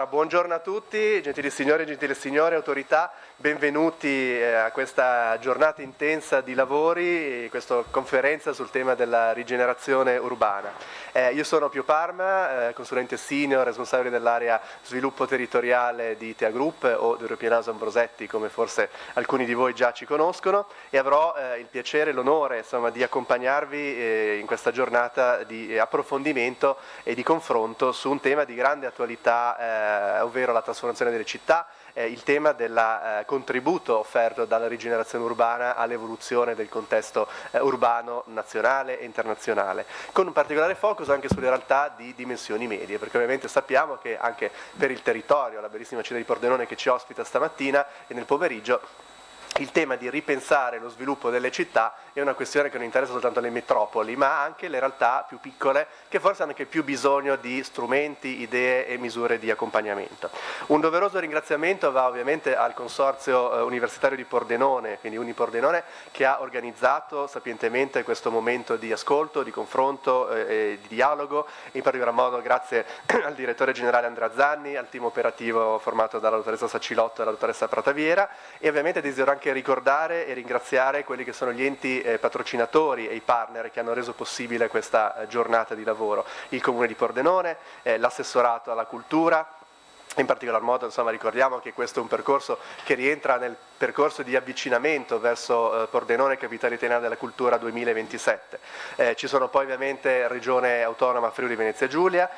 Buongiorno a tutti, gentili signore, autorità, benvenuti a questa giornata intensa di lavori, questa conferenza sul tema della rigenerazione urbana. Io sono Pio Parma, consulente senior, responsabile dell'area sviluppo territoriale di Tea Group o di European House Ambrosetti, come forse alcuni di voi già ci conoscono, e avrò il piacere e l'onore di accompagnarvi in questa giornata di approfondimento e di confronto su un tema di grande attualità, ovvero la trasformazione delle città, il tema del contributo offerto dalla rigenerazione urbana all'evoluzione del contesto urbano nazionale e internazionale, con un particolare focus anche sulle realtà di dimensioni medie, perché ovviamente sappiamo che anche per il territorio, la bellissima città di Pordenone che ci ospita stamattina e nel pomeriggio, il tema di ripensare lo sviluppo delle città è una questione che non interessa soltanto le metropoli, ma anche le realtà più piccole che forse hanno anche più bisogno di strumenti, idee e misure di accompagnamento. Un doveroso ringraziamento va ovviamente al Consorzio Universitario di Pordenone, quindi Unipordenone, che ha organizzato sapientemente questo momento di ascolto, di confronto e di dialogo, in particolar modo grazie al direttore generale Andrea Zanni, al team operativo formato dalla dottoressa Sacilotto e dalla dottoressa Prataviera, e ovviamente desidero anche ricordare e ringraziare quelli che sono gli enti patrocinatori e i partner che hanno reso possibile questa giornata di lavoro: il Comune di Pordenone, l'assessorato alla cultura. In particolar modo ricordiamo che questo è un percorso che rientra nel percorso di avvicinamento verso Pordenone Capitale Italiana della Cultura 2027. Ci sono poi ovviamente Regione Autonoma Friuli Venezia Giulia,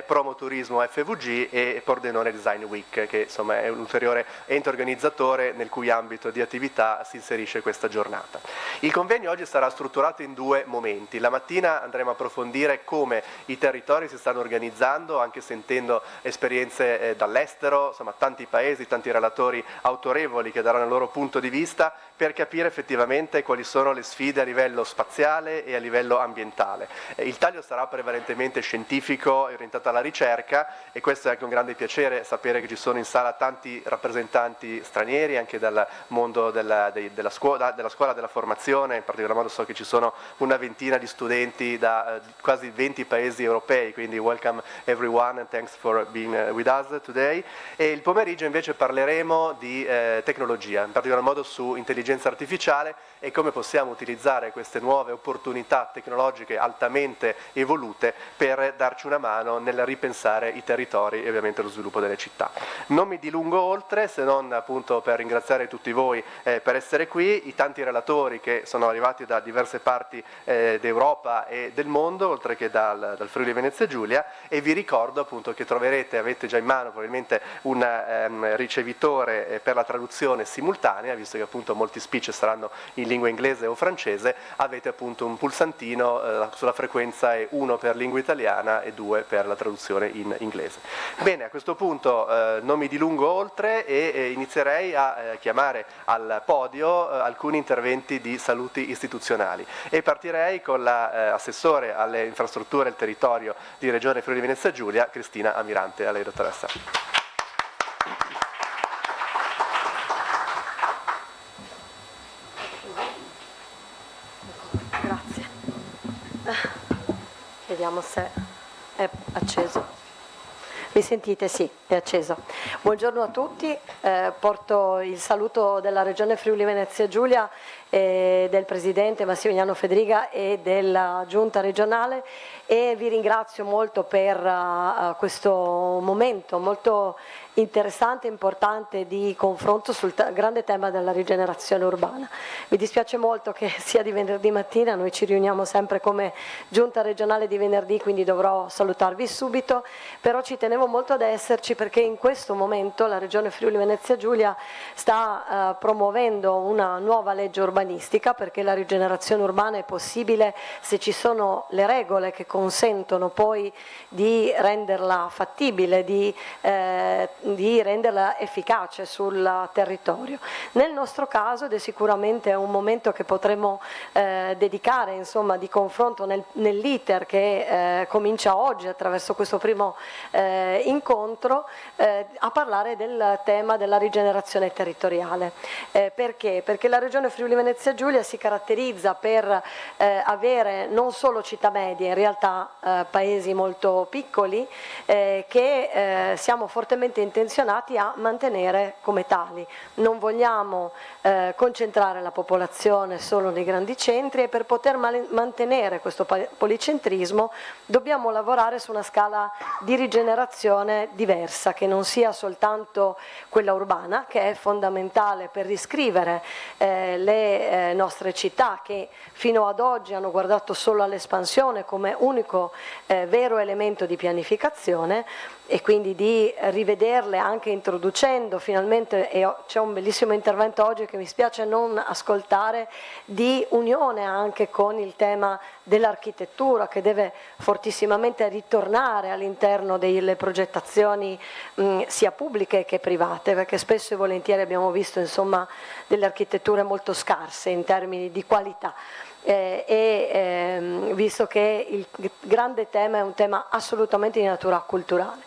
Promoturismo FVG e Pordenone Design Week, che è un ulteriore ente organizzatore nel cui ambito di attività si inserisce questa giornata. Il convegno oggi sarà strutturato in due momenti. La mattina andremo a approfondire come i territori si stanno organizzando, anche sentendo esperienze dall'estero, tanti paesi, tanti relatori autorevoli che daranno il loro punto di vista per capire effettivamente quali sono le sfide a livello spaziale e a livello ambientale. Il taglio sarà prevalentemente scientifico e orientato alla ricerca, e questo è anche un grande piacere sapere che ci sono in sala tanti rappresentanti stranieri anche dal mondo della scuola della formazione. In particolar modo so che ci sono una ventina di studenti da quasi 20 paesi europei, quindi welcome everyone and thanks for being with us today. E il pomeriggio invece parleremo di tecnologia, in particolar modo su intelligenza artificiale e come possiamo utilizzare queste nuove opportunità tecnologiche altamente evolute per darci una mano nel ripensare i territori e ovviamente lo sviluppo delle città. Non mi dilungo oltre, se non appunto per ringraziare tutti voi per essere qui, i tanti relatori che sono arrivati da diverse parti d'Europa e del mondo, oltre che dal Friuli Venezia Giulia, e vi ricordo appunto che avete già in mano probabilmente un ricevitore per la traduzione simultanea, visto che appunto molti speech saranno in lingua inglese o francese. Avete appunto un pulsantino sulla frequenza, è 1 per lingua italiana e 2 per la traduzione in inglese. Bene, a questo punto non mi dilungo oltre e inizierei a chiamare al podio alcuni interventi di saluti istituzionali, e partirei con l'assessore alle infrastrutture e al territorio di Regione Friuli Venezia Giulia, Cristina Amirante. A lei, dottoressa. Grazie. Vediamo se è acceso. Mi sentite? Sì, è acceso. Buongiorno a tutti, porto il saluto della Regione Friuli Venezia Giulia, del Presidente Massimiliano Fedriga e della Giunta regionale, e vi ringrazio molto per questo momento molto interessante e importante di confronto sul grande tema della rigenerazione urbana. Mi dispiace molto che sia di venerdì mattina, noi ci riuniamo sempre come Giunta regionale di venerdì, quindi dovrò salutarvi subito, però ci tenevo molto ad esserci perché in questo momento la Regione Friuli Venezia Giulia sta promuovendo una nuova legge urbanistica, perché la rigenerazione urbana è possibile se ci sono le regole che consentono poi di renderla fattibile, di renderla efficace sul territorio. Nel nostro caso, ed è sicuramente un momento che potremo dedicare di confronto nell'iter che comincia oggi attraverso questo primo incontro a parlare del tema della rigenerazione territoriale. Perché? Perché la regione Friuli Venezia Giulia si caratterizza per avere non solo città medie, in realtà paesi molto piccoli, che siamo fortemente intenzionati a mantenere come tali. Non vogliamo concentrare la popolazione solo nei grandi centri, e per poter mantenere questo policentrismo dobbiamo lavorare su una scala di rigenerazione diversa, che non sia soltanto quella urbana, che è fondamentale per riscrivere le nostre città, che fino ad oggi hanno guardato solo all'espansione come unico vero elemento di pianificazione, e quindi di rivederle anche introducendo finalmente, e c'è un bellissimo intervento oggi che mi spiace non ascoltare, di unione anche con il tema dell'architettura, che deve fortissimamente ritornare all'interno delle progettazioni sia pubbliche che private, perché spesso e volentieri abbiamo visto insomma delle architetture molto scarse in termini di qualità. Visto che il grande tema è un tema assolutamente di natura culturale.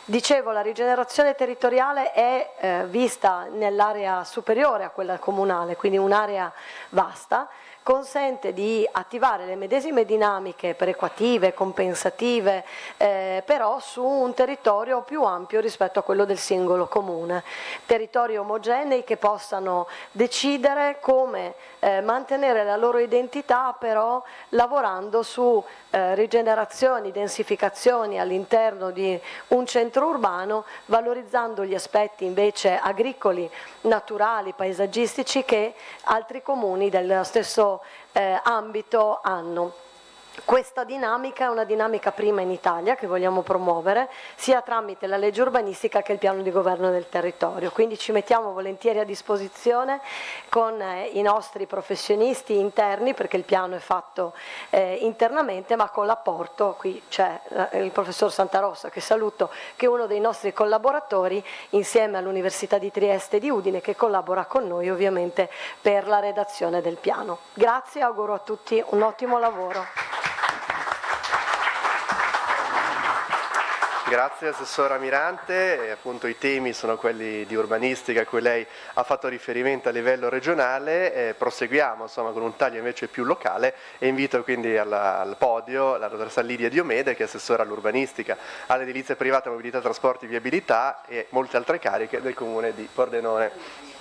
Dicevo, la rigenerazione territoriale è vista nell'area superiore a quella comunale, quindi un'area vasta, consente di attivare le medesime dinamiche perequative, compensative, però su un territorio più ampio rispetto a quello del singolo comune. Territori omogenei che possano decidere come mantenere la loro identità, però lavorando su rigenerazioni, densificazioni all'interno di un centro urbano, valorizzando gli aspetti invece agricoli, naturali, paesaggistici che altri comuni dello stesso ambito hanno. Questa dinamica è una dinamica prima in Italia che vogliamo promuovere sia tramite la legge urbanistica che il piano di governo del territorio, quindi ci mettiamo volentieri a disposizione con i nostri professionisti interni, perché il piano è fatto internamente, ma con l'apporto, qui c'è il professor Santarossa che saluto, che è uno dei nostri collaboratori insieme all'Università di Trieste e di Udine, che collabora con noi ovviamente per la redazione del piano. Grazie, auguro a tutti un ottimo lavoro. Grazie Assessora Mirante, appunto i temi sono quelli di urbanistica a cui lei ha fatto riferimento a livello regionale, proseguiamo insomma con un taglio invece più locale e invito quindi al podio la dottoressa Lidia Diomede, che è assessora all'urbanistica, all'edilizia privata, mobilità, trasporti, viabilità e molte altre cariche del comune di Pordenone.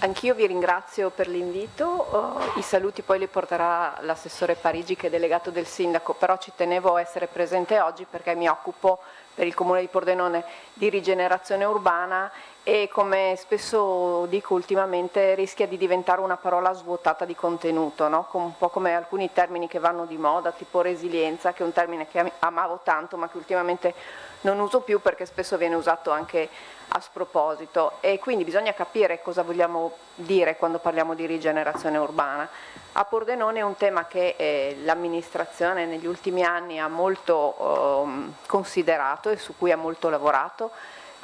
Anch'io vi ringrazio per l'invito, i saluti poi li porterà l'assessore Parigi che è delegato del sindaco, però ci tenevo a essere presente oggi perché mi occupo per il comune di Pordenone di rigenerazione urbana e, come spesso dico ultimamente, rischia di diventare una parola svuotata di contenuto, no? Un po' come alcuni termini che vanno di moda, tipo resilienza, che è un termine che amavo tanto ma che ultimamente non uso più perché spesso viene usato anche a sproposito, e quindi bisogna capire cosa vogliamo dire quando parliamo di rigenerazione urbana. A Pordenone è un tema che l'amministrazione negli ultimi anni ha molto considerato e su cui ha molto lavorato,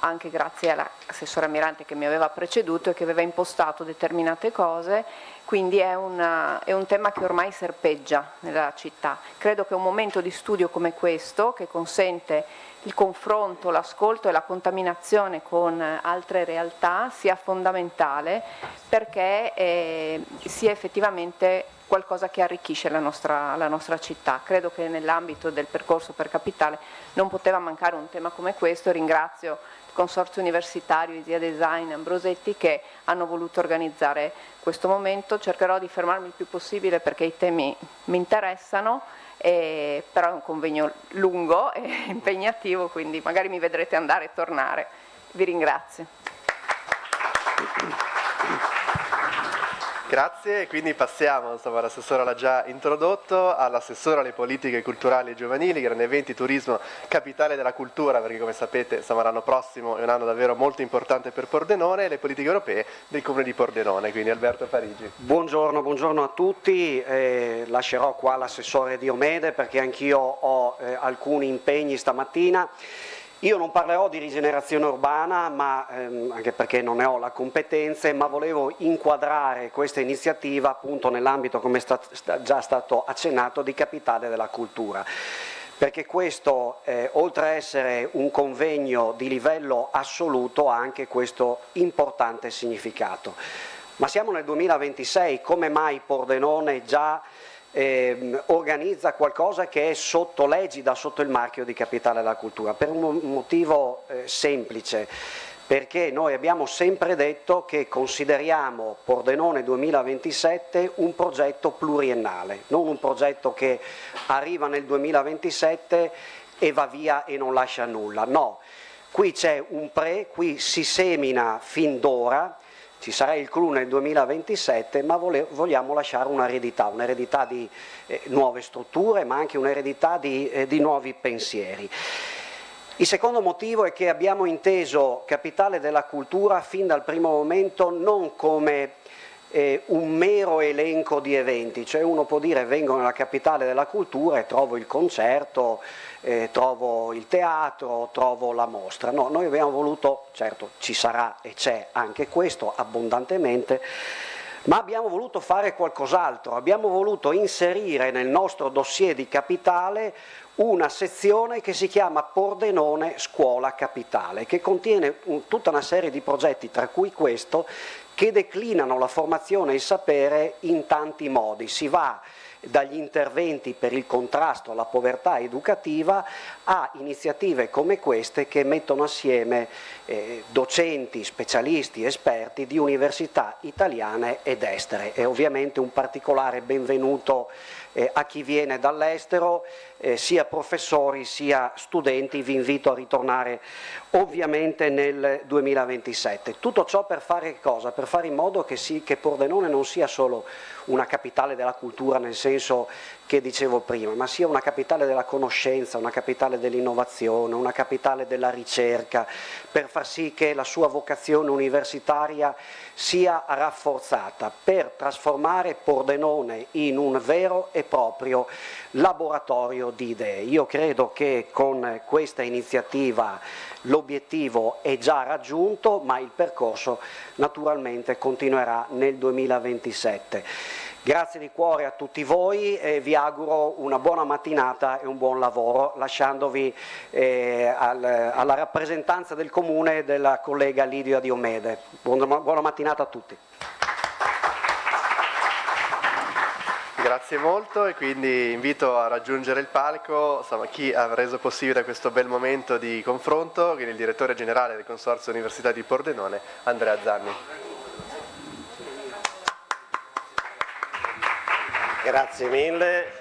anche grazie all'assessora Mirante che mi aveva preceduto e che aveva impostato determinate cose, quindi è un tema che ormai serpeggia nella città. Credo che un momento di studio come questo, che consente il confronto, l'ascolto e la contaminazione con altre realtà, sia fondamentale perché sia effettivamente qualcosa che arricchisce la nostra città. Credo che nell'ambito del percorso per capitale non poteva mancare un tema come questo. Ringrazio il Consorzio Universitario Isia Design Ambrosetti che hanno voluto organizzare questo momento. Cercherò di fermarmi il più possibile perché i temi mi interessano, però è un convegno lungo e impegnativo, quindi magari mi vedrete andare e tornare. Vi ringrazio. Grazie, quindi passiamo, insomma, l'assessora l'ha già introdotto, all'assessora alle politiche culturali e giovanili, grandi eventi, turismo, capitale della cultura, perché come sapete insomma, l'anno prossimo è un anno davvero molto importante per Pordenone, e le politiche europee del comune di Pordenone, quindi Alberto Parigi. Buongiorno a tutti, lascerò qua l'assessore Diomede perché anch'io ho alcuni impegni stamattina. Io non parlerò di rigenerazione urbana, anche perché non ne ho la competenza, ma volevo inquadrare questa iniziativa appunto nell'ambito, come è già stato accennato, di capitale della cultura. Perché questo, oltre a essere un convegno di livello assoluto, ha anche questo importante significato. Ma siamo nel 2026, come mai Pordenone già organizza qualcosa che è sotto l'egida, sotto il marchio di capitale della cultura? Per un motivo semplice, perché noi abbiamo sempre detto che consideriamo Pordenone 2027 un progetto pluriennale, non un progetto che arriva nel 2027 e va via e non lascia nulla, no, qui c'è un qui si semina fin d'ora. Ci sarà il clou nel 2027, ma vogliamo lasciare un'eredità di nuove strutture, ma anche un'eredità di nuovi pensieri. Il secondo motivo è che abbiamo inteso capitale della cultura fin dal primo momento non come un mero elenco di eventi, cioè uno può dire vengo nella capitale della cultura e trovo il concerto, trovo il teatro, trovo la mostra. No, noi abbiamo voluto, certo ci sarà e c'è anche questo abbondantemente, ma abbiamo voluto fare qualcos'altro, abbiamo voluto inserire nel nostro dossier di capitale una sezione che si chiama Pordenone Scuola Capitale, che contiene tutta una serie di progetti, tra cui questo, che declinano la formazione e il sapere in tanti modi. Si va dagli interventi per il contrasto alla povertà educativa a iniziative come queste che mettono assieme docenti, specialisti, esperti di università italiane ed estere. E ovviamente un particolare benvenuto a chi viene dall'estero, sia professori sia studenti. Vi invito a ritornare ovviamente nel 2027. Tutto ciò per fare cosa? Per fare in modo che Pordenone non sia solo una capitale della cultura nel senso che dicevo prima, ma sia una capitale della conoscenza, una capitale dell'innovazione, una capitale della ricerca, per far sì che la sua vocazione universitaria sia rafforzata, per trasformare Pordenone in un vero e proprio laboratorio di idee. Io credo che con questa iniziativa l'obiettivo è già raggiunto, ma il percorso naturalmente continuerà nel 2027. Grazie di cuore a tutti voi e vi auguro una buona mattinata e un buon lavoro, lasciandovi alla rappresentanza del Comune della collega Lidia Diomede. Buona mattinata a tutti. Grazie molto e quindi invito a raggiungere il palco chi ha reso possibile questo bel momento di confronto, quindi il direttore generale del Consorzio Università di Pordenone, Andrea Zanni. Grazie mille,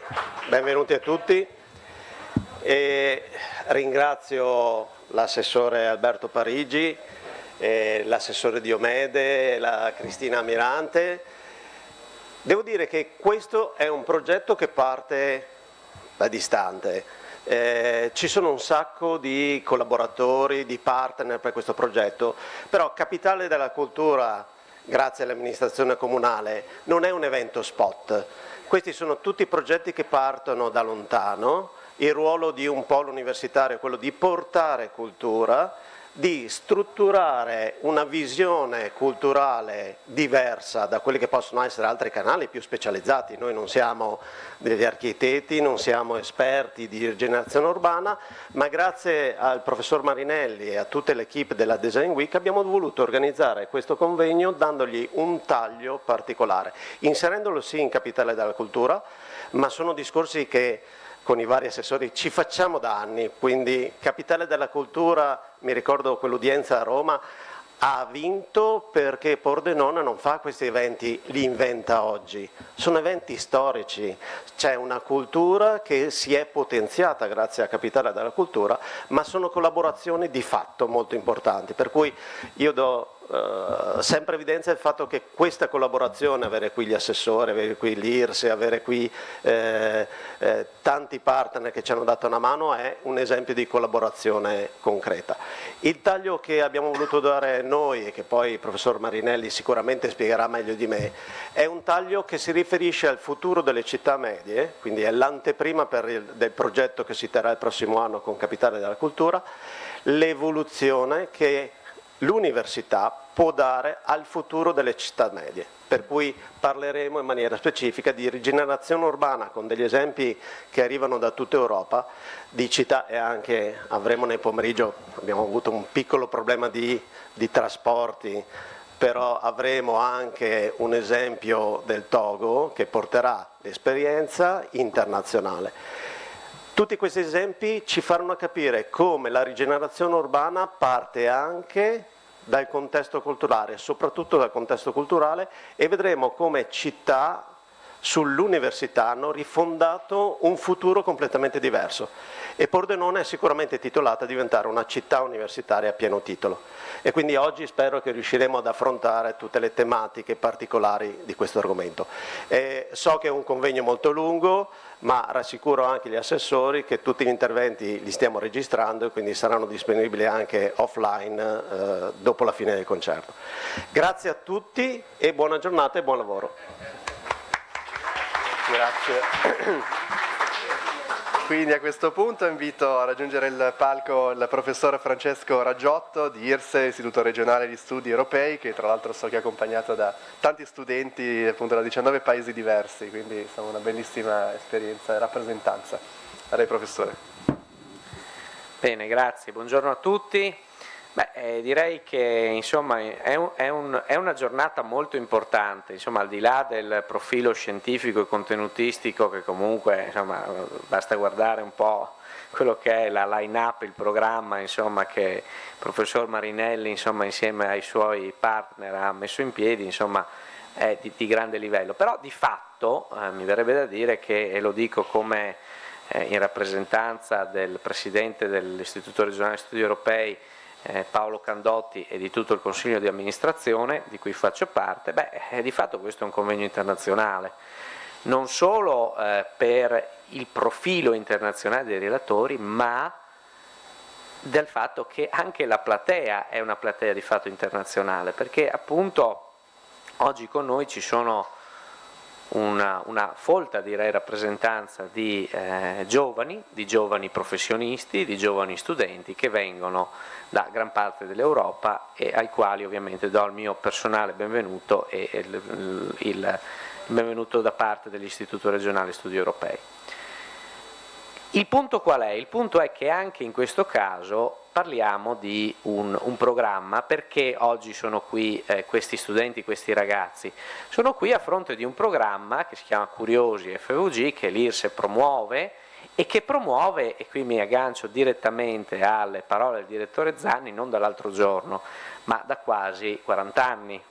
benvenuti a tutti e ringrazio l'assessore Alberto Parigi, l'assessore Diomede, la Cristina Mirante. Devo dire che questo è un progetto che parte da distante. Ci sono un sacco di collaboratori, di partner per questo progetto, però Capitale della Cultura, grazie all'amministrazione comunale, non è un evento spot. Questi sono tutti progetti che partono da lontano. Il ruolo di un polo universitario è quello di portare cultura, di strutturare una visione culturale diversa da quelli che possono essere altri canali più specializzati. Noi non siamo degli architetti, non siamo esperti di rigenerazione urbana, ma grazie al professor Marinelli e a tutte l'equipe della Design Week abbiamo voluto organizzare questo convegno dandogli un taglio particolare, inserendolo sì in Capitale della Cultura, ma sono discorsi che con i vari assessori ci facciamo da anni, quindi Capitale della Cultura, mi ricordo quell'udienza a Roma, ha vinto perché Pordenone non fa questi eventi, li inventa oggi, sono eventi storici, c'è una cultura che si è potenziata grazie a Capitale della Cultura, ma sono collaborazioni di fatto molto importanti, per cui io do sempre evidenza il fatto che questa collaborazione, avere qui gli assessori, avere qui l'IRS, avere qui tanti partner che ci hanno dato una mano è un esempio di collaborazione concreta. Il taglio che abbiamo voluto dare noi e che poi il professor Marinelli sicuramente spiegherà meglio di me è un taglio che si riferisce al futuro delle città medie, quindi è l'anteprima del progetto che si terrà il prossimo anno con Capitale della Cultura. l'evoluzione che l'università può dare al futuro delle città medie, per cui parleremo in maniera specifica di rigenerazione urbana con degli esempi che arrivano da tutta Europa, di città, e anche avremo nel pomeriggio, abbiamo avuto un piccolo problema di trasporti, però avremo anche un esempio del Togo che porterà l'esperienza internazionale. Tutti questi esempi ci faranno capire come la rigenerazione urbana parte anche dal contesto culturale, soprattutto dal contesto culturale, e vedremo come città sull'università hanno rifondato un futuro completamente diverso. E Pordenone è sicuramente titolata a diventare una città universitaria a pieno titolo. E quindi oggi spero che riusciremo ad affrontare tutte le tematiche particolari di questo argomento. So che è un convegno molto lungo, ma rassicuro anche gli assessori che tutti gli interventi li stiamo registrando e quindi saranno disponibili anche offline dopo la fine del concerto. Grazie a tutti e buona giornata e buon lavoro. Grazie. Quindi a questo punto invito a raggiungere il palco il professor Francesco Raggiotto di IRSE, Istituto Regionale di Studi Europei, che tra l'altro so che è accompagnato da tanti studenti appunto da 19 paesi diversi, quindi insomma una bellissima esperienza e rappresentanza. A lei professore. Bene, grazie, buongiorno a tutti. Direi che insomma è una giornata molto importante, insomma, al di là del profilo scientifico e contenutistico, che comunque insomma, basta guardare un po' quello che è la line-up, il programma insomma, che il professor Marinelli insomma, insieme ai suoi partner ha messo in piedi, insomma, è di grande livello. Però di fatto mi verrebbe da dire che, e lo dico come in rappresentanza del Presidente dell'Istituto Regionale di Studi Europei, Paolo Candotti, e di tutto il Consiglio di amministrazione di cui faccio parte, di fatto questo è un convegno internazionale, non solo per il profilo internazionale dei relatori, ma del fatto che anche la platea è una platea di fatto internazionale, perché appunto oggi con noi ci sono una folta, direi, rappresentanza di giovani professionisti, di giovani studenti che vengono da gran parte dell'Europa e ai quali ovviamente do il mio personale benvenuto e il benvenuto da parte dell'Istituto Regionale Studi Europei. Il punto qual è? Il punto è che anche in questo caso parliamo di un programma. Perché oggi sono qui questi studenti, questi ragazzi? Sono qui a fronte di un programma che si chiama Curiosi FVG, che l'IRSE promuove e che promuove, e qui mi aggancio direttamente alle parole del direttore Zanni, non dall'altro giorno, ma da quasi 40 anni.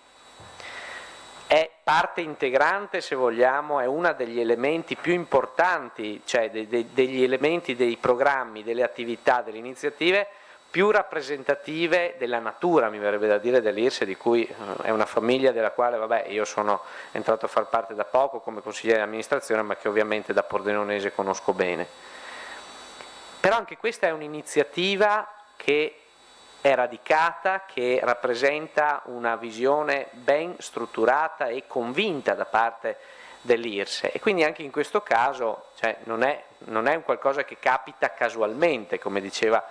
È parte integrante, se vogliamo, è uno degli elementi più importanti, cioè degli elementi dei programmi, delle attività, delle iniziative più rappresentative della natura, mi verrebbe da dire, dell'IRSE, di cui è una famiglia della quale io sono entrato a far parte da poco come consigliere di amministrazione, ma che ovviamente da pordenonese conosco bene. Però anche questa è un'iniziativa che è radicata, che rappresenta una visione ben strutturata e convinta da parte dell'IRSE, e quindi anche in questo caso non è un qualcosa che capita casualmente, come diceva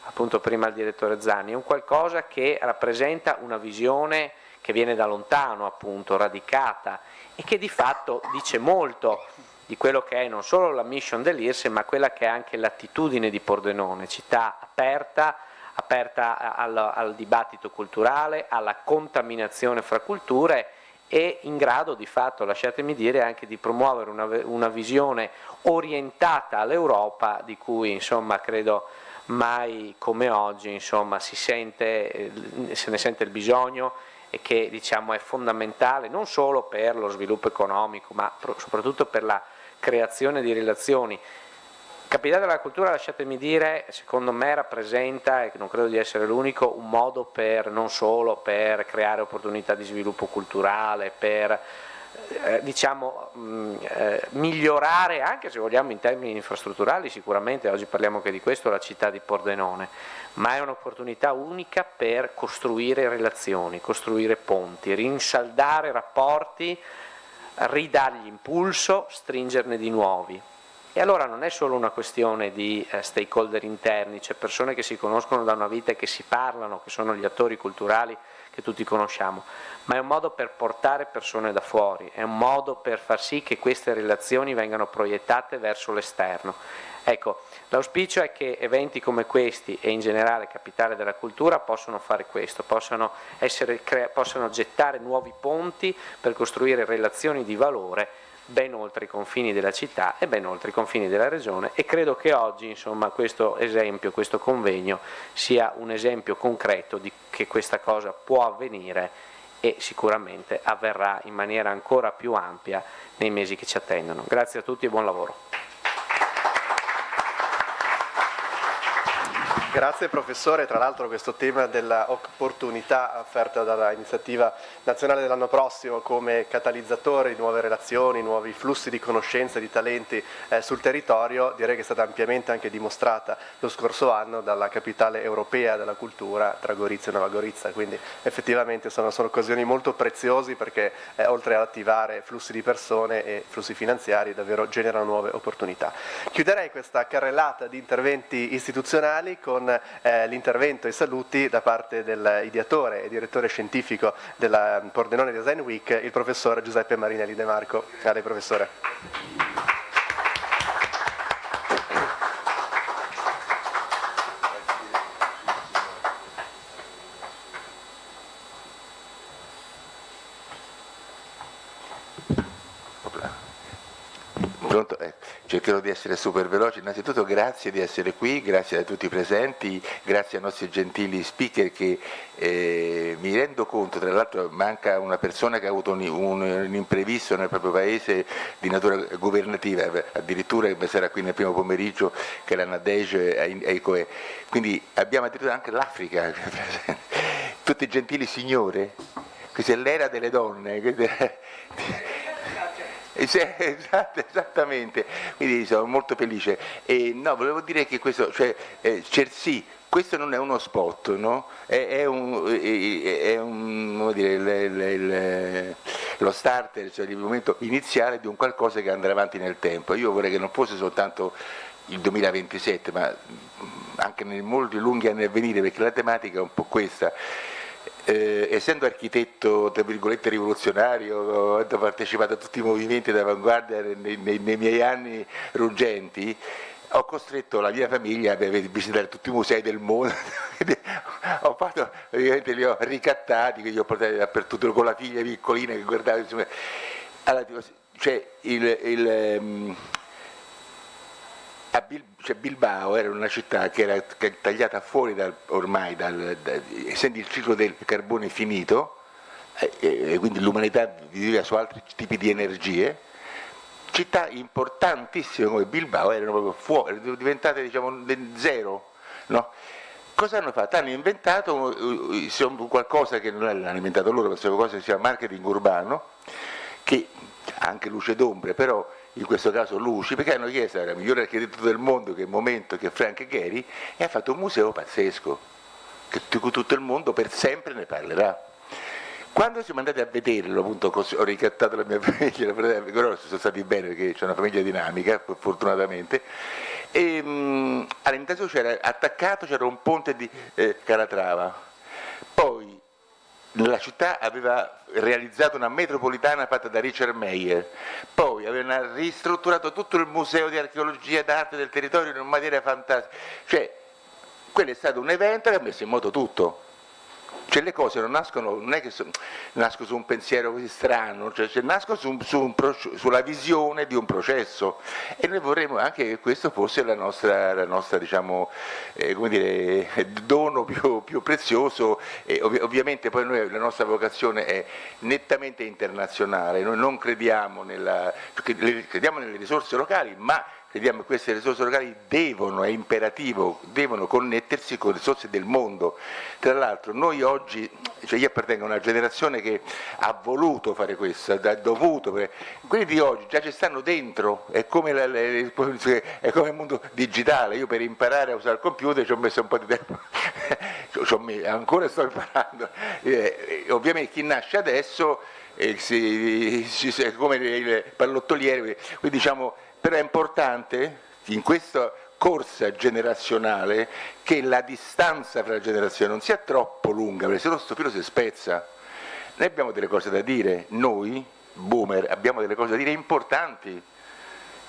appunto prima il direttore Zanni, è un qualcosa che rappresenta una visione che viene da lontano, appunto, radicata, e che di fatto dice molto di quello che è non solo la mission dell'IRSE, ma quella che è anche l'attitudine di Pordenone, città aperta al dibattito culturale, alla contaminazione fra culture, e in grado di fatto, lasciatemi dire, anche di promuovere una visione orientata all'Europa, di cui insomma credo mai come oggi insomma se ne sente il bisogno, e che diciamo è fondamentale non solo per lo sviluppo economico, ma soprattutto per la creazione di relazioni. Capitale della cultura, lasciatemi dire, secondo me rappresenta, e non credo di essere l'unico, un modo per non solo per creare opportunità di sviluppo culturale, per migliorare anche, se vogliamo, in termini infrastrutturali, sicuramente oggi parliamo anche di questo, la città di Pordenone, ma è un'opportunità unica per costruire relazioni, costruire ponti, rinsaldare rapporti, ridargli impulso, stringerne di nuovi. E allora non è solo una questione di stakeholder interni, cioè persone che si conoscono da una vita e che si parlano, che sono gli attori culturali che tutti conosciamo, ma è un modo per portare persone da fuori, è un modo per far sì che queste relazioni vengano proiettate verso l'esterno. Ecco, l'auspicio è che eventi come questi e in generale Capitale della Cultura possono fare questo, possano gettare nuovi ponti per costruire relazioni di valore ben oltre i confini della città e ben oltre i confini della regione, e credo che oggi, insomma, questo esempio, questo convegno sia un esempio concreto di che questa cosa può avvenire e sicuramente avverrà in maniera ancora più ampia nei mesi che ci attendono. Grazie a tutti e buon lavoro. Grazie professore, tra l'altro questo tema dell'opportunità offerta dall'iniziativa nazionale dell'anno prossimo come catalizzatore di nuove relazioni, nuovi flussi di conoscenze, di talenti sul territorio, direi che è stata ampiamente anche dimostrata lo scorso anno dalla capitale europea della cultura tra Gorizia e Nuova Gorizia, quindi effettivamente sono occasioni molto preziosi perché oltre ad attivare flussi di persone e flussi finanziari davvero generano nuove opportunità. Chiuderei questa carrellata di interventi istituzionali con l'intervento e i saluti da parte dell'ideatore e direttore scientifico della Pordenone Design Week, il professor Giuseppe Marinelli De Marco. A lei professore. Pronto? Cercherò di essere super veloce. Innanzitutto grazie di essere qui, grazie a tutti i presenti, grazie ai nostri gentili speaker che mi rendo conto, tra l'altro manca una persona che ha avuto un imprevisto nel proprio paese di natura governativa, addirittura che sarà qui nel primo pomeriggio, che è la Nadege, quindi abbiamo addirittura anche l'Africa, tutti gentili signore, questa è l'era delle donne. Esattamente, quindi sono molto felice. E no, volevo dire che questo, cioè, sì, questo non è uno spot, no? È come dire, lo starter, cioè il momento iniziale di un qualcosa che andrà avanti nel tempo. Io vorrei che non fosse soltanto il 2027, ma anche nei molti lunghi anni a venire, perché la tematica è un po' questa. Essendo architetto tra virgolette rivoluzionario, ho partecipato a tutti i movimenti d'avanguardia nei miei anni ruggenti, ho costretto la mia famiglia a visitare tutti i musei del mondo. Ovviamente li ho ricattati, quindi li ho portati dappertutto con la figlia piccolina che guardava, insomma. Allora, cioè, Bilbao era una città che era tagliata fuori essendo il ciclo del carbone finito, e quindi l'umanità viveva su altri tipi di energie. Città importantissime come Bilbao erano proprio fuori, erano diventate, diciamo, zero, no? Cosa hanno fatto? Hanno inventato qualcosa che non l'hanno inventato loro, qualcosa che si chiama marketing urbano, che ha anche luce ed ombre, però in questo caso luci, perché hanno chiesto al migliore architetto del mondo, che è Momento, che è Frank Gehry, e ha fatto un museo pazzesco, che tutto il mondo per sempre ne parlerà. Quando siamo andati a vederlo, appunto, ho ricattato la mia famiglia, però sono stati bene perché c'è una famiglia dinamica, fortunatamente, e all'interno c'era un ponte di Calatrava, poi la città aveva realizzato una metropolitana fatta da Richard Meyer, poi avevano ristrutturato tutto il museo di archeologia d'arte del territorio in una maniera fantastica, cioè quello è stato un evento che ha messo in moto tutto. Cioè le cose non è che nascono su un pensiero così strano, cioè nascono sulla visione di un processo, e noi vorremmo anche che questo fosse la nostra diciamo, come dire, dono più prezioso, e ovviamente poi noi, la nostra vocazione è nettamente internazionale, noi non crediamo crediamo nelle risorse locali, ma crediamo che queste risorse locali è imperativo, devono connettersi con le risorse del mondo. Tra l'altro noi oggi, cioè io appartengo a una generazione che ha voluto fare questo, ha dovuto, quelli di oggi già ci stanno dentro, è come il mondo digitale. Io per imparare a usare il computer ci ho messo un po' di tempo, ancora sto imparando, ovviamente chi nasce adesso come il pallottoliere, quindi diciamo, però è importante in questa corsa generazionale che la distanza fra le generazioni non sia troppo lunga, perché se no sto filo si spezza. Noi abbiamo delle cose da dire, noi boomer abbiamo delle cose da dire importanti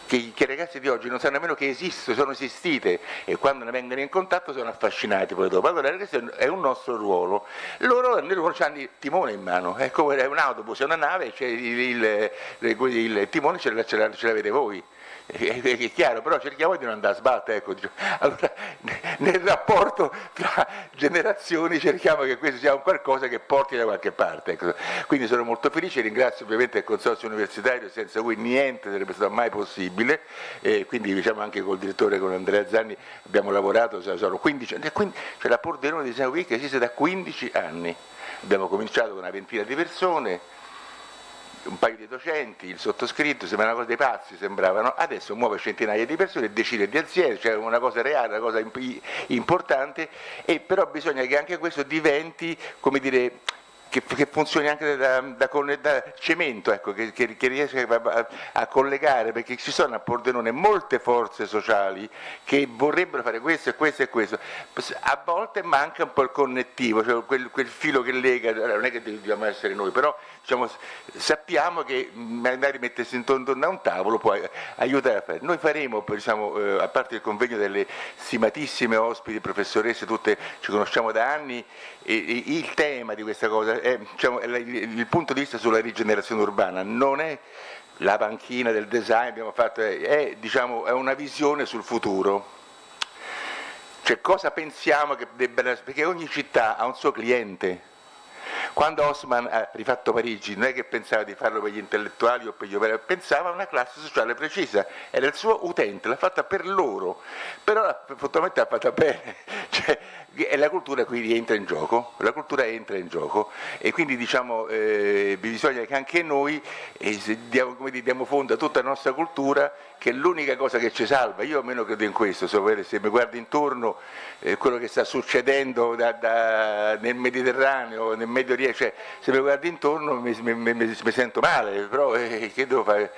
che i ragazzi di oggi non sanno nemmeno che esistono, sono esistite, e quando ne vengono in contatto sono affascinati poi dopo. Allora questo è un nostro ruolo. Loro hanno il timone in mano, è come un autobus, è una nave, c'è il timone ce l'avete voi. È chiaro, però cerchiamo di non andare a sbattere, ecco. Allora, nel rapporto tra generazioni cerchiamo che questo sia un qualcosa che porti da qualche parte, ecco. Quindi sono molto felice, ringrazio ovviamente il Consorzio Universitario, senza cui niente sarebbe stato mai possibile, quindi diciamo anche col direttore, con Andrea Zanni, abbiamo lavorato, sono 15 anni, cioè la Pordenone di Design Week esiste da 15 anni, abbiamo cominciato con una ventina di persone, un paio di docenti, il sottoscritto, sembra una cosa dei pazzi, sembravano, adesso muove centinaia di persone, decine di aziende, cioè una cosa reale, una cosa importante, e però bisogna che anche questo diventi, come dire, che funzioni anche da cemento, ecco, che riesca a collegare, perché ci sono a Pordenone molte forze sociali che vorrebbero fare questo e questo e questo, a volte manca un po' il connettivo, cioè quel filo che lega, non è che dobbiamo essere noi, però diciamo, sappiamo che magari mettersi intorno a un tavolo può aiutare a fare. Noi faremo, diciamo, a parte il convegno delle stimatissime ospiti, professoresse, tutte ci conosciamo da anni, il tema di questa cosa è, diciamo, il punto di vista sulla rigenerazione urbana, non è la panchina del design, abbiamo fatto, diciamo, è una visione sul futuro. Cioè cosa pensiamo che debba, perché ogni città ha un suo cliente. Quando Haussmann ha rifatto Parigi non è che pensava di farlo per gli intellettuali o per gli operai, pensava a una classe sociale precisa, era il suo utente, l'ha fatta per loro, però fortunatamente l'ha fatta bene, cioè, e la cultura qui rientra in gioco, la cultura entra in gioco, e quindi diciamo bisogna che anche noi diamo fondo a tutta la nostra cultura, che è l'unica cosa che ci salva. Io almeno credo in questo, se mi guardo intorno quello che sta succedendo nel Mediterraneo, nel Medio Oriente, cioè, se mi guardo intorno mi sento male, però che devo fare?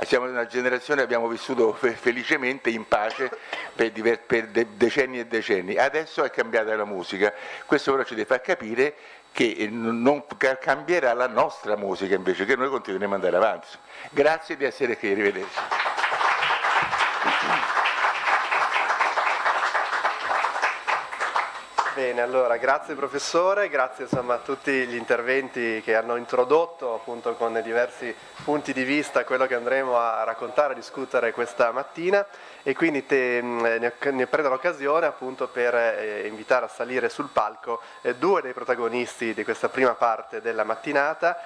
Siamo una generazione, abbiamo vissuto felicemente in pace per decenni e decenni, adesso è cambiata la musica, questo però ci deve far capire che non cambierà la nostra musica, invece che noi continueremo ad andare avanti. Grazie di essere qui, arrivederci. Bene, allora grazie professore, grazie insomma a tutti gli interventi che hanno introdotto appunto con diversi punti di vista quello che andremo a raccontare, a discutere questa mattina, e quindi ne prendo l'occasione appunto per invitare a salire sul palco due dei protagonisti di questa prima parte della mattinata.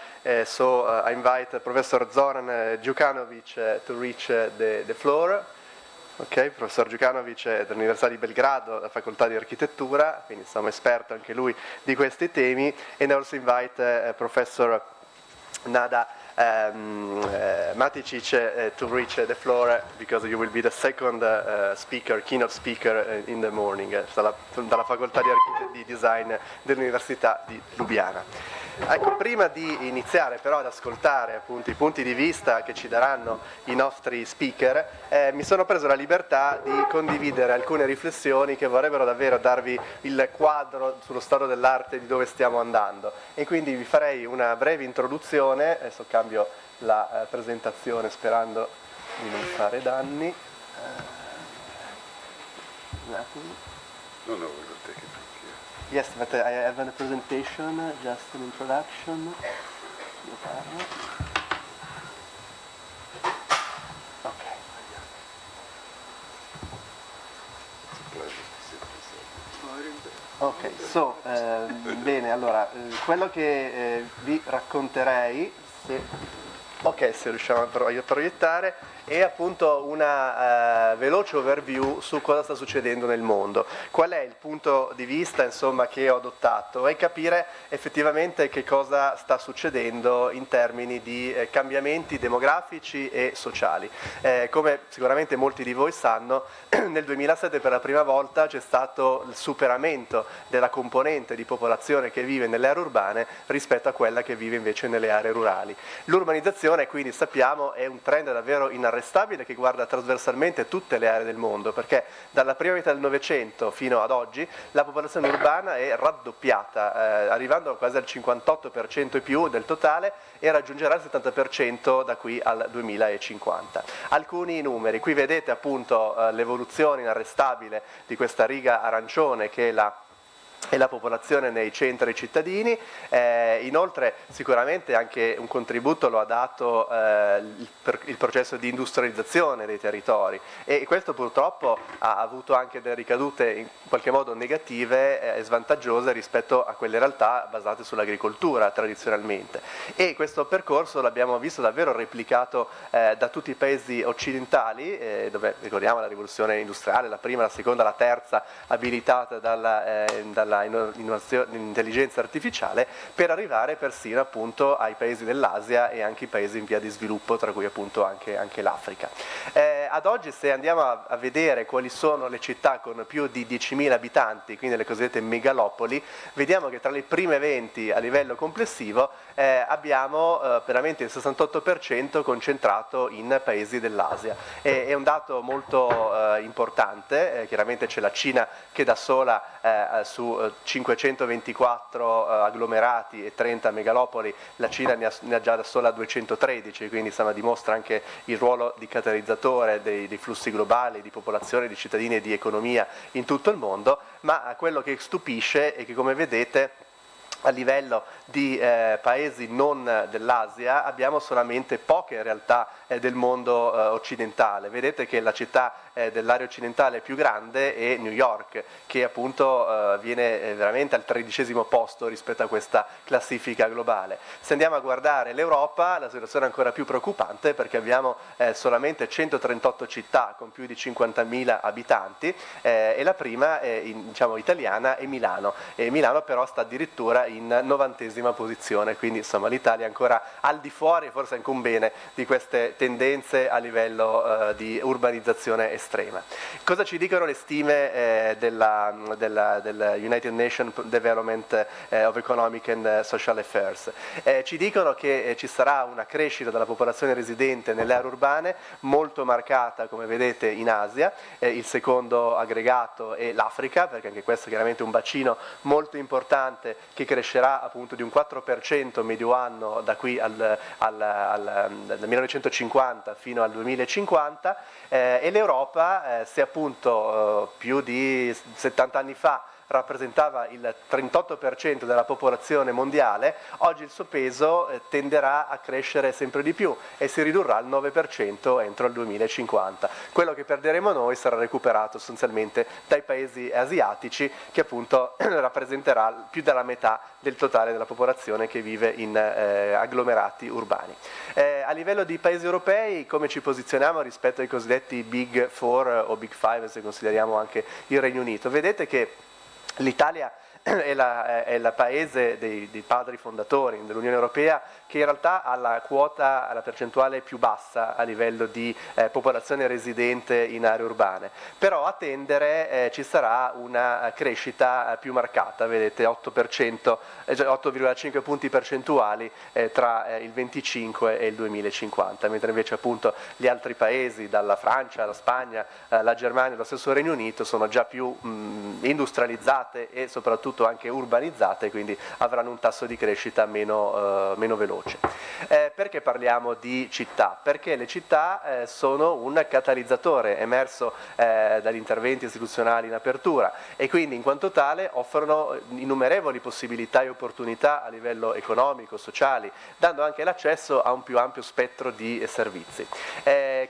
So I invite Professor Zoran Đukanović to reach the floor. Ok, il professor Đukanović è dell'Università di Belgrado, la facoltà di architettura, quindi insomma esperto anche lui di questi temi, and also invite Professor Nada Maticic to reach the floor, because you will be the second keynote speaker in the morning, dalla facoltà di design dell'Università di Lubiana. Ecco, prima di iniziare però ad ascoltare appunto i punti di vista che ci daranno i nostri speaker, mi sono preso la libertà di condividere alcune riflessioni che vorrebbero davvero darvi il quadro sullo stato dell'arte di dove stiamo andando, e quindi vi farei una breve introduzione. Adesso cambio la presentazione sperando di non fare danni. Yes, but I have a presentation, just an introduction. Okay. Ok, bene, allora, quello che vi racconterei, se Ok, se riusciamo a proiettare, è appunto una veloce overview su cosa sta succedendo nel mondo. Qual è il punto di vista, insomma, che ho adottato? È capire effettivamente che cosa sta succedendo in termini di cambiamenti demografici e sociali. Come sicuramente molti di voi sanno, nel 2007 per la prima volta c'è stato il superamento della componente di popolazione che vive nelle aree urbane rispetto a quella che vive invece nelle aree rurali. L'urbanizzazione, quindi sappiamo, è un trend davvero inarrestabile che guarda trasversalmente tutte le aree del mondo, perché dalla prima metà del Novecento fino ad oggi la popolazione urbana è raddoppiata, arrivando quasi al 58% e più del totale, e raggiungerà il 70% da qui al 2050. Alcuni numeri, qui vedete appunto l'evoluzione inarrestabile di questa riga arancione che è la popolazione nei centri cittadini. Inoltre sicuramente anche un contributo lo ha dato il processo di industrializzazione dei territori, e questo purtroppo ha avuto anche delle ricadute in qualche modo negative e svantaggiose rispetto a quelle realtà basate sull'agricoltura tradizionalmente, e questo percorso l'abbiamo visto davvero replicato da tutti i paesi occidentali, dove ricordiamo la rivoluzione industriale, la prima, la seconda, la terza, abilitata dell'intelligenza artificiale, per arrivare persino appunto ai paesi dell'Asia e anche i paesi in via di sviluppo, tra cui appunto anche l'Africa. Ad oggi, se andiamo a vedere quali sono le città con più di 10.000 abitanti, quindi le cosiddette megalopoli, vediamo che tra le prime 20 a livello complessivo abbiamo veramente il 68% concentrato in paesi dell'Asia. È un dato molto importante. Chiaramente c'è la Cina che da sola su 524 agglomerati e 30 megalopoli, la Cina ne ha già da sola 213, quindi insomma dimostra anche il ruolo di catalizzatore dei flussi globali, di popolazione, di cittadini e di economia in tutto il mondo. Ma quello che stupisce è che, come vedete, a livello di paesi non dell'Asia abbiamo solamente poche realtà del mondo occidentale. Vedete che la città dell'area occidentale più grande è New York, che appunto viene veramente al 13° posto rispetto a questa classifica globale. Se andiamo a guardare l'Europa, la situazione è ancora più preoccupante, perché abbiamo solamente 138 città con più di 50.000 abitanti, e la prima diciamo italiana è Milano, e Milano però sta addirittura in 90ª posizione, quindi insomma l'Italia è ancora al di fuori, forse anche un bene, di queste tendenze a livello di urbanizzazione estrema. Cosa ci dicono le stime della United Nations Development of Economic and Social Affairs? Ci dicono che ci sarà una crescita della popolazione residente nelle aree urbane molto marcata, come vedete, in Asia. Il secondo aggregato è l'Africa, perché anche questo è chiaramente un bacino molto importante che crescerà appunto di un 4% medio anno da qui dal 1950 fino al 2050, e l'Europa, se appunto più di 70 anni fa rappresentava il 38% della popolazione mondiale, oggi il suo peso tenderà a crescere sempre di più e si ridurrà al 9% entro il 2050. Quello che perderemo noi sarà recuperato sostanzialmente dai paesi asiatici, che appunto rappresenterà più della metà del totale della popolazione che vive in agglomerati urbani. A livello di paesi europei, come ci posizioniamo rispetto ai cosiddetti Big Four o Big Five, se consideriamo anche il Regno Unito? Vedete che l'Italia è il paese dei padri fondatori dell'Unione Europea, che in realtà ha la percentuale più bassa a livello di popolazione residente in aree urbane, però a tendere ci sarà una crescita più marcata, vedete 8,5 punti percentuali tra il 25 e il 2050, mentre invece appunto gli altri paesi, dalla Francia, la Spagna, la Germania, lo stesso Regno Unito, sono già più industrializzate e soprattutto anche urbanizzate, quindi avranno un tasso di crescita meno veloce. Perché parliamo di città? Perché le città sono un catalizzatore emerso dagli interventi istituzionali in apertura, e quindi in quanto tale offrono innumerevoli possibilità e opportunità a livello economico, sociali, dando anche l'accesso a un più ampio spettro di servizi.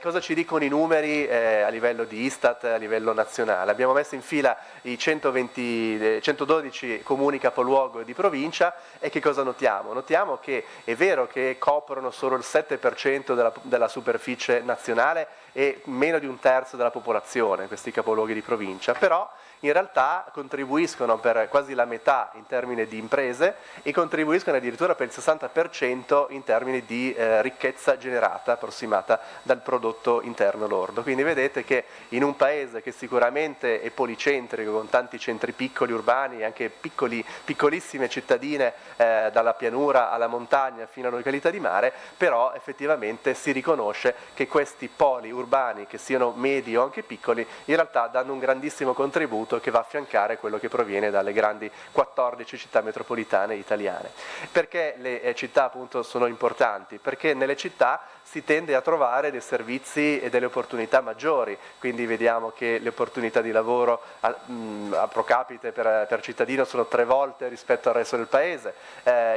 Cosa ci dicono i numeri a livello di Istat, a livello nazionale? Abbiamo messo in fila i 120 di 112 comuni capoluogo di provincia, e che cosa notiamo? Notiamo che è vero che coprono solo il 7% della superficie nazionale e meno di un terzo della popolazione, questi capoluoghi di provincia, però in realtà contribuiscono per quasi la metà in termini di imprese e contribuiscono addirittura per il 60% in termini di ricchezza generata approssimata dal prodotto interno lordo. Quindi vedete che in un paese che sicuramente è policentrico, con tanti centri piccoli urbani e anche piccolissime cittadine dalla pianura alla montagna fino alle località di mare, però effettivamente si riconosce che questi poli urbani, che siano medi o anche piccoli, in realtà danno un grandissimo contributo che va a affiancare quello che proviene dalle grandi 14 città metropolitane italiane. Perché le città appunto sono importanti? Perché nelle città si tende a trovare dei servizi e delle opportunità maggiori, quindi vediamo che le opportunità di lavoro a pro capite per cittadino sono 3 volte rispetto al resto del paese.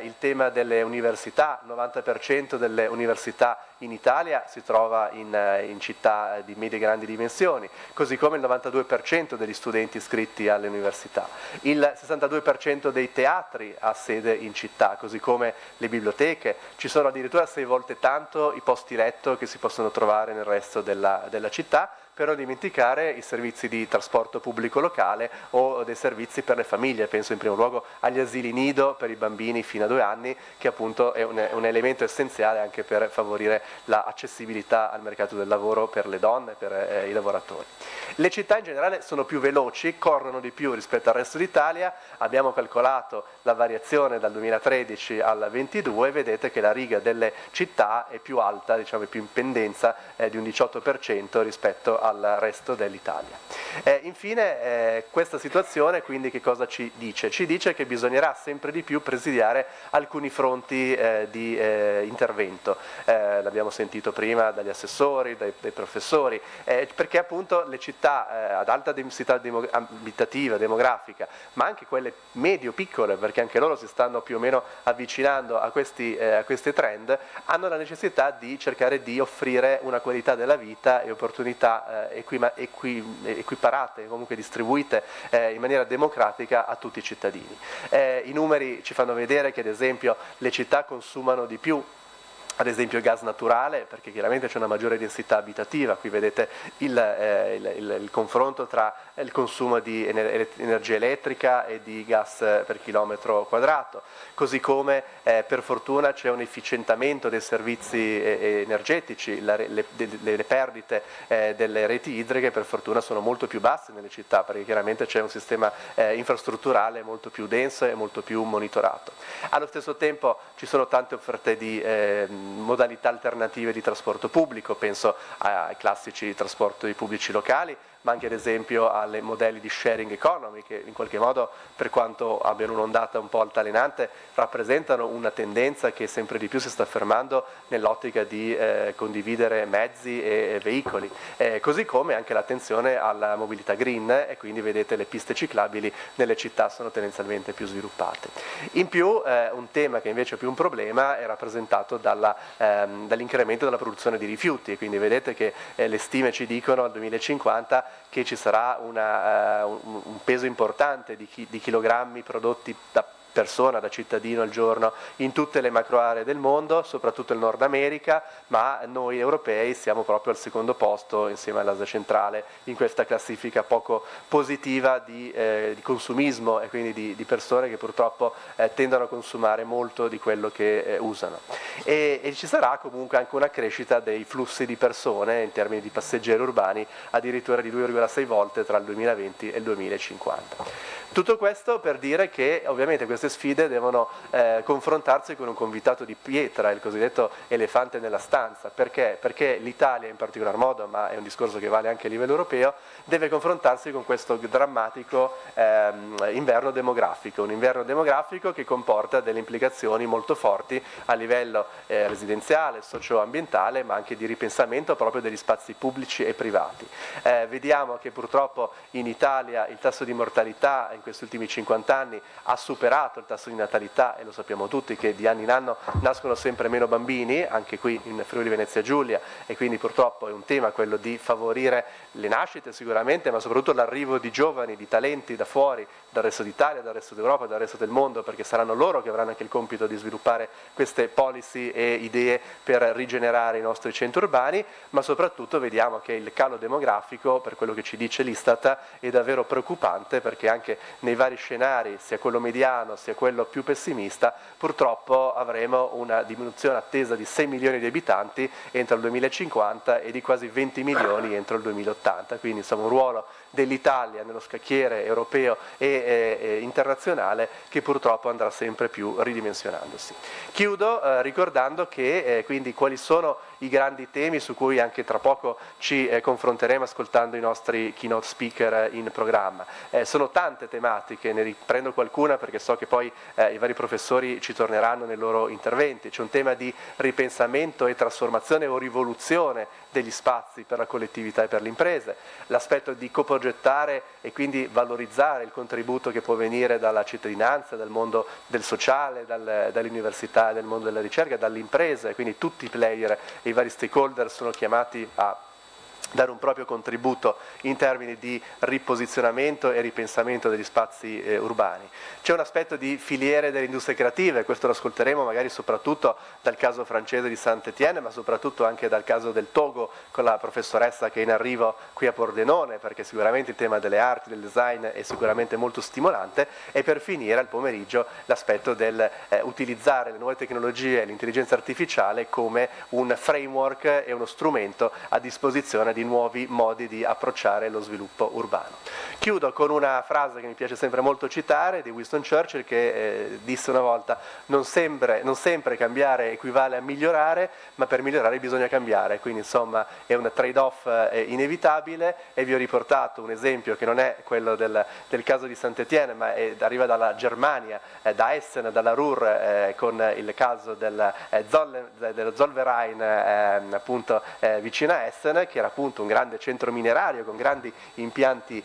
Il tema delle università, il 90% delle università in Italia si trova in città di medie e grandi dimensioni, così come il 92% degli studenti iscritti alle università. Il 62% dei teatri ha sede in città, così come le biblioteche. Ci sono addirittura 6 volte tanto i posti letto che si possono trovare nel resto della città, per non dimenticare i servizi di trasporto pubblico locale o dei servizi per le famiglie. Penso in primo luogo agli asili nido per i bambini fino a 2 anni, che appunto è un elemento essenziale anche per favorire l'accessibilità al mercato del lavoro per le donne, per i lavoratori. Le città in generale sono più veloci, corrono di più rispetto al resto d'Italia. Abbiamo calcolato la variazione dal 2013 al 22 e vedete che la riga delle città è più alta, diciamo è più in pendenza di un 18% rispetto al resto dell'Italia. Infine questa situazione quindi che cosa ci dice? Ci dice che bisognerà sempre di più presidiare alcuni fronti di intervento. L'abbiamo sentito prima dagli assessori, dai professori, perché appunto le città ad alta densità abitativa, demografica, ma anche quelle medio-piccole, perché anche loro si stanno più o meno avvicinando a questi trend, hanno la necessità di cercare di offrire una qualità della vita e opportunità equiparate, comunque distribuite in maniera democratica a tutti i cittadini. I numeri ci fanno vedere che ad esempio le città consumano di più ad esempio il gas naturale, perché chiaramente c'è una maggiore densità abitativa. Qui vedete il confronto tra il consumo di energia elettrica e di gas per chilometro quadrato, così come per fortuna c'è un efficientamento dei servizi energetici, le perdite delle reti idriche per fortuna sono molto più basse nelle città, perché chiaramente c'è un sistema infrastrutturale molto più denso e molto più monitorato. Allo stesso tempo ci sono tante offerte di modalità alternative di trasporto pubblico, penso ai classici trasporti pubblici locali, ma anche ad esempio alle modelli di sharing economy, che in qualche modo, per quanto abbiano un'ondata un po' altalenante, rappresentano una tendenza che sempre di più si sta affermando nell'ottica di condividere mezzi e veicoli, così come anche l'attenzione alla mobilità green, e quindi vedete le piste ciclabili nelle città sono tendenzialmente più sviluppate. In più un tema che invece è più un problema è rappresentato dall'incremento della produzione di rifiuti, e quindi vedete che le stime ci dicono al 2050 che ci sarà un peso importante di chilogrammi prodotti da persona, da cittadino al giorno in tutte le macro aree del mondo, soprattutto il Nord America, ma noi europei siamo proprio al secondo posto insieme all'Asia centrale in questa classifica poco positiva di consumismo, e quindi di persone che purtroppo tendono a consumare molto di quello che usano. E ci sarà comunque anche una crescita dei flussi di persone in termini di passeggeri urbani addirittura di 2,6 volte tra il 2020 e il 2050. Tutto questo per dire che ovviamente queste sfide devono confrontarsi con un convitato di pietra, il cosiddetto elefante nella stanza. Perché? Perché l'Italia in particolar modo, ma è un discorso che vale anche a livello europeo, deve confrontarsi con questo drammatico inverno demografico, un inverno demografico che comporta delle implicazioni molto forti a livello residenziale, socio-ambientale, ma anche di ripensamento proprio degli spazi pubblici e privati. Vediamo che purtroppo in Italia il tasso di mortalità in questi ultimi 50 anni ha superato il tasso di natalità, e lo sappiamo tutti che di anno in anno nascono sempre meno bambini, anche qui in Friuli Venezia Giulia, e quindi purtroppo è un tema quello di favorire le nascite sicuramente, ma soprattutto l'arrivo di giovani, di talenti da fuori, dal resto d'Italia, dal resto d'Europa, dal resto del mondo, perché saranno loro che avranno anche il compito di sviluppare queste policy e idee per rigenerare i nostri centri urbani, ma soprattutto vediamo che il calo demografico, per quello che ci dice l'Istat, è davvero preoccupante, perché anche nei vari scenari, sia quello mediano sia quello più pessimista, purtroppo avremo una diminuzione attesa di 6 milioni di abitanti entro il 2050 e di quasi 20 milioni entro il 2080, quindi insomma un ruolo dell'Italia nello scacchiere europeo e internazionale che purtroppo andrà sempre più ridimensionandosi. Chiudo ricordando che quindi quali sono i grandi temi su cui anche tra poco ci confronteremo ascoltando i nostri keynote speaker in programma. Sono tante tematiche, ne riprendo qualcuna perché so che poi i vari professori ci torneranno nei loro interventi. C'è un tema di ripensamento e trasformazione o rivoluzione degli spazi per la collettività e per le imprese, l'aspetto di coprogettare e quindi valorizzare il contributo che può venire dalla cittadinanza, dal mondo del sociale, dalle università, dal mondo della ricerca, dalle imprese, quindi tutti i player e i vari stakeholder sono chiamati a dare un proprio contributo in termini di riposizionamento e ripensamento degli spazi urbani. C'è un aspetto di filiere delle industrie creative, questo lo ascolteremo magari soprattutto dal caso francese di Saint-Étienne, ma soprattutto anche dal caso del Togo con la professoressa che è in arrivo qui a Pordenone, perché sicuramente il tema delle arti, del design è sicuramente molto stimolante, e per finire al pomeriggio l'aspetto del utilizzare le nuove tecnologie e l'intelligenza artificiale come un framework e uno strumento a disposizione di nuovi modi di approcciare lo sviluppo urbano. Chiudo con una frase che mi piace sempre molto citare di Winston Churchill, che disse una volta: non sempre cambiare equivale a migliorare, ma per migliorare bisogna cambiare. Quindi insomma è un trade-off inevitabile, e vi ho riportato un esempio che non è quello del caso di Saint-Étienne, ma arriva dalla Germania, da Essen, dalla Ruhr, con il caso dello Zollverein appunto vicino a Essen, che era appunto un grande centro minerario con grandi impianti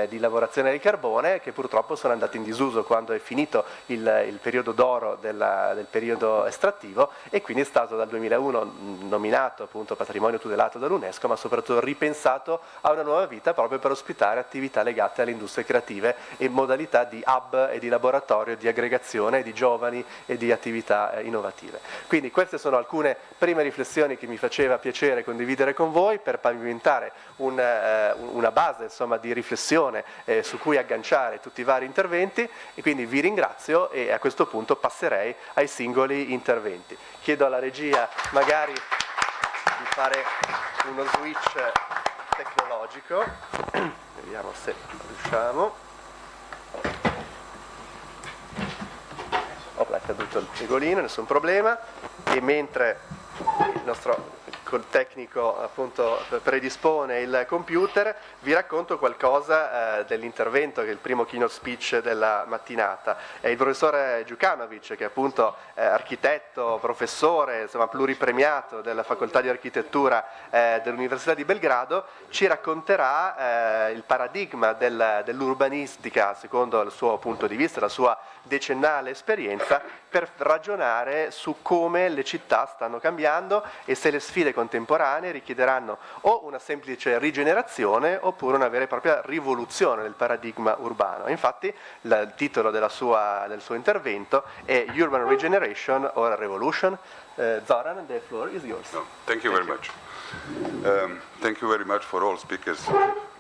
di lavorazione del carbone, che purtroppo sono andati in disuso quando è finito il periodo d'oro del periodo estrattivo, e quindi è stato dal 2001 nominato appunto patrimonio tutelato dall'UNESCO, ma soprattutto ripensato a una nuova vita proprio per ospitare attività legate alle industrie creative e modalità di hub e di laboratorio, di aggregazione di giovani e di attività innovative. Quindi queste sono alcune prime riflessioni che mi faceva piacere condividere con voi per pavimentare una base insomma di riflessione su cui agganciare tutti i vari interventi, e quindi vi ringrazio e a questo punto passerei ai singoli interventi. Chiedo alla regia magari di fare uno switch tecnologico, vediamo se riusciamo. È caduto il frigolino, nessun problema, e mentre il nostro col tecnico appunto predispone il computer, vi racconto qualcosa dell'intervento che è il primo keynote speech della mattinata. Il professore Đukanović, che è appunto architetto, professore, insomma pluripremiato della facoltà di architettura dell'Università di Belgrado, ci racconterà il paradigma dell'urbanistica secondo il suo punto di vista, la sua decennale esperienza, per ragionare su come le città stanno cambiando e se le sfide contemporanee richiederanno o una semplice rigenerazione oppure una vera e propria rivoluzione del paradigma urbano. Infatti il titolo del suo intervento è Urban Regeneration or Revolution. Zoran, the floor is yours. No, thank you very much. Thank you very much for all speakers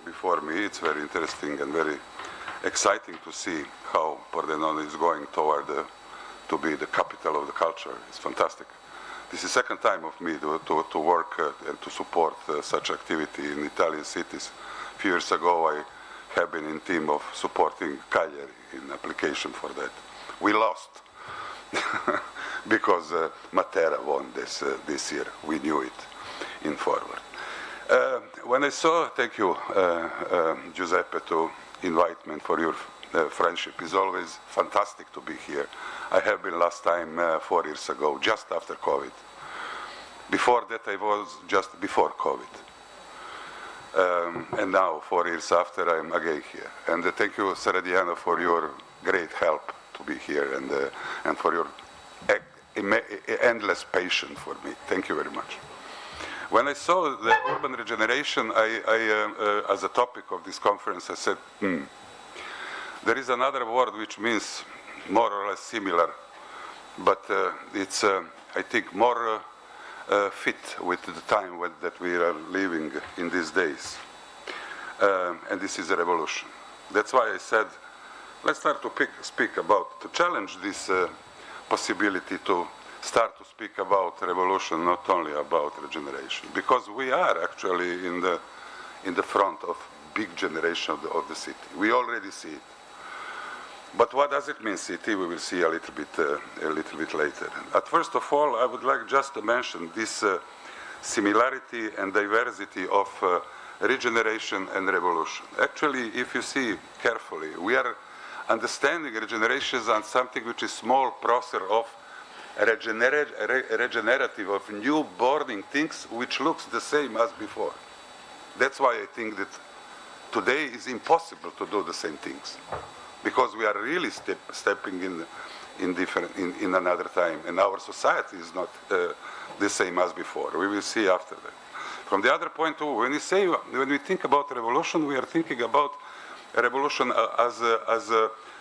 before me. It's very interesting and very exciting to see how Pordenone is going toward to be the capital of the culture. It's fantastic. This is the second time of me to work and to support such activity in Italian cities. A few years ago I have been in team of supporting Cagliari in application for that. We lost because Matera won this year. We knew it in forward. When I saw, thank you Giuseppe to invite me for your friendship. It's always fantastic to be here. I have been last time 4 years ago, just after COVID. Before that I was just before COVID. And now, 4 years after, I'm again here. And thank you, Serediano, for your great help to be here and for your endless patience for me. Thank you very much. When I saw the urban regeneration, as a topic of this conference, I said, there is another word which means more or less similar, but it's, I think, more fit with the time that we are living in these days. And this is a revolution. That's why I said, let's start to to challenge this possibility to start to speak about revolution, not only about regeneration, because we are actually in the front of big generation of the city. We already see it. But what does it mean, city? We will see a little bit later. First of all, I would like just to mention this similarity and diversity of regeneration and revolution. Actually, if you see carefully, we are understanding regeneration as something which is small process of regenerative, of new burning things which looks the same as before. That's why I think that today is impossible to do the same things, because we are really stepping in another time, and our society is not the same as before. We will see after that. From the other point of view, when we think about revolution, we are thinking about a revolution as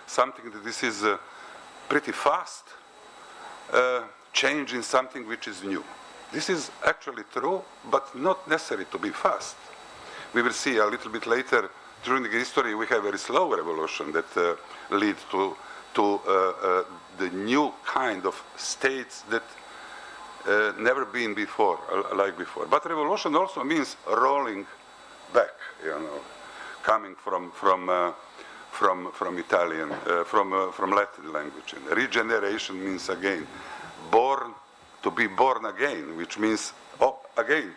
something that this is pretty fast change in something which is new. This is actually true, but not necessary to be fast. We will see a little bit later. During the history, we have very slow revolution that lead to the new kind of states that never been before, like before. But revolution also means rolling back, coming from Italian, from Latin language. And regeneration means again, to be born again, which means again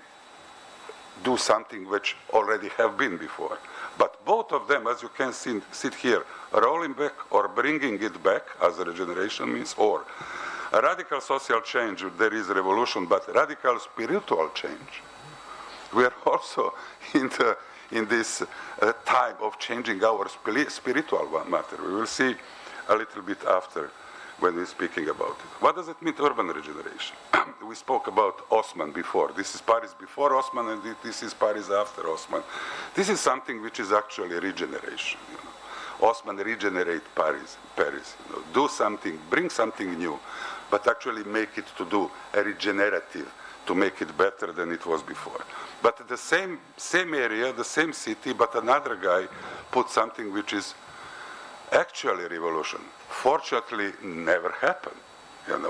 do something which already have been before. But both of them, as you can see here, rolling back or bringing it back, as regeneration means, or a radical social change, there is revolution, but radical spiritual change. We are also in this time of changing our spiritual matter. We will see a little bit after when we're speaking about it. What does it mean, urban regeneration? We spoke about Osman before. This is Paris before Osman, and this is Paris after Osman. This is something which is actually regeneration. Osman regenerate Paris. Do something, bring something new, but actually make it to do a regenerative, to make it better than it was before. But the same area, the same city, but another guy put something which is actually revolution. Fortunately, never happened.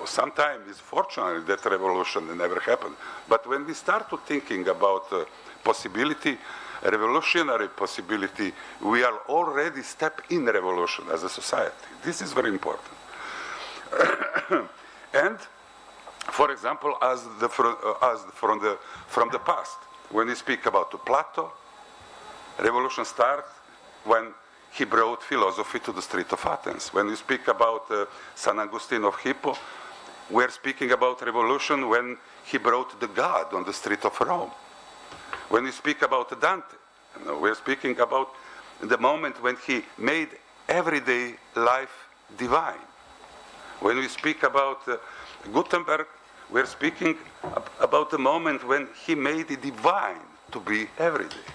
Sometimes it's fortunately that revolution never happened. But when we start to thinking about possibility, revolutionary possibility, we are already step in revolution as a society. This is very important. And, for example, from the past, when we speak about Plato, revolution starts when he brought philosophy to the street of Athens. When we speak about San Agustin of Hippo, we're speaking about revolution when he brought the God on the street of Rome. When we speak about Dante, we're speaking about the moment when he made everyday life divine. When we speak about Gutenberg, we're speaking about the moment when he made it divine to be everyday.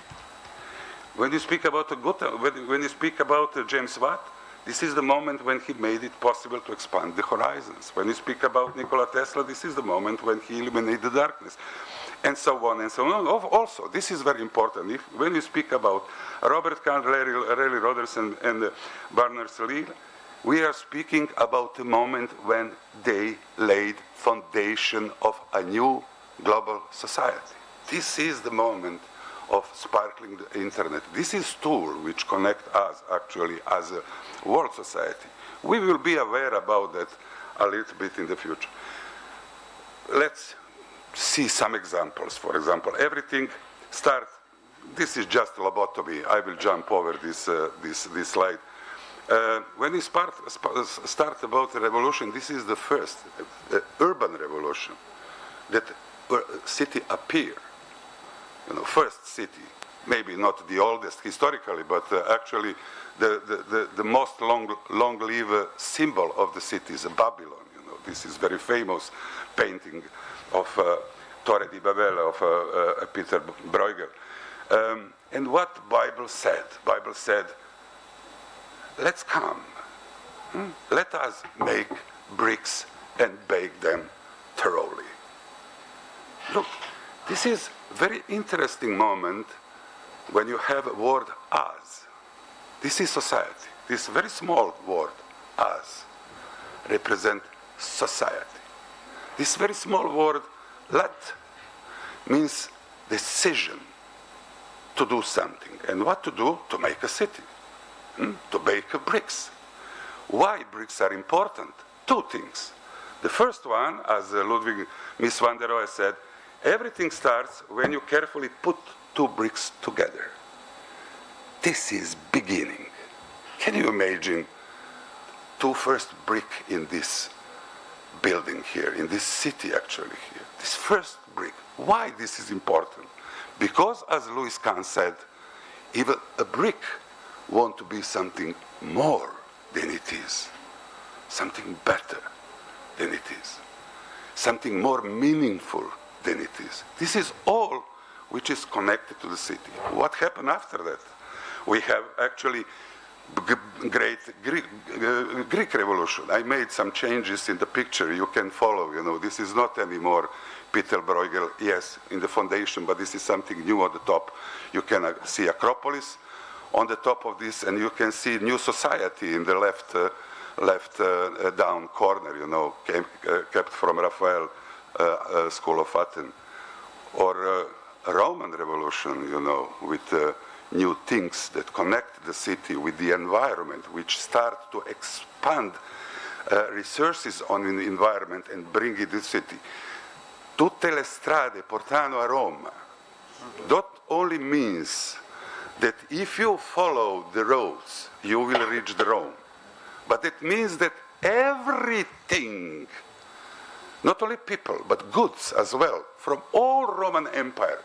When you speak about when you speak about James Watt, this is the moment when he made it possible to expand the horizons. When you speak about Nikola Tesla, this is the moment when he eliminated the darkness, and so on and so on. Also, this is very important. When you speak about Robert Kahn, Raleigh Rodgers, and Berners-Lee, we are speaking about the moment when they laid foundation of a new global society. This is the moment of sparkling the internet. This is tool which connect us actually as a world society. We will be aware about that a little bit in the future. Let's see some examples. For example, everything starts, this is just lobotomy. I will jump over this slide. When we start about the revolution, this is the first urban revolution that city appear. First city maybe not the oldest historically, but actually the most long-lived symbol of the city is Babylon. You know, this is very famous painting of Torre di Babel of Peter Bruegel. And what Bible said? Bible said, let's come. Let us make bricks and bake them thoroughly. Look, this is a very interesting moment when you have a word as. This is society. This very small word, as, represent society. This very small word, let, means decision to do something. And what to do? To make a city. To bake bricks. Why bricks are important? Two things. The first one, as Ludwig Mies van der Rohe said, everything starts when you carefully put two bricks together. This is beginning. Can you imagine two first brick in this building here, in this city actually here? This first brick. Why this is important? Because, as Louis Kahn said, even a brick wants to be something more than it is, something better than it is, something more meaningful than it is. This is all which is connected to the city. What happened after that? We have actually great Greek Revolution. I made some changes in the picture. You can follow. You know, this is not anymore Peter Bruegel. Yes, in the foundation, but this is something new on the top. You can see Acropolis on the top of this, and you can see New Society in the left down corner. You know, kept from Raphael School of Athens, or Roman Revolution. You know, with new things that connect the city with the environment, which start to expand resources on the environment and bring it to the city. Tutte le strade portano a Roma. That only means that if you follow the roads, you will reach the Rome. But it means that everything, not only people, but goods as well, from all Roman Empire,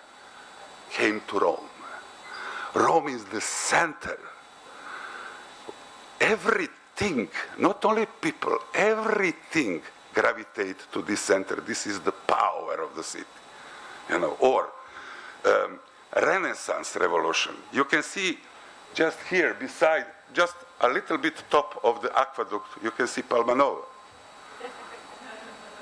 came to Rome. Rome is the center. Everything, not only people, everything gravitates to this center. This is the power of the city. You know, or Renaissance Revolution. You can see just here beside, just a little bit top of the aqueduct, you can see Palmanova.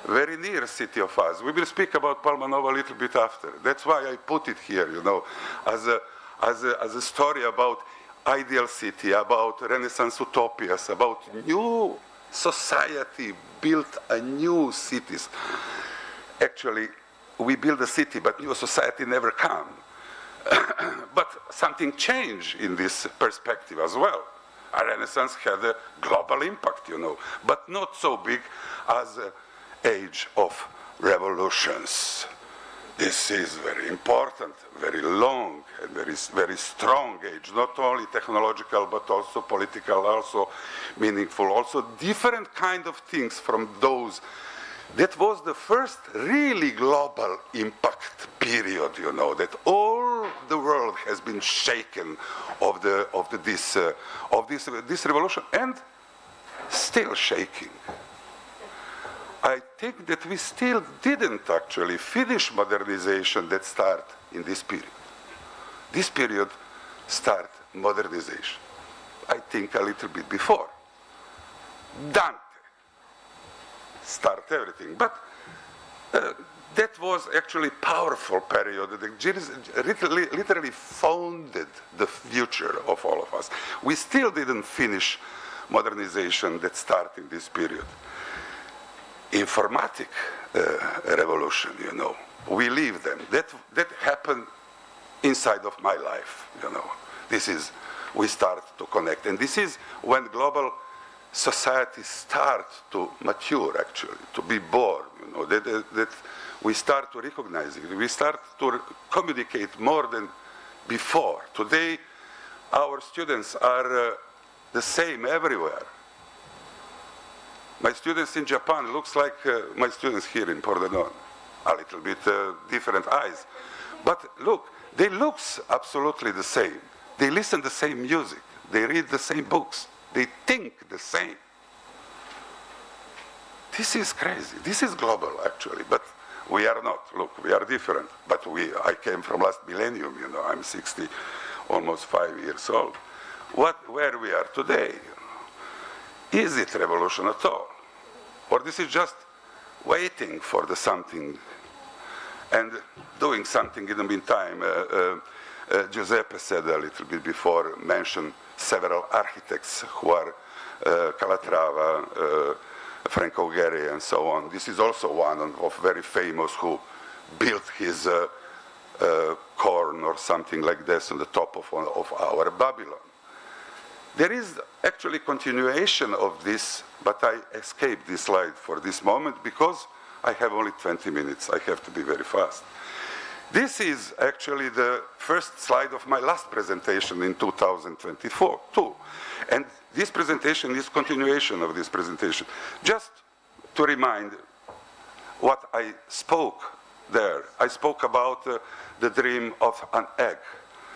Very near city of us. We will speak about Palmanova a little bit after. That's why I put it here, you know, as a story about ideal city, about Renaissance utopias, about new society built a new cities. Actually, we build a city, but new society never come. But something changed in this perspective as well. A Renaissance had a global impact, you know, but not so big as the age of revolutions. This is very important, very long, and very strong age, not only technological, but also political, also meaningful, also different kind of things from those. That was the first really global impact period, you know, that all the world has been shaken of this revolution, and still shaking. I think that we still didn't actually finish modernization that started in this period. This period started modernization, I think a little bit before. Dante started everything, but that was actually a powerful period that literally founded the future of all of us. We still didn't finish modernization that started in this period. Informatic revolution, you know, we live them. That happened inside of my life, you know. This is, we start to connect. And this is when global society starts to mature, actually, to be born, you know, that we start to recognize it. We start to communicate more than before. Today, our students are the same everywhere. My students in Japan looks like my students here in Pordenone, a little bit different eyes. But look, They look absolutely the same. They listen to the same music. They read the same books. They think the same. This is crazy. This is global, actually, but we are not. Look, we are different. But I came from last millennium, you know. I'm 60, almost 5 years old. Where we are today, you know, is it revolution at all? Or this is just waiting for the something and doing something in the meantime? Giuseppe said a little bit before, mentioned several architects who are Calatrava, Franco Gehry, and so on. This is also one of very famous who built his corn or something like this on the top of our Babylon. There is actually continuation of this, but I escaped this slide for this moment because I have only 20 minutes. I have to be very fast. This is actually the first slide of my last presentation in 2024, too. And this presentation is continuation of this presentation. Just to remind what I spoke there. I spoke about the dream of an egg,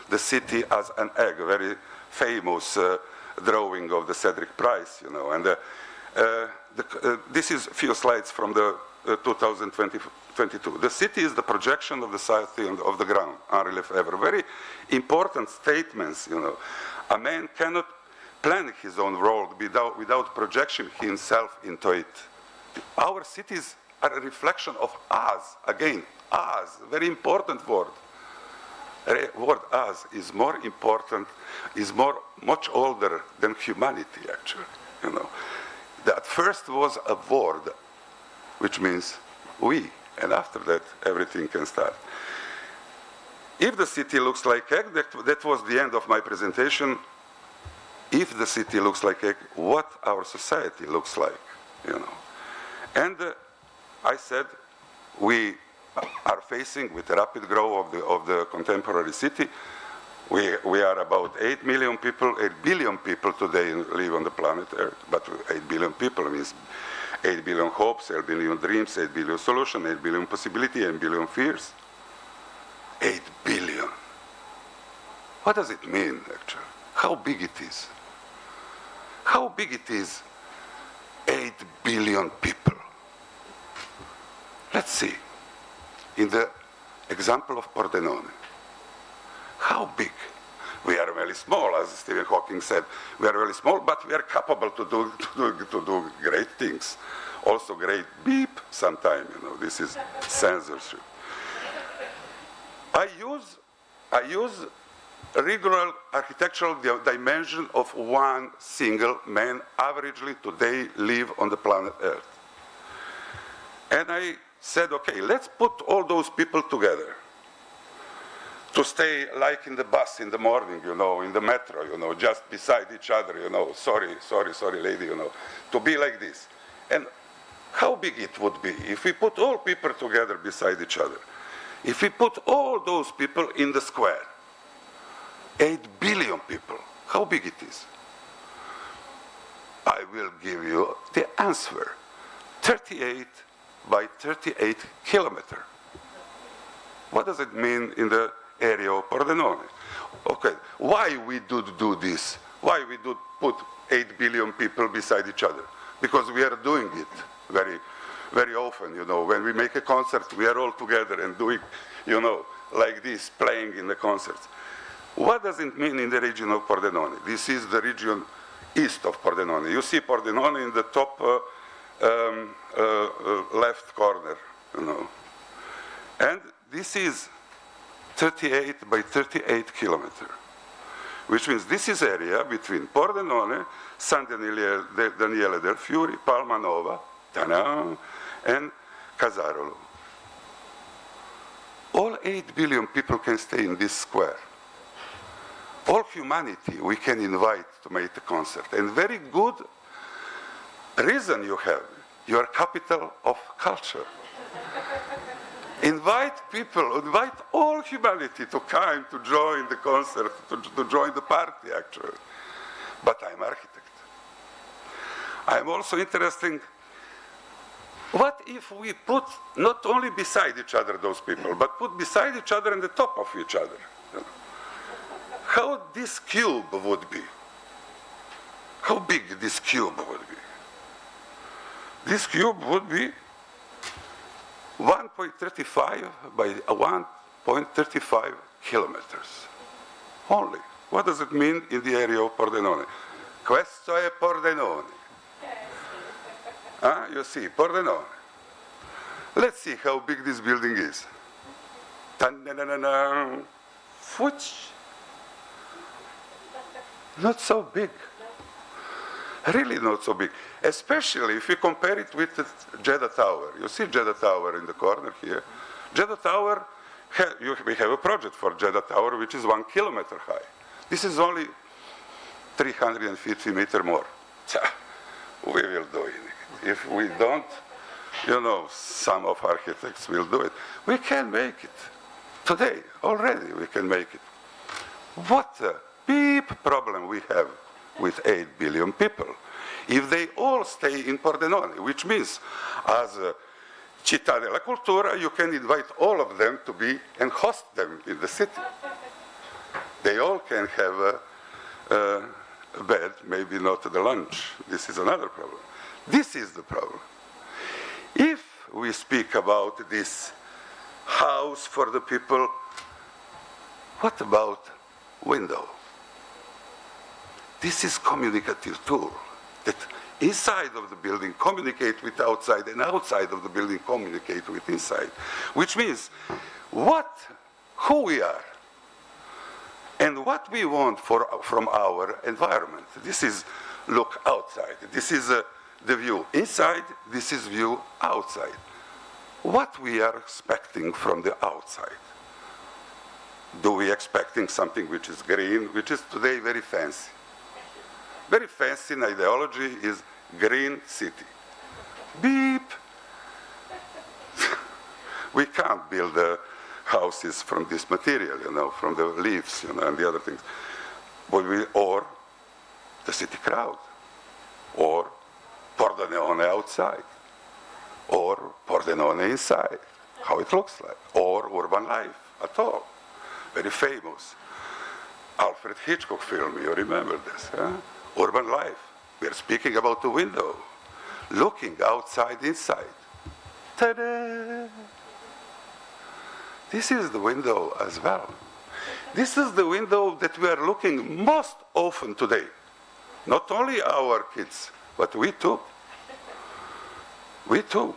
the city as an egg, very famous drawing of the Cedric Price, you know. And this is a few slides from the 2022. The city is the projection of the society of the ground, Henri Lefebvre. Very important statements, you know. A man cannot plan his own world without projection himself into it. Our cities are a reflection of us. Again, us, very important word. Word us is more important, is much older than humanity, actually, you know. That first was a word, which means we, and after that, everything can start. If the city looks like egg, that was the end of my presentation. If the city looks like egg, what our society looks like, you know. And I said, we are facing with the rapid growth of the contemporary city. We are about 8 million people, 8 billion people today live on the planet Earth, but 8 billion people means 8 billion hopes, 8 billion dreams, 8 billion solutions, 8 billion possibilities, 8 billion fears. 8 billion. What does it mean, actually? How big it is? How big it is, 8 billion people? Let's see. In the example of Pordenone, how big? We are very small, as Stephen Hawking said. We are very small, but we are capable to do great things. Also great beep sometime, you know, this is censorship. I use regular architectural dimension of one single man averagely today live on the planet Earth. And I said, okay, let's put all those people together to stay like in the bus in the morning, you know, in the metro, you know, just beside each other, you know, sorry, lady, you know, to be like this. And how big it would be if we put all people together beside each other. If we put all those people in the square, 8 billion people, how big it is? I will give you the answer. 38 by 38 kilometers. What does it mean in the area of Pordenone? Okay, why we do this? Why we do put 8 billion people beside each other? Because we are doing it very, very often, you know. When we make a concert, we are all together and doing, you know, like this, playing in the concerts. What does it mean in the region of Pordenone? This is the region east of Pordenone. You see Pordenone in the top left corner, you know. And this is 38 by 38 kilometers, which means this is area between Pordenone, San Daniele del Fiori, Palma Nova, and Casarolo. All 8 billion people can stay in this square. All humanity we can invite to make the concert. And very good reason you have. You are capital of culture. Invite people, invite all humanity to come to join the concert, to join the party, actually. But I'm architect. I'm also interested What if we put not only beside each other those people, but put beside each other and the top of each other? How this cube would be? How big this cube would be? This cube would be 1.35 by 1.35 kilometers only. What does it mean in the area of Pordenone? Questo è Pordenone. You see, Pordenone. Let's see how big this building is. Not so big. Really not so big. Especially if you compare it with the Jeddah Tower. You see Jeddah Tower in the corner here. Jeddah Tower, we have a project for Jeddah Tower which is 1 kilometer high. This is only 350 meters more. We will do it. If we don't, some of architects will do it. We can make it. Today, already, we can make it. What a big problem we have with 8 billion people. If they all stay in Pordenone, which means as città della cultura, you can invite all of them to be and host them in the city. They all can have a bed, maybe not the lunch. This is another problem. This is the problem. If we speak about this house for the people, what about window? This is communicative tool that inside of the building communicate with outside and outside of the building communicate with inside, which means who we are and what we want from our environment. This is look outside. This is the view inside, this is view outside. What we are expecting from the outside? Do we expecting something which is green, which is today very fancy? Very fancy in ideology is green city. Beep. We can't build houses from this material, from the leaves, and the other things. Or the city crowd, or Pordenone outside, or Pordenone inside, how it looks like, or urban life at all. Very famous Alfred Hitchcock film, you remember this, huh? Urban life. We are speaking about the window, looking outside, inside. Ta-da! This is the window as well. This is the window that we are looking most often today. Not only our kids, but we too. We too.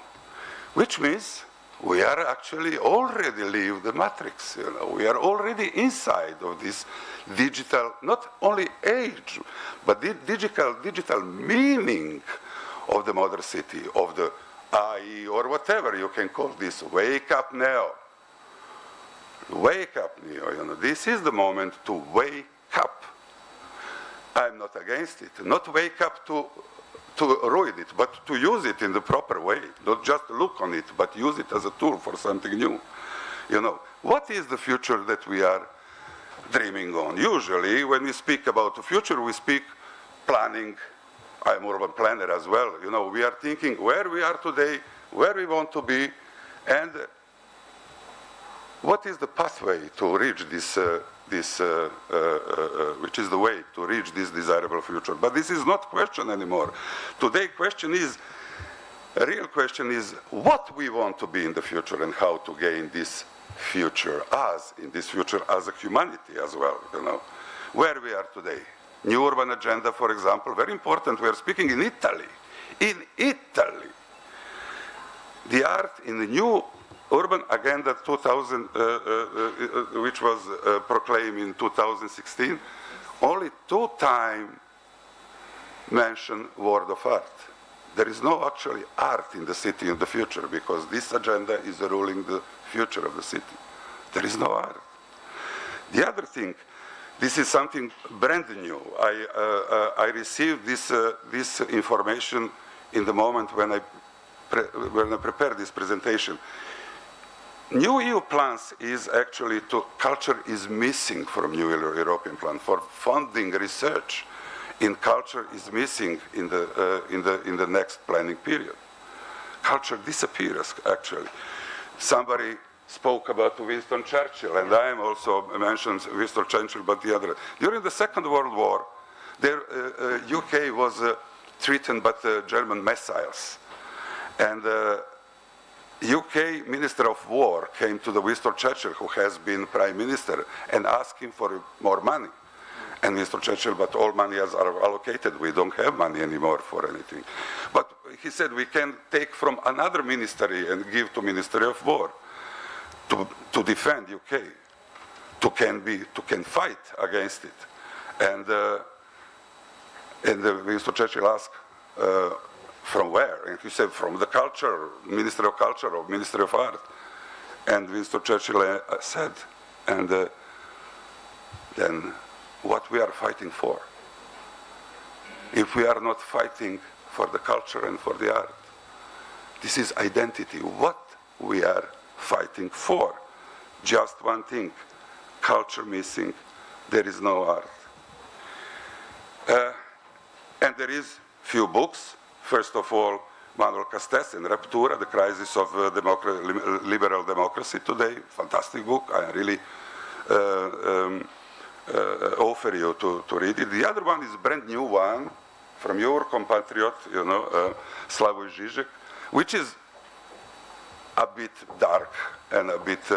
Which means we are actually already leave the matrix. We are already inside of this digital, not only age, but the digital meaning of the modern city, of the AI, or whatever you can call this. Wake up now. Wake up now. This is the moment to wake up. I'm not against it. Not wake up to ruin it, but to use it in the proper way. Not just look on it, but use it as a tool for something new. What is the future that we are dreaming on? Usually, when we speak about the future, we speak planning. I'm an urban planner as well. We are thinking where we are today, where we want to be, and what is the pathway to reach this, which is the way to reach this desirable future. But this is not question anymore. Today, a real question is what we want to be in the future and how to gain this future as a humanity as well, Where we are today. New urban agenda, for example, very important. We are speaking in Italy. In Italy. The art in the new Urban Agenda 2000, which was proclaimed in 2016, only 2 times mention word of art. There is no actually art in the city in the future because this agenda is ruling the future of the city. There is no art. The other thing, this is something brand new. I received this information in the moment when I prepared this presentation. New EU plans is actually culture is missing from new European plan. For funding research in culture is missing in the next planning period. culture disappears, actually. Somebody spoke about Winston Churchill, and I also mentioned Winston Churchill, but the other. During the Second World War, UK was threatened by the German missiles. And UK Minister of War came to the Winston Churchill, who has been Prime Minister, and asked him for more money. And Winston Churchill, but all money are allocated. We don't have money anymore for anything. But he said, we can take from another ministry and give to Ministry of War to defend UK, to fight against it. And Winston Churchill asked, from where? And he said, from the culture, Ministry of Culture or Ministry of Art. And Winston Churchill said, and then what we are fighting for? If we are not fighting for the culture and for the art, this is identity. What we are fighting for? Just one thing, culture missing, there is no art. And there is few books. First of all, Manuel Castells in Ruptura, The Crisis of Liberal Democracy Today. Fantastic book. I really offer you to read it. The other one is a brand new one from your compatriot, Slavoj Žižek, which is a bit dark and a bit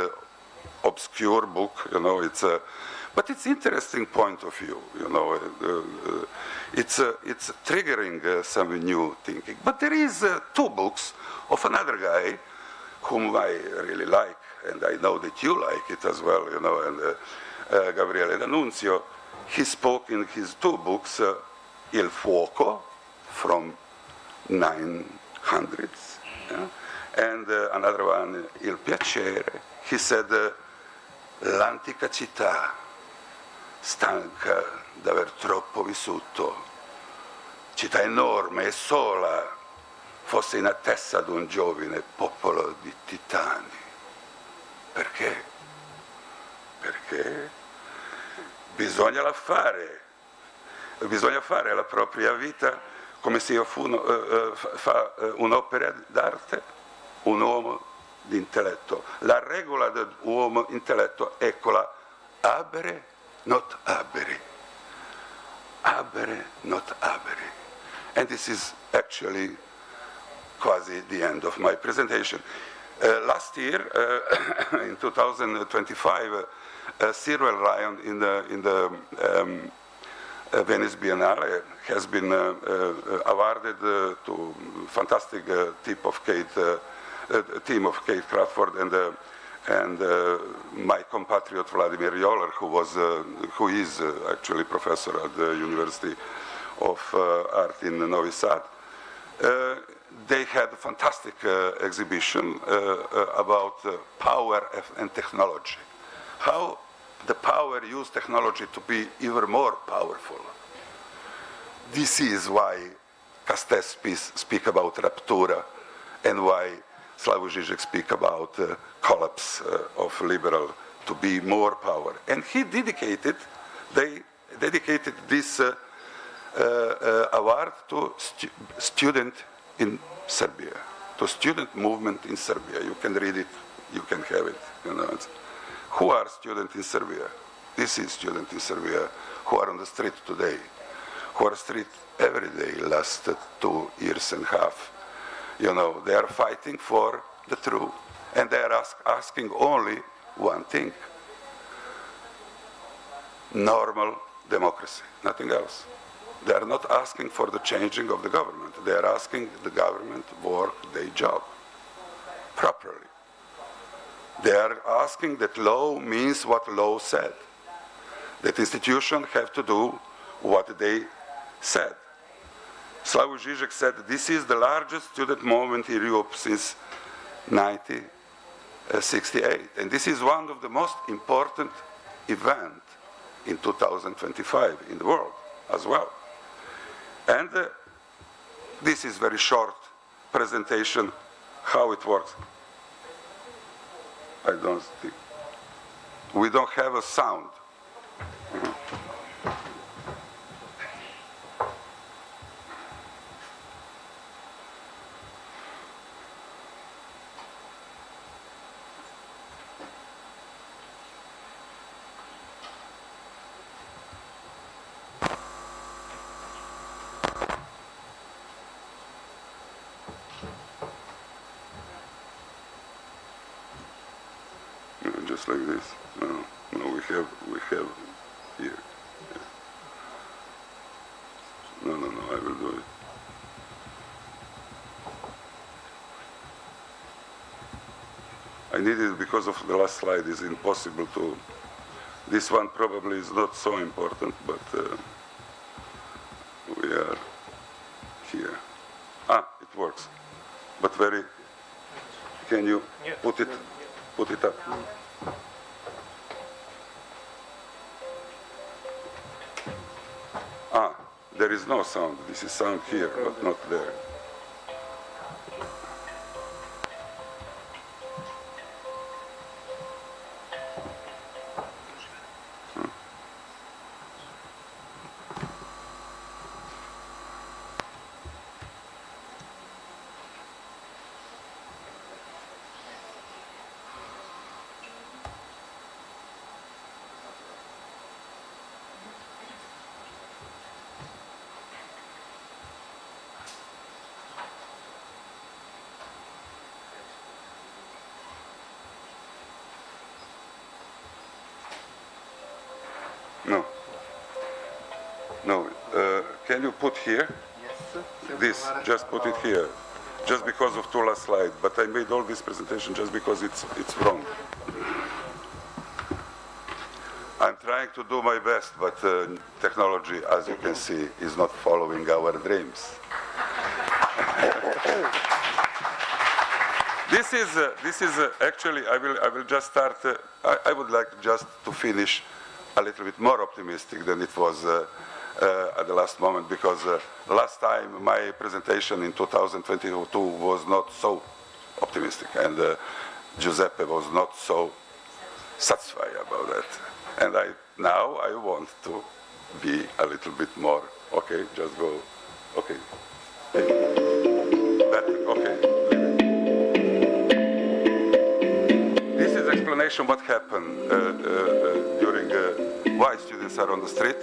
obscure book. But it's interesting point of view. It's triggering some new thinking. But there is two books of another guy whom I really like, and I know that you like it as well, and Gabriele D'Annunzio. He spoke in his two books, Il Fuoco, from 900s, and another one, Il Piacere. He said, l'antica città, stanca d'aver troppo vissuto, città enorme e sola, fosse in attesa di un giovane popolo di titani. Perché? Perché bisogna fare la propria vita come se fa un'opera d'arte un uomo di intelletto. La regola dell'uomo intelletto è quella avere, not avere. Avere, not avere. And this is actually quasi the end of my presentation. Last year, in 2025, Cyril Ryan in the Venice Biennale has been awarded to fantastic team of Kate Crawford and my compatriot Vladimir Joller, who is actually professor at the University of Art in Novi Sad. They had a fantastic exhibition about power and technology. How the power used technology to be even more powerful. This is why Castells speak about Ruptura and why Slavoj Žižek speak about collapse of liberal to be more power. And they dedicated this award to student in Serbia, to student movement in Serbia. You can read it, you can have it. Who are students in Serbia? This is students in Serbia who are on the street today, who are street every day last 2 years and a half. They are fighting for the truth, and they are asking only one thing: normal democracy, nothing else. They are not asking for the changing of the government. They are asking the government work their job properly. They are asking that law means what law said, that institutions have to do what they said. Slavoj Žižek said, this is the largest student movement in Europe since 1968. And this is one of the most important events in 2025 in the world as well. And this is very short presentation how it works. I don't think. We don't have a sound. works like this. No, we have here. Yeah. No, I will do it. I need it because of the last slide is impossible to. This one probably is not so important, but we are here. It works. But can you put it up? There is no sound. This is sound here, but not there. No. Can you put here? Yes. This, just put it here. Just because of two last slides. But I made all this presentation just because it's wrong. I'm trying to do my best, but technology, as you can see, is not following our dreams. This is actually. I will just start. I would like just to finish a little bit more optimistic than it was at the last moment, because last time my presentation in 2022 was not so optimistic, and Giuseppe was not so satisfied about that. And now I want to be a little bit more. Okay, just go. Okay. Better. Okay. This is explanation what happened during why students are on the street.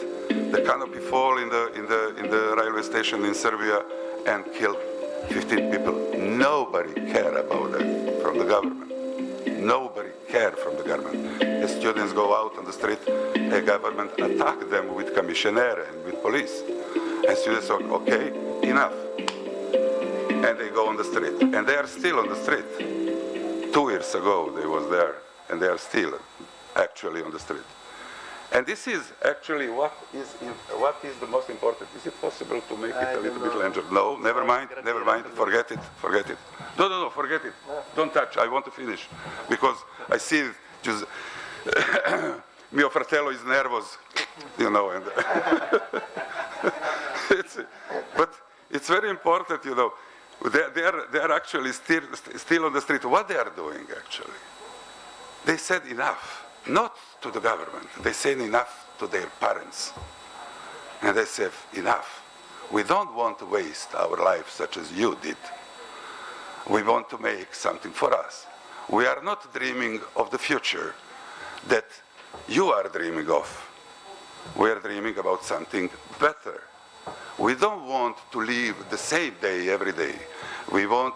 The canopy fall in the railway station in Serbia and kill 15 people. Nobody care about that from the government. Nobody care from the government. The students go out on the street, the government attack them with commissioner and with police. And students say, okay, enough. And they go on the street. And they are still on the street. 2 years ago they was there, and they are still actually on the street. And this is actually what is the most important. Is it possible to make it a little bit larger? No, never mind, forget it. No, forget it. Don't touch, I want to finish. Because I see just, mio fratello is nervous, you know. And but it's very important, you know. They are actually still on the street. What they are doing, actually? They said enough. Not to the government. They said enough to their parents. And they said, enough. We don't want to waste our life such as you did. We want to make something for us. We are not dreaming of the future that you are dreaming of. We are dreaming about something better. We don't want to live the same day every day. We want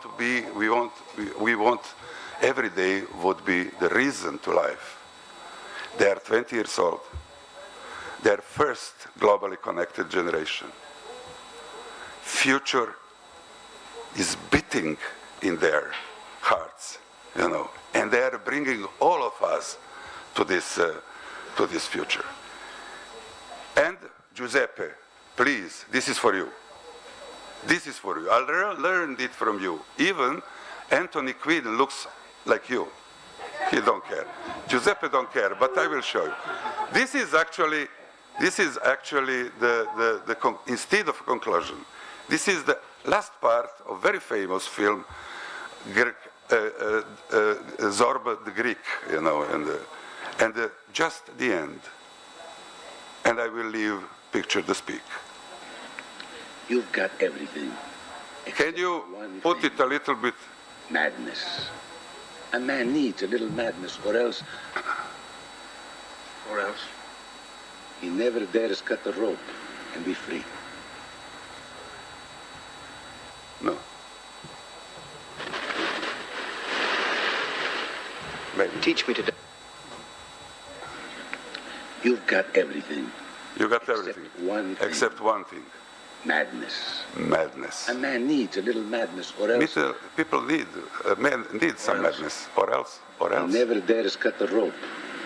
every day would be the reason to life. They are 20 years old. They are first globally connected generation. Future is beating in their hearts, you know, and they are bringing all of us to this future. And Giuseppe, please, this is for you. This is for you. I learned it from you. Even Anthony Quinn looks like you. He don't care. Giuseppe don't care, but I will show you. This is actually the instead of conclusion. This is the last part of very famous film, Zorba the Greek, you know, and just the end. And I will leave picture to speak. You've got everything. Can you put it a little bit? Madness. A man needs a little madness, or else he never dares cut the rope and be free. No. Maybe. Teach me to. You've got everything. You got everything. Except one thing. Madness. Madness. A man needs a little madness, or else People need, man needs some madness, or else. he never dares cut the rope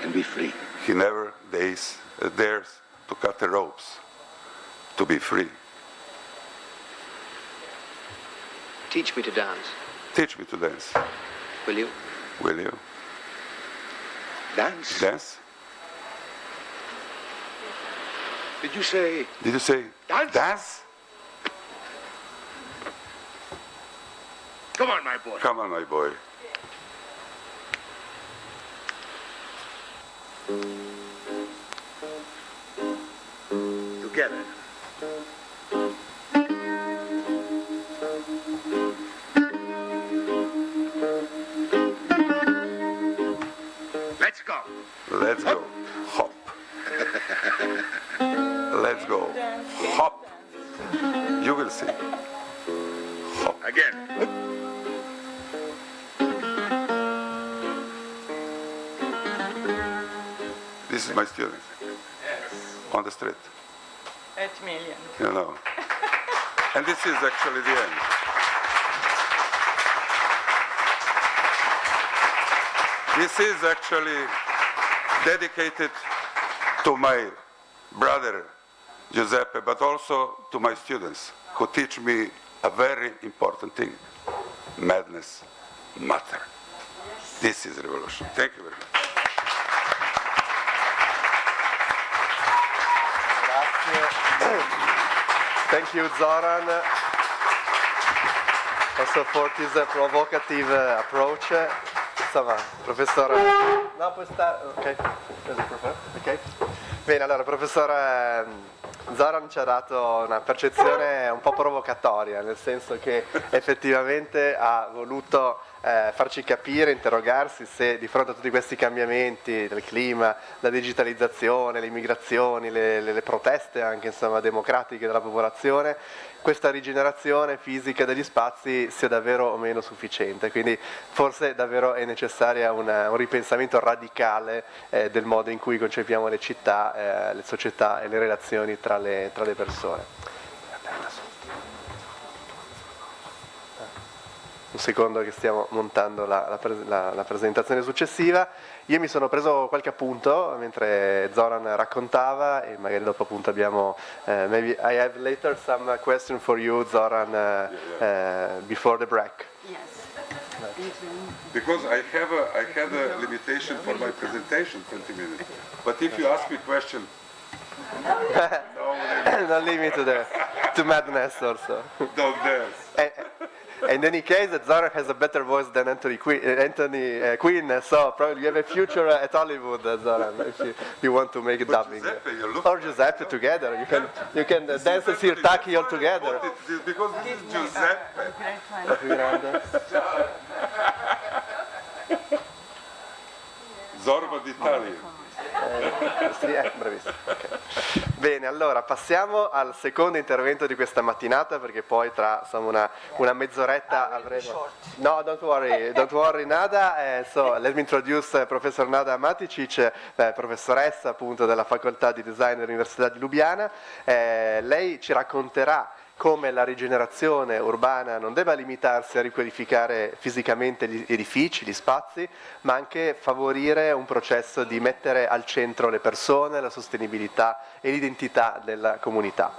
and be free. He never dares to cut the ropes to be free. Teach me to dance. Teach me to dance. Will you? Will you? Dance? Dance? Did you say Did you say dance? Dance? Come on, my boy. Come on, my boy. Together. Let's go. Let's go. Hop. Let's go. Hop. You will see. Hop. Again. This is my student. On the street. 8 million. You know. And this is actually the end. This is actually dedicated to my brother Giuseppe, but also to my students who teach me a very important thing. Madness matter. This is revolution. Thank you very much. Thank you, Zoran, also for this provocative approach. Insomma, professore... No, puoi stare... Ok. Ok. Bene, allora, professore Zoran ci ha dato una percezione un po' provocatoria, nel senso che effettivamente ha voluto farci capire, interrogarsi se di fronte a tutti questi cambiamenti del clima, la digitalizzazione, le immigrazioni, le proteste anche insomma democratiche della popolazione, questa rigenerazione fisica degli spazi sia davvero o meno sufficiente. Quindi forse davvero è necessaria un ripensamento radicale del modo in cui concepiamo le città, le società e le relazioni tra le persone. Un secondo che stiamo montando la presentazione successiva. Io mi sono preso qualche appunto mentre Zoran raccontava e magari dopo appunto abbiamo maybe I have later some question for you, Zoran, before the break. Yes. Because I had a limitation for my presentation, 20 minutes. But if you ask me a question, No limit to madness also. don't dance. In any case, Zoran has a better voice than Anthony Quinn, so probably you have a future at Hollywood, Zoran, if you want to make a dubbing. Giuseppe, you look Or Giuseppe together. You can dance a sirtaki all together. Because this is Giuseppe. Zorba d'Italia. Bravissimo. Okay. Bene, allora passiamo al secondo intervento di questa mattinata, perché poi tra insomma, una mezz'oretta avremo... No, don't worry Nada. So let me introduce Professor Nada Maticic, professoressa appunto della Facoltà di Design dell'Università di Lubiana. Lei ci racconterà come la rigenerazione urbana non debba limitarsi a riqualificare fisicamente gli edifici, gli spazi, ma anche favorire un processo di mettere al centro le persone, la sostenibilità e l'identità della comunità.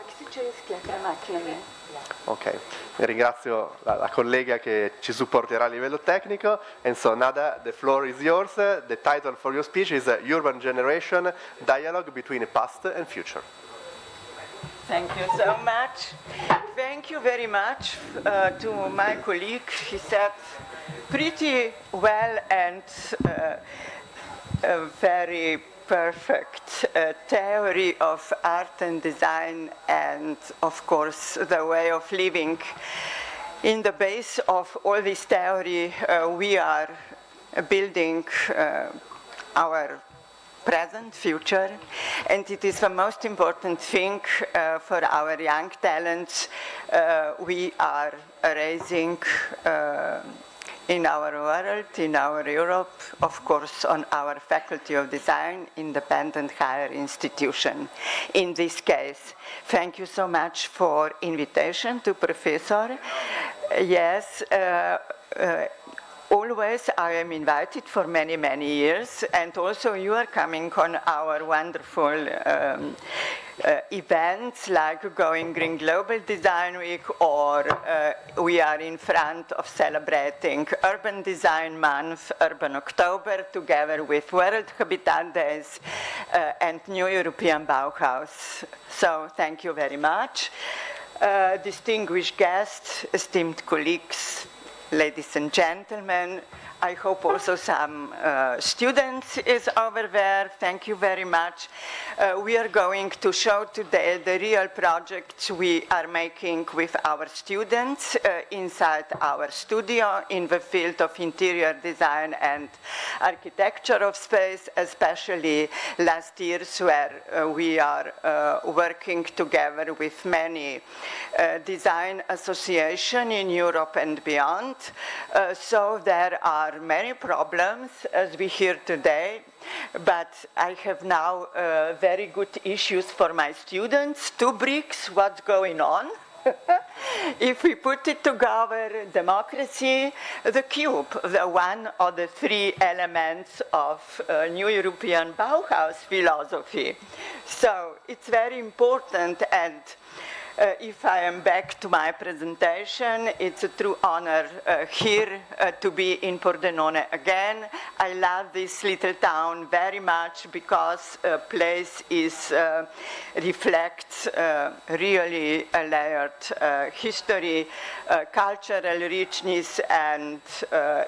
Ok, ringrazio la collega che ci supporterà a livello tecnico. And so Nada, the floor is yours. The title for your speech is Urban Generation, Dialogue Between Past and Future. Thank you so much. Thank you very much to my colleague. She said pretty well and a very perfect theory of art and design and, of course, the way of living. In the base of all this theory, we are building our present, future, and it is the most important thing for our young talents. We are raising in our world, in our Europe, of course, on our Faculty of Design, independent higher institution. In this case, thank you so much for invitation to Professor. Yes, always I am invited for many, many years, and also you are coming on our wonderful events like Going Green Global Design Week, or we are in front of celebrating Urban Design Month, Urban October, together with World Habitat Days and New European Bauhaus. So thank you very much. Distinguished guests, esteemed colleagues, ladies and gentlemen, I hope also some students is over there. Thank you very much. We are going to show today the real projects we are making with our students inside our studio in the field of interior design and architecture of space, especially last years where we are working together with many design associations in Europe and beyond. So there are many problems as we hear today, but I have now very good issues for my students. 2 bricks, what's going on? If we put it together, democracy, the cube, the one of the 3 elements of New European Bauhaus philosophy. So it's very important, and if I am back to my presentation, it's a true honor here to be in Pordenone again. I love this little town very much because place reflects really a layered history, cultural richness, and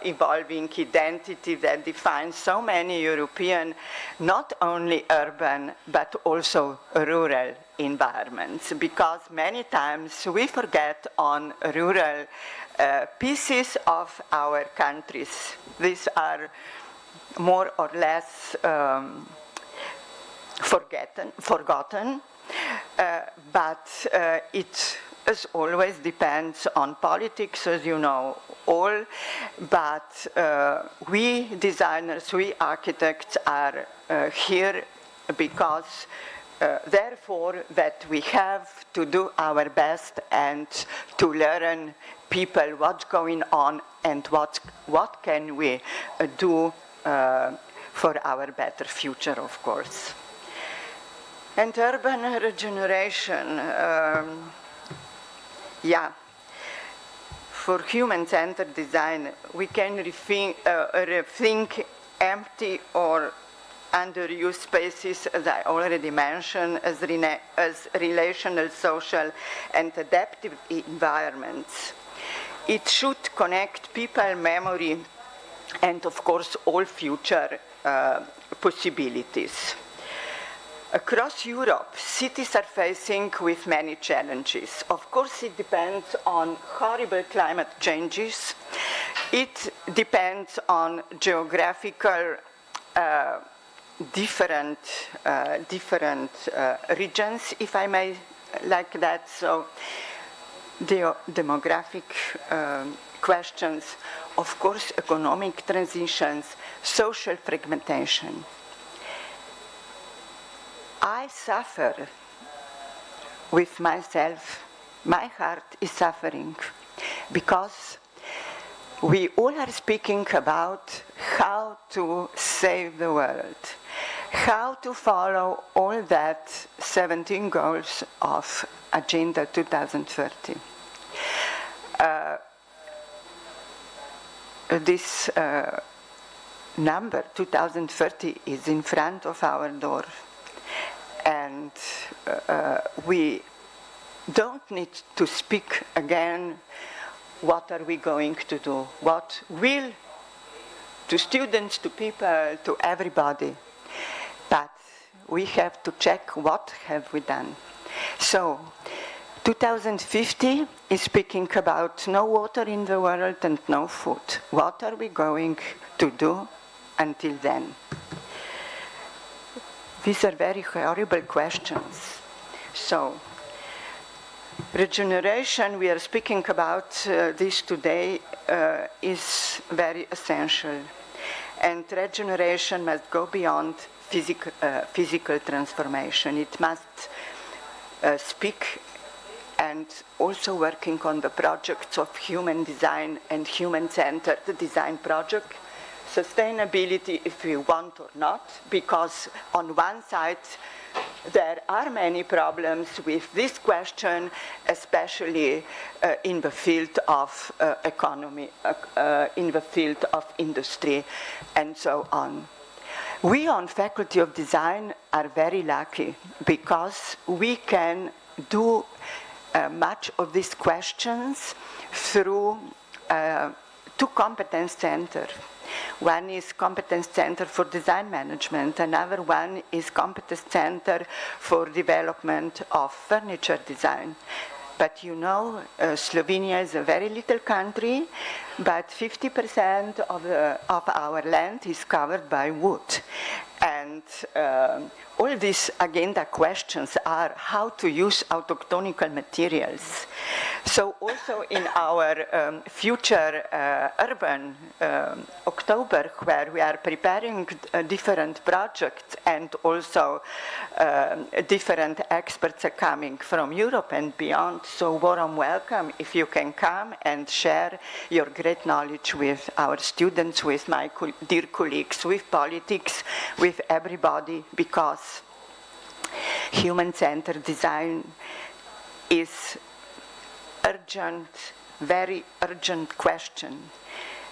evolving identity that defines so many European, not only urban, but also rural environments, because many times we forget on rural pieces of our countries. These are more or less forgotten, but it as always depends on politics, as you know all, but we designers, we architects are here because therefore that we have to do our best and to learn people what's going on and what can we do for our better future, of course. And urban regeneration, for human-centered design, we can rethink empty or underused spaces, as I already mentioned, as relational, social, and adaptive environments. It should connect people, memory, and of course all future possibilities. Across Europe, cities are facing with many challenges. Of course, it depends on horrible climate changes. It depends on geographical different regions, if I may like that. So the demographic questions, of course, economic transitions, social fragmentation. I suffer with myself. My heart is suffering because we all are speaking about how to save the world, how to follow all that 17 goals of Agenda 2030. This number, 2030, is in front of our door. And we don't need to speak again, what are we going to do? What will, to students, to people, to everybody. But we have to check what have we done. So 2050 is speaking about no water in the world and no food. What are we going to do until then? These are very horrible questions. So regeneration, we are speaking about this today, is very essential. And regeneration must go beyond physical transformation. It must speak and also working on the projects of human design and human-centered design project. Sustainability, if we want or not, because on one side, there are many problems with this question, especially in the field of economy, in the field of industry, and so on. We on Faculty of Design are very lucky because we can do much of these questions through two competence centers. One is Competence Center for Design Management, another one is Competence Center for Development of Furniture Design. But you know, Slovenia is a very little country, but 50% of our land is covered by wood. And all these agenda questions are how to use autochthonical materials. So also in our future urban October, where we are preparing different projects and also different experts are coming from Europe and beyond, so warm welcome if you can come and share your great knowledge with our students, with my dear colleagues, with politics, with everybody, because human-centered design is urgent, very urgent question,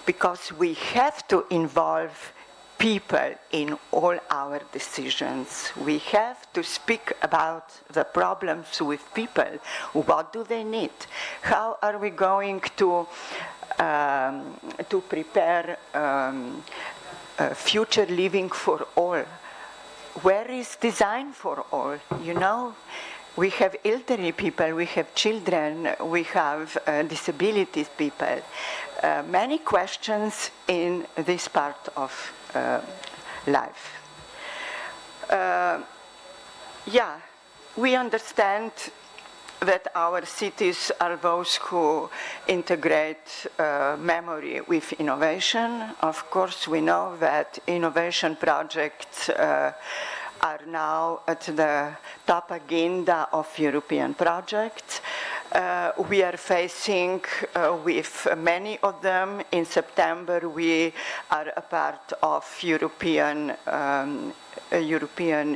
because we have to involve people in all our decisions. We have to speak about the problems with people. What do they need? How are we going to prepare future living for all? Where is design for all? You know, we have elderly people, we have children, we have disabilities people. Many questions in this part of life. Yeah, we understand that our cities are those who integrate memory with innovation. Of course, we know that innovation projects are now at the top agenda of European projects. We are facing with many of them. In September, we are a part of European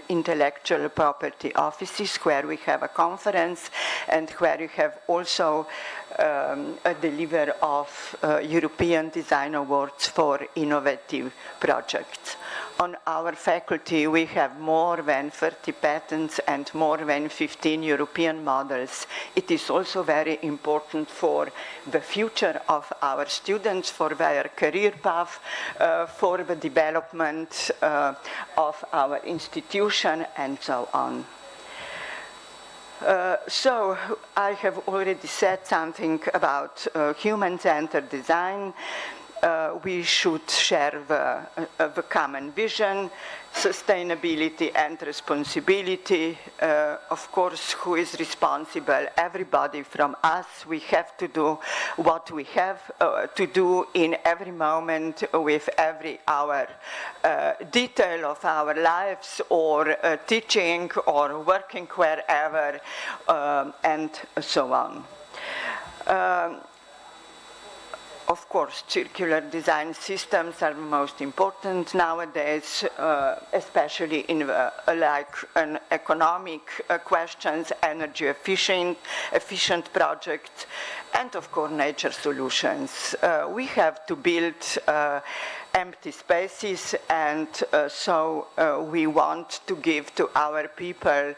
intellectual property offices, where we have a conference and where we have also a delivery of European Design Awards for innovative projects. On our faculty, we have more than 30 patents and more than 15 European models. It is also very important for the future of our students, for their career path, for the development of our institution, and so on. So I have already said something about human-centered design. We should share the common vision, sustainability and responsibility. Of course, who is responsible? Everybody from us. We have to do what we have to do in every moment, with every hour, detail of our lives, or teaching, or working wherever, and so on. Of course, circular design systems are the most important nowadays, especially in an economic questions, energy efficient projects, and of course nature solutions. We have to build empty spaces, and so we want to give to our people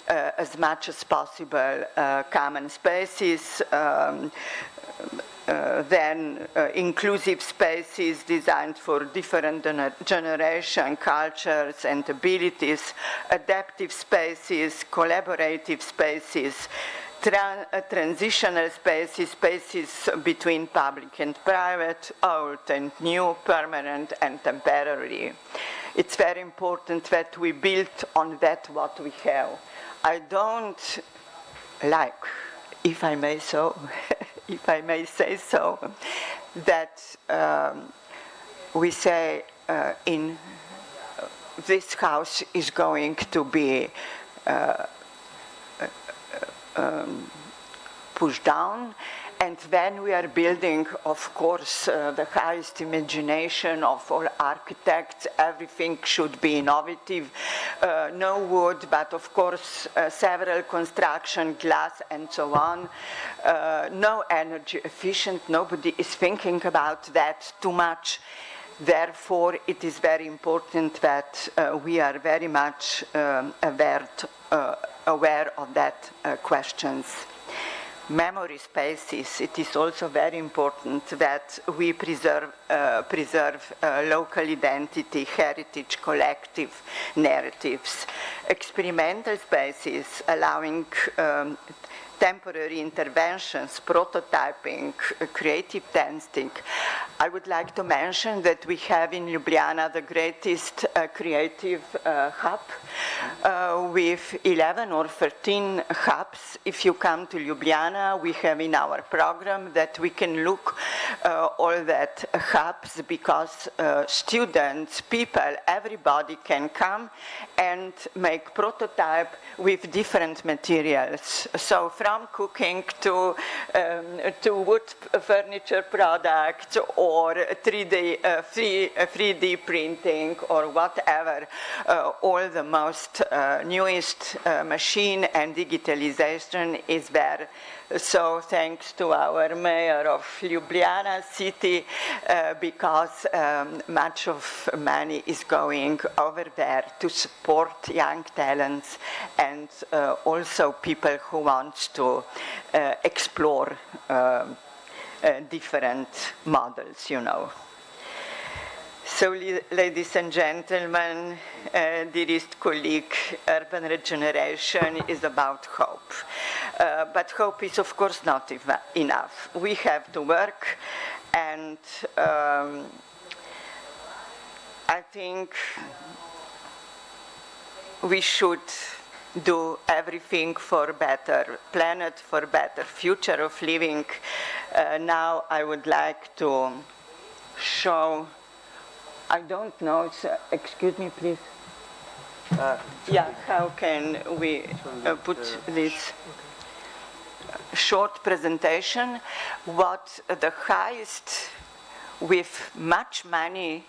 as much as possible common spaces, then inclusive spaces designed for different generation, cultures and abilities, adaptive spaces, collaborative spaces, transitional spaces, spaces between public and private, old and new, permanent and temporary. It's very important that we build on that what we have. I don't like if I may say so, that we say in this house is going to be pushed down, and when we are building, of course, the highest imagination of all architects, everything should be innovative, no wood, but of course several construction, glass and so on, no energy efficient, nobody is thinking about that too much. Therefore, it is very important that we are very much aware of that questions. Memory spaces, it is also very important that we preserve local identity, heritage, collective narratives. Experimental spaces allowing temporary interventions, prototyping, creative testing. I would like to mention that we have in Ljubljana the greatest creative hub with 11 or 13 hubs. If you come to Ljubljana, we have in our program that we can look all that hubs, because students, people, everybody can come and make prototype with different materials. So from cooking to wood furniture products or 3D printing or whatever, all the most newest machine and digitalization is there. So thanks to our mayor of Ljubljana city, because much of money is going over there to support young talents and also people who want to explore different models, you know. So, ladies and gentlemen, dearest colleague, urban regeneration is about hope. But hope is, of course, not enough. We have to work, and I think we should do everything for better planet, for better future of living. Now I would like to show, I don't know, excuse me please. Yeah, how can we put this short presentation? What the highest, with much money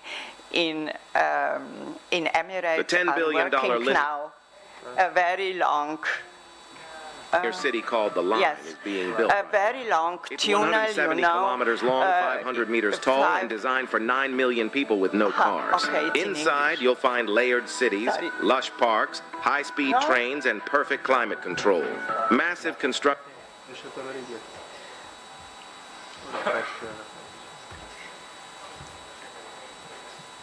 in Emirates, the $10 billion are working now a very long your city called the Line yes, is being built. A very long it's tunnel, 170 kilometers long, 500 meters tall, and designed for 9 million people with no cars. Okay, inside, you'll find layered cities, lush parks, high-speed trains, and perfect climate control. Massive construction.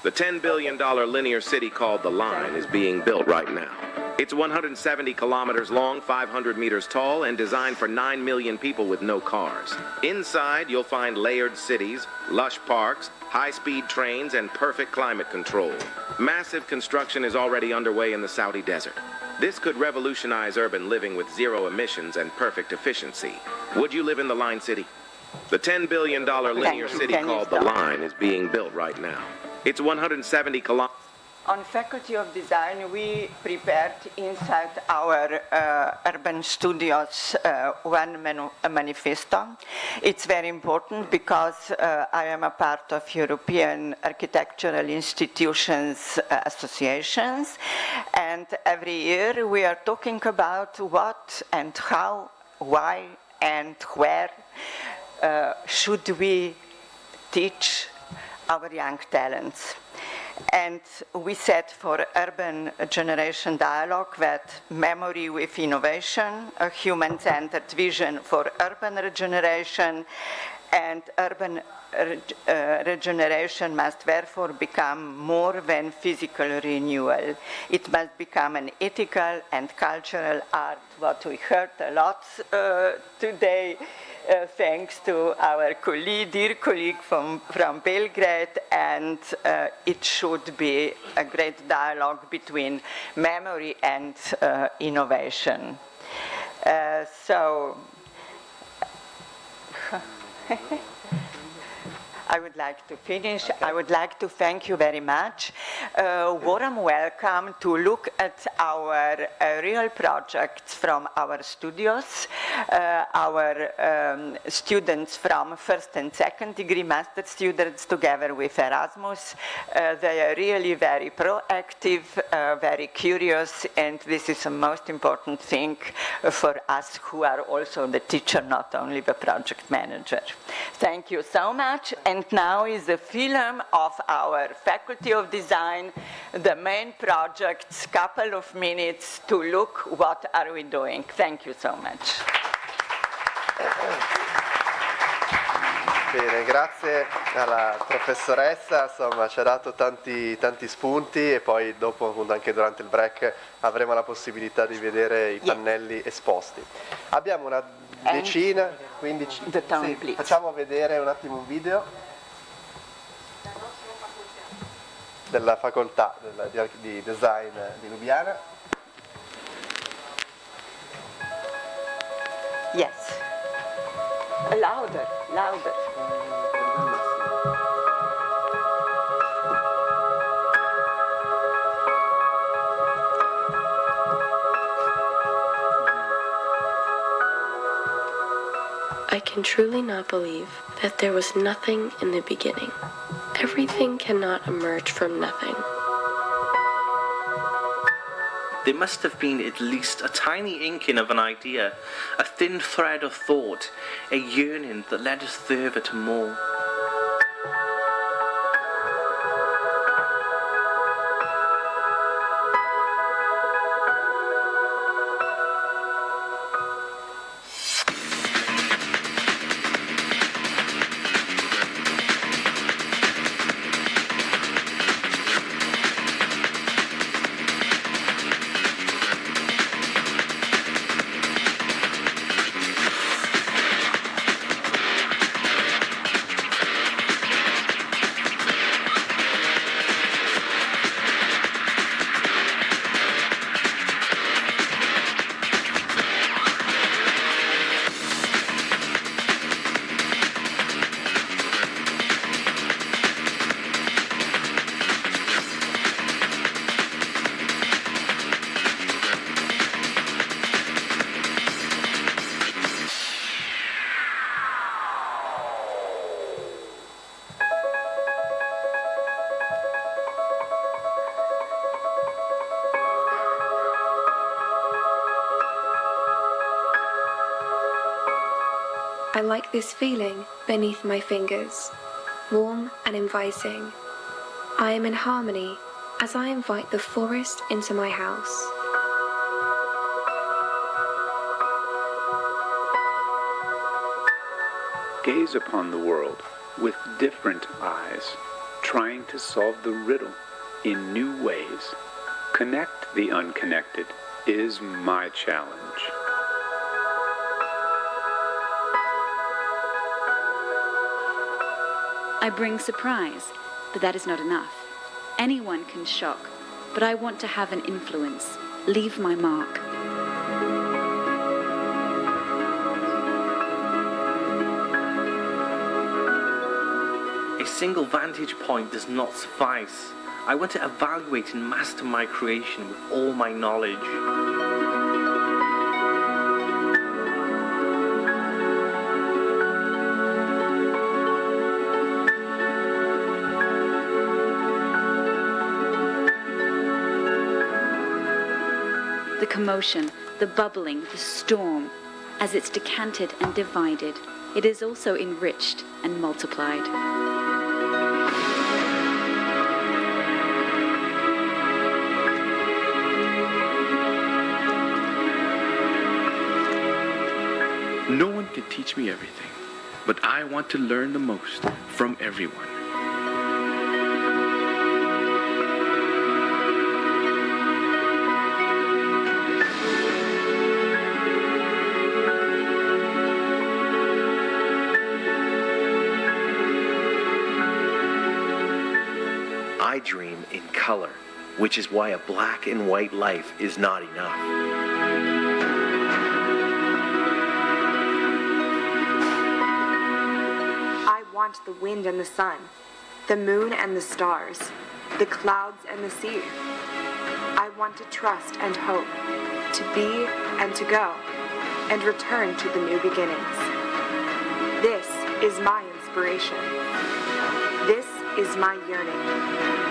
The $10 billion linear city called the Line is being built right now. It's 170 kilometers long, 500 meters tall, and designed for 9 million people with no cars. Inside, you'll find layered cities, lush parks, high-speed trains, and perfect climate control. Massive construction is already underway in the Saudi desert. This could revolutionize urban living with zero emissions and perfect efficiency. Would you live in the Line City? The $10 billion linear city called the Line is being built right now. It's 170 kilometers. On Faculty of Design, we prepared inside our urban studios one manifesto. It's very important because I am a part of European Architectural Institutions Associations, and every year we are talking about what and how, why and where should we teach our young talents. And we set for urban generation dialogue that memory with innovation, a human-centered vision for urban regeneration, and urban regeneration must therefore become more than physical renewal. It must become an ethical and cultural art, what we heard a lot today. Thanks to our dear colleague from Belgrade, and it should be a great dialogue between memory and innovation. So I would like to finish. I would like to thank you very much. Warm welcome to look at our real projects from our studios. Our students from first and second degree master students together with Erasmus. They are really very proactive, very curious, and this is the most important thing for us who are also the teacher, not only the project manager. Thank you so much. And now is a film of our Faculty of Design, the main projects, couple of minutes to look what are we doing. Thank you so much. Bene, grazie alla professoressa, insomma ci ha dato tanti spunti e poi dopo appunto anche durante il break avremo la possibilità di vedere i pannelli esposti. Abbiamo una decina, 15, sì, facciamo vedere un attimo un video della facoltà di design di Lubiana. Yes. Louder, louder. I can truly not believe that there was nothing in the beginning. Everything cannot emerge from nothing. There must have been at least a tiny inkling of an idea, a thin thread of thought, a yearning that led us further to more. I like this feeling beneath my fingers, warm and inviting. I am in harmony as I invite the forest into my house. Gaze upon the world with different eyes, trying to solve the riddle in new ways. Connect the unconnected is my challenge. I bring surprise, but that is not enough. Anyone can shock, but I want to have an influence, leave my mark. A single vantage point does not suffice. I want to evaluate and master my creation with all my knowledge. The commotion, the bubbling, the storm, as it's decanted and divided, it is also enriched and multiplied. No one can teach me everything, but I want to learn the most from everyone. I dream in color, which is why a black and white life is not enough. want the wind and the sun, the moon and the stars, the clouds and the sea. I want to trust and hope, to be and to go, and return to the new beginnings. This is my inspiration. This is my yearning.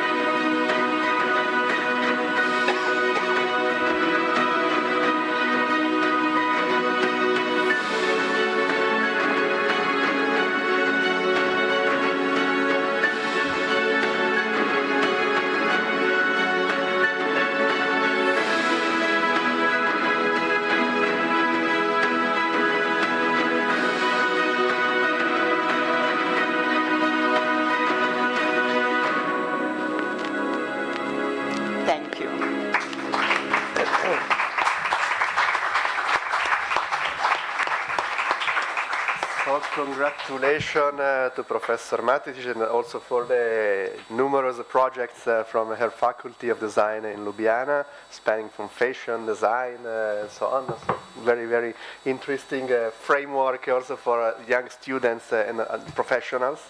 Congratulations to Professor Matic and also for the numerous projects from her Faculty of Design in Ljubljana, spanning from fashion, design, and so on. So very, very interesting framework also for young students and professionals.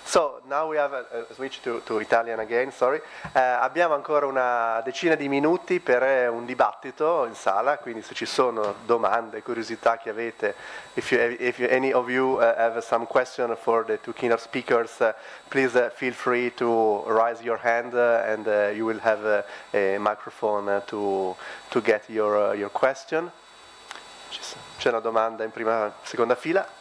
So, now we have a switch to Italian again, sorry. Abbiamo ancora una decina di minuti per un dibattito in sala, quindi se ci sono domande, curiosità che avete, if any of you have some question for the two keynote speakers, please feel free to raise your hand and you will have a microphone to get your question. C'è una domanda in seconda fila.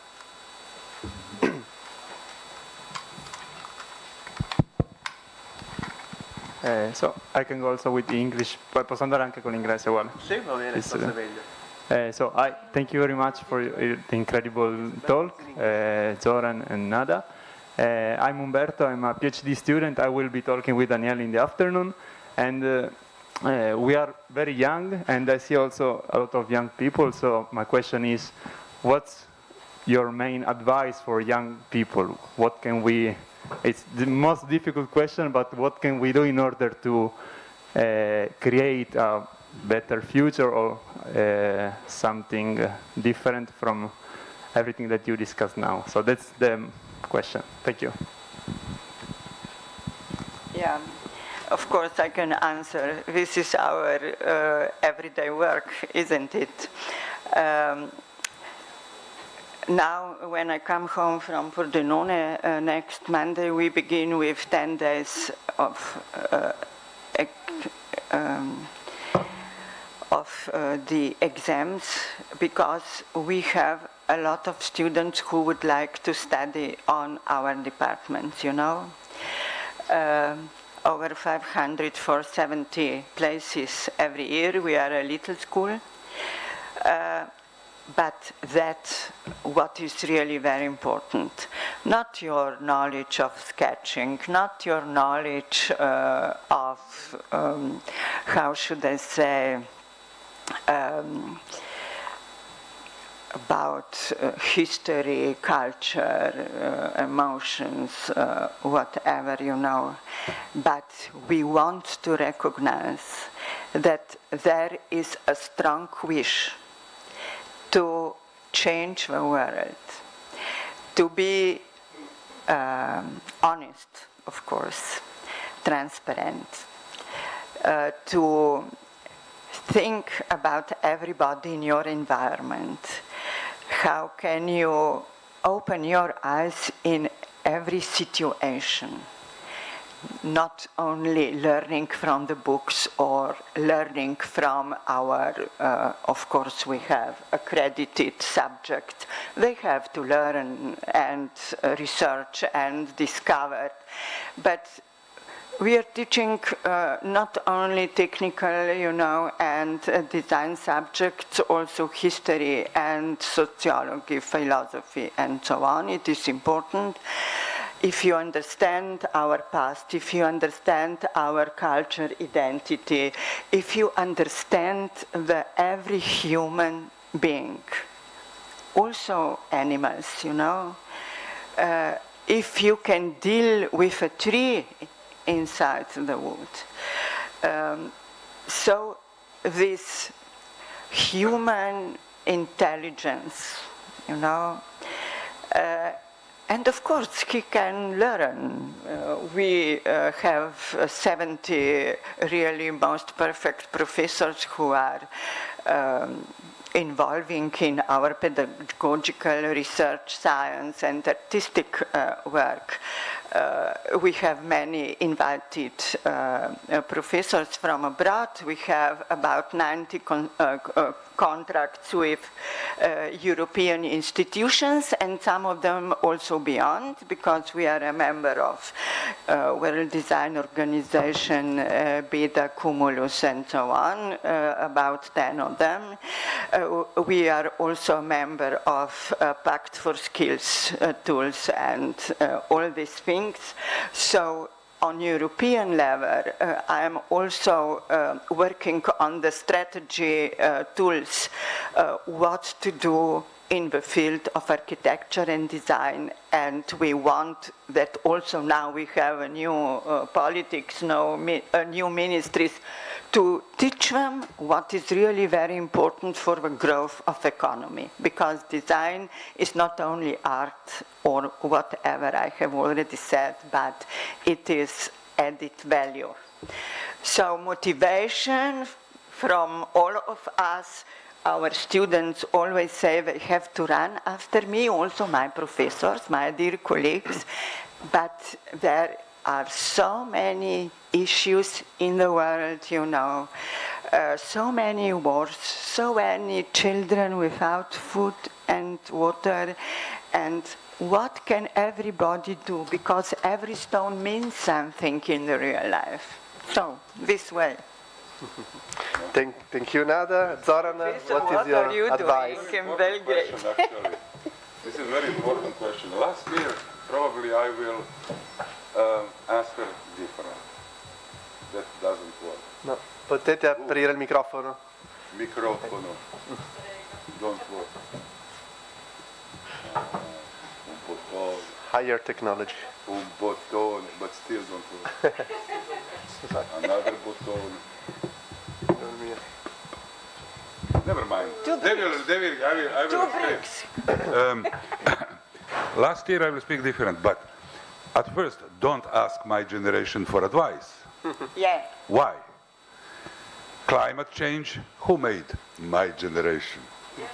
So I can go also with the English, poi posso andare anche con l'inglese uguale. Sì, va bene, forse è meglio. So I thank you very much for the incredible talk, Zoran and Nada. I'm Umberto, I'm a PhD student. I will be talking with Daniele in the afternoon, and we are very young, and I see also a lot of young people. So my question is, what's your main advice for young people? What can we? It's the most difficult question, but what can we do in order to create a better future or something different from everything that you discussed now? So that's the question. Thank you. Yeah, of course I can answer. This is our everyday work, isn't it? Now, when I come home from Pordenone next Monday, we begin with 10 days of the exams, because we have a lot of students who would like to study on our department, you know. Over 500 for 70 places every year. We are a little school. But that's what is really very important. Not your knowledge of sketching, not your knowledge of, how should I say, about history, culture, emotions, whatever, you know. But we want to recognize that there is a strong wish to change the world, to be honest, of course, transparent, to think about everybody in your environment. How can you open your eyes in every situation? Not only learning from the books or learning from our, of course we have accredited subject. They have to learn and research and discover. But we are teaching not only technical, you know, and design subjects, also history and sociology, philosophy, and so on. It is important. If you understand our past, if you understand our culture identity, if you understand every human being, also animals, you know, if you can deal with a tree inside the wood. So this human intelligence, you know, And of course, he can learn. We have 70 really most perfect professors who are involving in our pedagogical research, science, and artistic work. We have many invited professors from abroad. We have about 90 contracts with European institutions, and some of them also beyond, because we are a member of World Design Organization, Beta, Cumulus, and so on, about 10 of them. We are also a member of Pact for Skills tools and all these things. So on European level, I am also working on the strategy tools, what to do in the field of architecture and design, and we want that also now we have a new politics, new ministries, to teach them what is really very important for the growth of economy, because design is not only art or whatever I have already said, but it is added value. So motivation from all of us. Our students always say they have to run after me, also my professors, my dear colleagues, but there are so many issues in the world, you know, so many wars, so many children without food and water, and what can everybody do? Because every stone means something in the real life. So, this way. Thank you, Nada. Zoran, what is your advice? Question, actually. This is a very important question. Last year, probably I will answer different. That doesn't work. No, potete aprire il microfono? Microfono. Don't work. Un bottone. Higher technology. Un bottone, but still don't work. Another bottone. Never mind. I will explain. Last year I will speak different, but at first don't ask my generation for advice. Yeah. Why? Climate change, who made? My generation. Yes.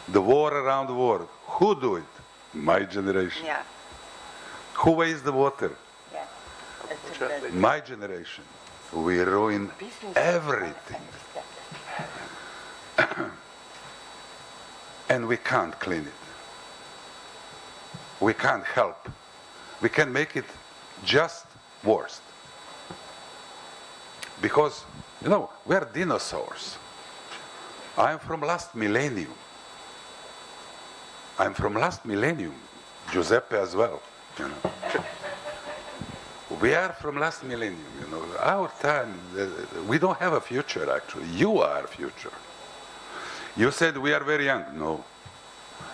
The war around the world, who do it? My generation. Yeah. Who wastes the water? Yeah. My generation. We ruin everything. And we can't clean it. We can't help. We can make it just worse. Because, you know, we're dinosaurs. I'm from last millennium. I'm from last millennium. Giuseppe as well, you know. We are from last millennium, you know. Our time, we don't have a future, actually. You are future. You said we are very young. No.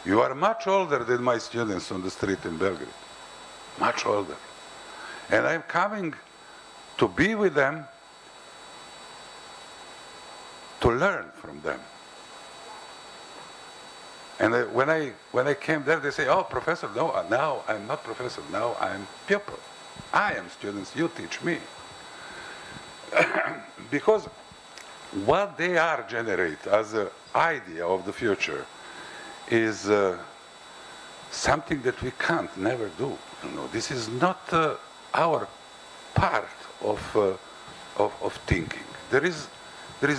You are much older than my students on the street in Belgrade. Much older. And I'm coming to be with them, to learn from them. And when I came there, they say, oh, professor, no, now I'm not professor, now I'm pupil. I am students, you teach me. Because what they are generate as an idea of the future is something that we can't never do. You know, this is not our part of thinking. There is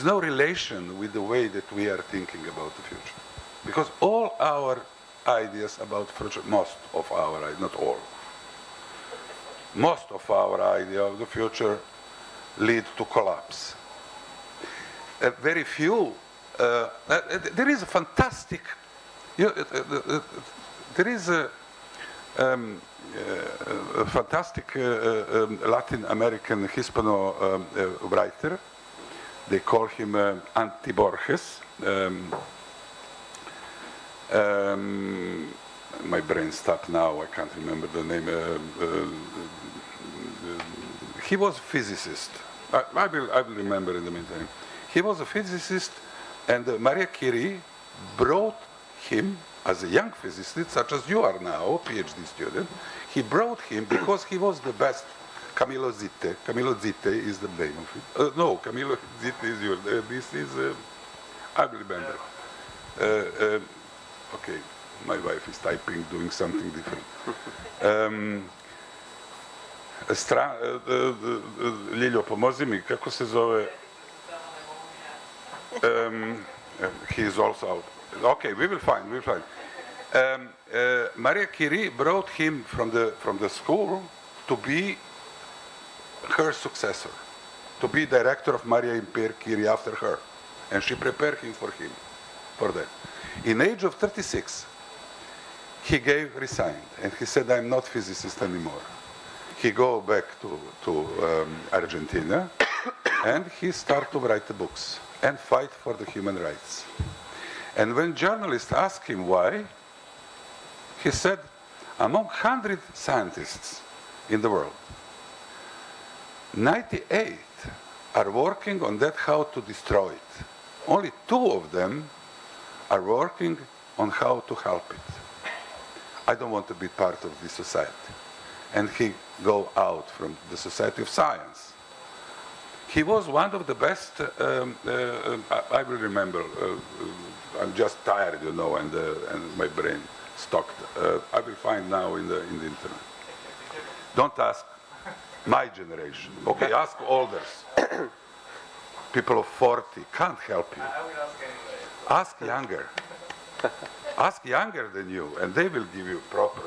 no relation with the way that we are thinking about the future. Because all our ideas about future, most of our ideas, not all, most of our idea of the future lead to collapse. Very few. There is a fantastic. There is a fantastic Latin American Hispano writer. They call him Anti Borges. My brain stopped now. I can't remember the name. He was a physicist. I will remember in the meantime. He was a physicist, and Maria Curie brought him as a young physicist, such as you are now, PhD student, he brought him because he was the best. Camillo Zitte. Camillo Zitte is the name of it. No, Camillo Zitte is yours. This is, I remember. Okay, my wife is typing, doing something different. Ljiljo, pomozi mi, kako se zove? He is also out. Okay, we will find. Maria Curie brought him from the school to be her successor, to be director of Maria and Pierre Curie after her, and she prepared him for that. In age of 36, he resigned, and he said, "I'm not physicist anymore." He go back to Argentina, and he started to write the books and fight for the human rights. And when journalists asked him why, he said, among 100 scientists in the world, 98 are working on that how to destroy it. Only 2 of them are working on how to help it. I don't want to be part of this society. And he go out from the Society of Science. He was one of the best, I will remember, I'm just tired, you know, and my brain stopped. I will find now in the internet. Don't ask my generation. Okay, ask olders. People of 40 can't help you. I will ask anyway. Ask younger. Ask younger than you, and they will give you proper.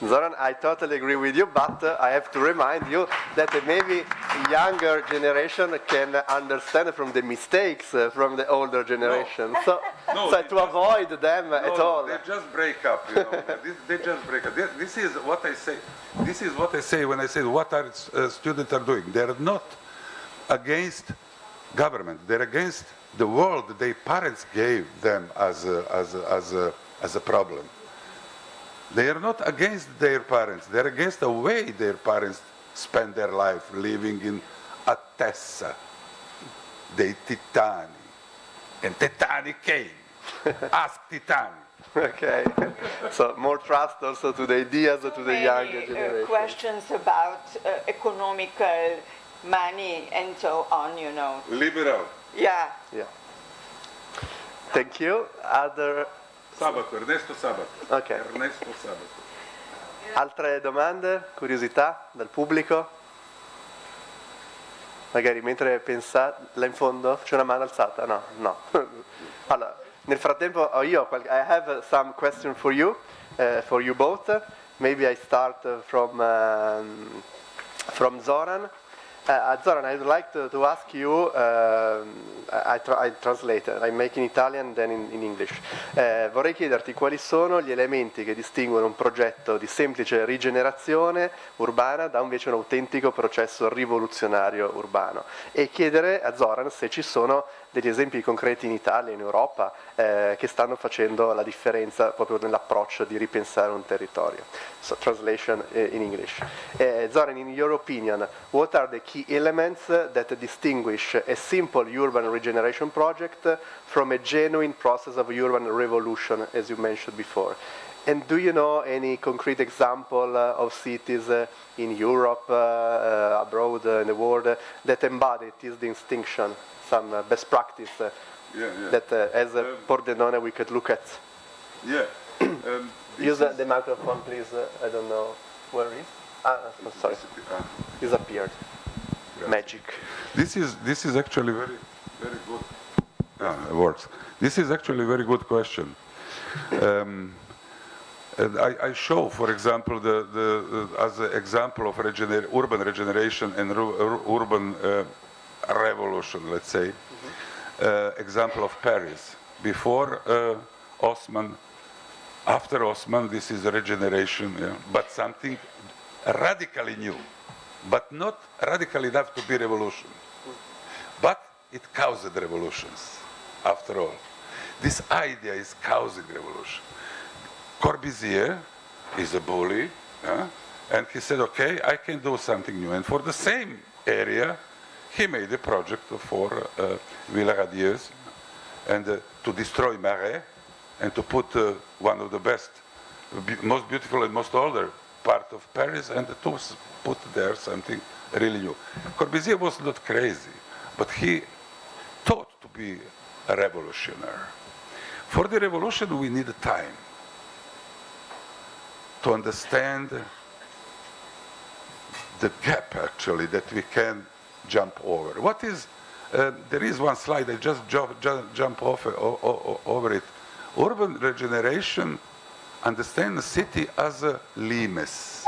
Zoran, I totally agree with you, but I have to remind you that maybe younger generation can understand from the mistakes from the older generation. So to avoid them at all. They just break up, you know. They just break up. This is what I say. This is what I say when I say what our students are doing. They are not against government. They're against the world their parents gave them as a problem. They are not against their parents. They're against the way their parents spend their life living in attesa dei titani. And Titani came. Ask Titani. Okay. So more trust also to the ideas to the younger generation. Questions about economical money and so on, you know. Liberal. Yeah. Thank you. Other... Sabato, Ernesto Sabato. Ok. Ernesto Sabato. Altre domande, curiosità dal pubblico? Magari mentre pensate, là in fondo c'è una mano alzata? No. Allora, nel frattempo I have some question for you both. Maybe I start from Zoran. Zoran, I'd like to ask you, I translate, I make in Italian then in English. Vorrei chiederti quali sono gli elementi che distinguono un progetto di semplice rigenerazione urbana da invece un autentico processo rivoluzionario urbano, e chiedere a Zoran se ci sono degli esempi concreti in Italia, in Europa, che stanno facendo la differenza proprio nell'approccio di ripensare un territorio. So, translation in English. Zoran, in your opinion, what are the key elements that distinguish a simple urban regeneration project from a genuine process of urban revolution, as you mentioned before? And do you know any concrete example of cities in Europe, abroad, in the world, that embody this distinction? Some best practice that as a Pordenone we could look at. Use the microphone, please. I don't know where it is. Sorry, disappeared. Magic. This is actually very good. It works. This is actually a very good question. And I show, for example, as an example of urban regeneration and urban revolution, let's say, example of Paris. Before Osman, after Osman, this is a regeneration, but something radically new, but not radical enough to be revolution. But it caused revolutions, after all. This idea is causing revolution. Corbusier is a bully, and he said, okay, I can do something new. And for the same area, he made a project for Villa Radieuse and to destroy Marais and to put one of the best, most beautiful and most older part of Paris, and to put there something really new. Corbusier was not crazy, but he thought to be a revolutionary. For the revolution, we need time to understand the gap, actually, that we can jump over. What is, there is one slide, I just jump over it. Urban regeneration understands the city as a limes,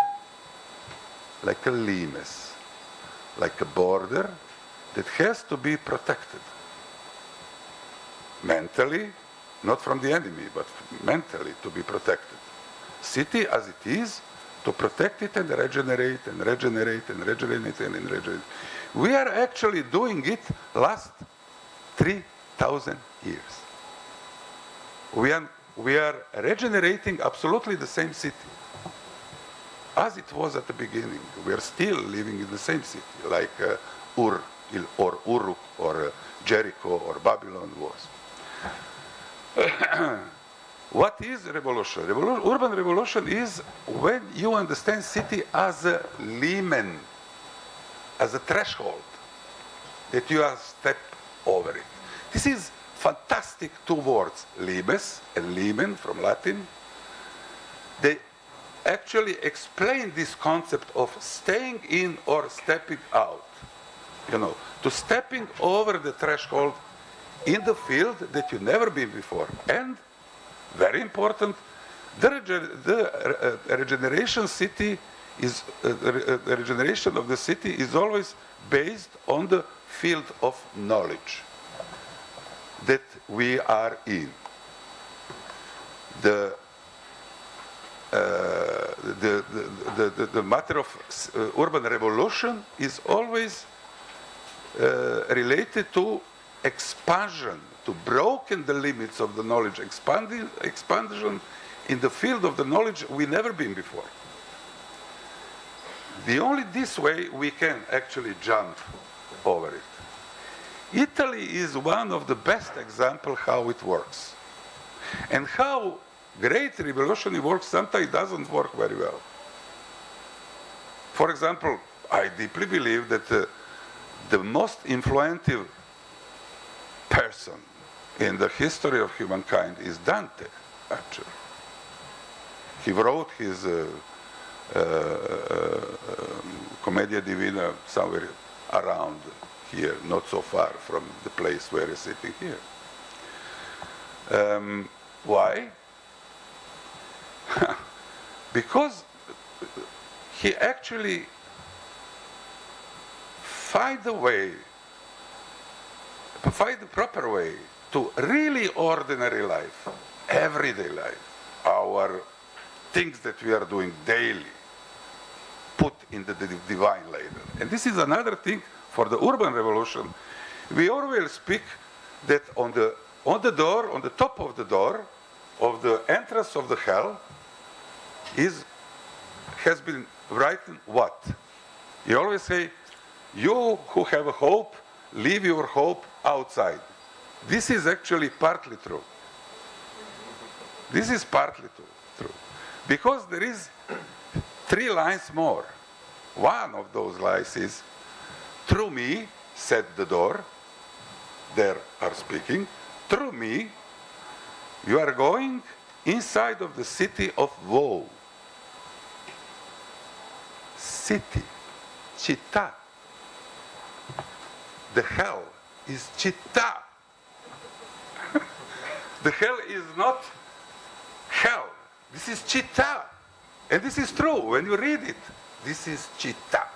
like a limes, like a border that has to be protected. Mentally, not from the enemy, but mentally to be protected. City as it is, to protect it and regenerate and regenerate and regenerate and regenerate. We are actually doing it last 3,000 years. We are regenerating absolutely the same city as it was at the beginning. We are still living in the same city, like Ur or Uruk or Jericho or Babylon was. What is revolution? Urban revolution is when you understand city as a limen, as a threshold, that you are step over it. This is fantastic two words, limes and limen from Latin. They actually explain this concept of staying in or stepping out. You know, to stepping over the threshold in the field that you've never been before. And very important, the regeneration city is the regeneration of the city is always based on the field of knowledge that we are in. The matter of urban revolution is always related to expansion, to broken the limits of the knowledge, expansion in the field of the knowledge we never been before. The only this way we can actually jump over it. Italy is one of the best examples how it works. And how great revolution works sometimes doesn't work very well. For example, I deeply believe that the most influential person in the history of humankind is Dante, actually. He wrote his Commedia Divina somewhere around here, not so far from the place where he's sitting here. Why? Because he actually find the proper way to really ordinary life, everyday life, our things that we are doing daily, put in the divine label. And this is another thing for the urban revolution. We always speak that on the door, on the top of the door, of the entrance of the hell, has been written what? You always say, you who have a hope, leave your hope outside. This is actually partly true. This is partly true. Because there is 3 lines more. One of those lines is, through me, said the door, there are speaking, through me, you are going inside of the city of woe. City, città. The hell is città. The hell is not hell. This is città. And this is true. When you read it, this is città.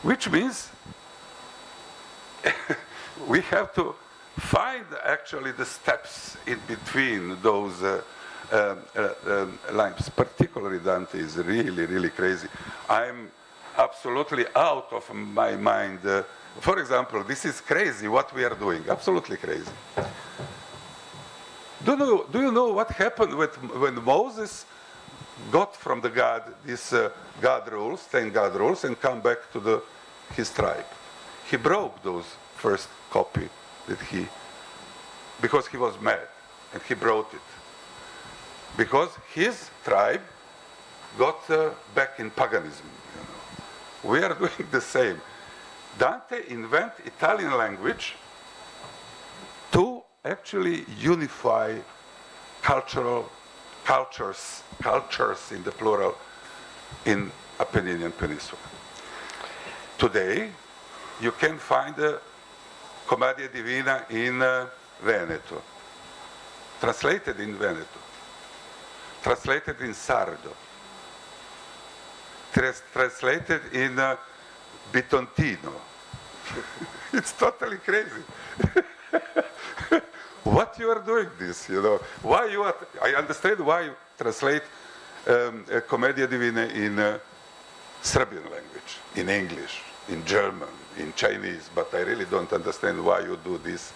Which means we have to find actually the steps in between those lines. Particularly Dante is really, really crazy. I'm absolutely out of my mind. For example, this is crazy what we are doing, absolutely crazy. Do you know what happened when Moses got from the God these God rules, 10 God rules, and come back to his tribe? He broke those first copy that he because he was mad, and he brought it. Because his tribe got back in paganism. We are doing the same. Dante invented Italian language to actually unify cultures in the plural in Apenninian Peninsula. Today, you can find a Commedia Divina in Veneto, translated in Veneto, translated in Sardo, translated in Bitontino. It's totally crazy. What you are doing this, Why you are, I understand why you translate Commedia Divina in Serbian language, in English, in German, in Chinese, but I really don't understand why you do this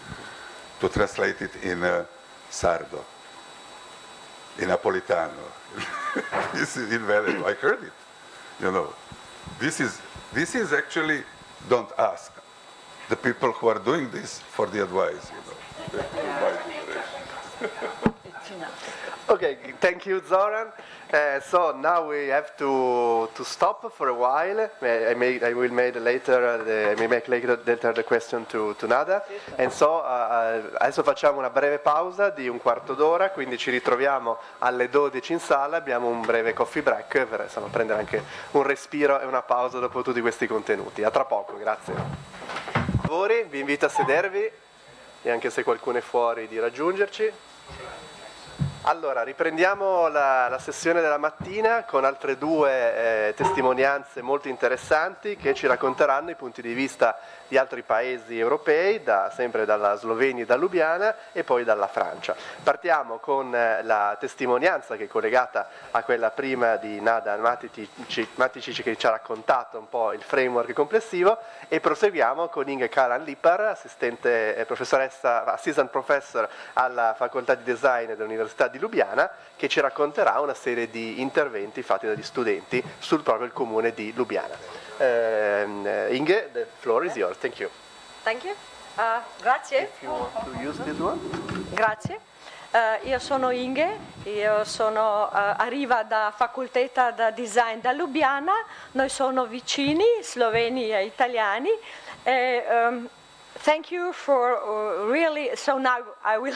to translate it in Sardo, in Napolitano. This is in Veneto. I heard it. This is actually, don't ask the people who are doing this for the advice. Okay, thank you, Zoran. So now we have to stop for a while. I may make later the question to Nada. And so adesso facciamo una breve pausa di un quarto d'ora, quindi ci ritroviamo alle 12 in sala, abbiamo un breve coffee break per prendere anche un respiro e una pausa dopo tutti questi contenuti. A tra poco, grazie. Vi invito a sedervi e anche se qualcuno è fuori di raggiungerci. Allora, riprendiamo la sessione della mattina con altre due testimonianze molto interessanti che ci racconteranno i punti di vista di altri paesi europei, sempre dalla Slovenia e da Lubiana e poi dalla Francia. Partiamo con la testimonianza che è collegata a quella prima di Nada Maticic che ci ha raccontato un po' il framework complessivo e proseguiamo con Inge Karan-Lippar, assistant professor alla facoltà di design dell'Università di Lubiana, che ci racconterà una serie di interventi fatti dagli studenti sul proprio il comune di Lubiana. Inge, the floor is yours. Thank you. Thank you. Grazie. If you want to use this one. Grazie. Io sono Inge, arrivo da facoltà da design da Lubiana, noi sono vicini, sloveni e italiani. Thank you for really, so now I will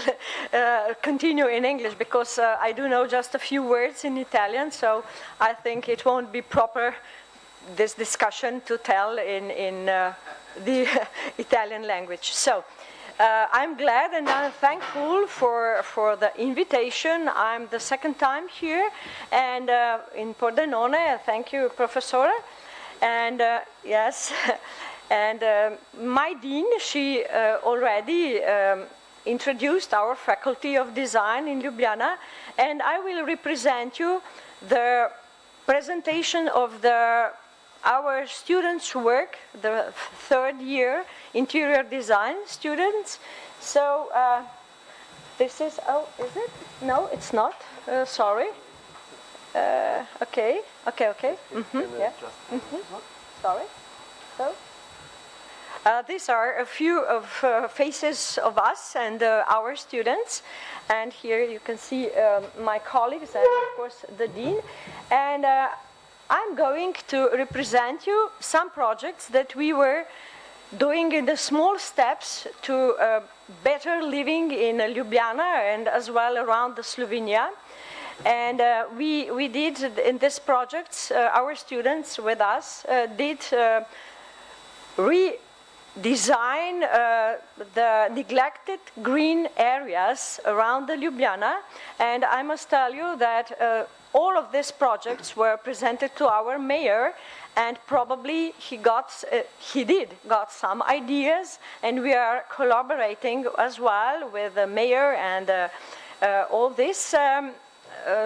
continue in English because I do know just a few words in Italian, so I think it won't be proper this discussion to tell in the Italian language. So I'm glad and I'm thankful for the invitation. I'm the second time here and in Pordenone. Thank you, Professor. And yes. And my dean, she already introduced our faculty of design in Ljubljana, and I will represent you the presentation of our students' work, the third year interior design students. So this is, is it? No, it's not. Sorry. Okay. Yeah. Sorry. So. These are a few of faces of us and our students, and here you can see my colleagues and of course the dean. And I'm going to represent you some projects that we were doing in the small steps to better living in Ljubljana and as well around the Slovenia. And we did in these projects, our students with us did redesign the neglected green areas around the Ljubljana, and I must tell you that all of these projects were presented to our mayor, and probably he did got some ideas, and we are collaborating as well with the mayor and all this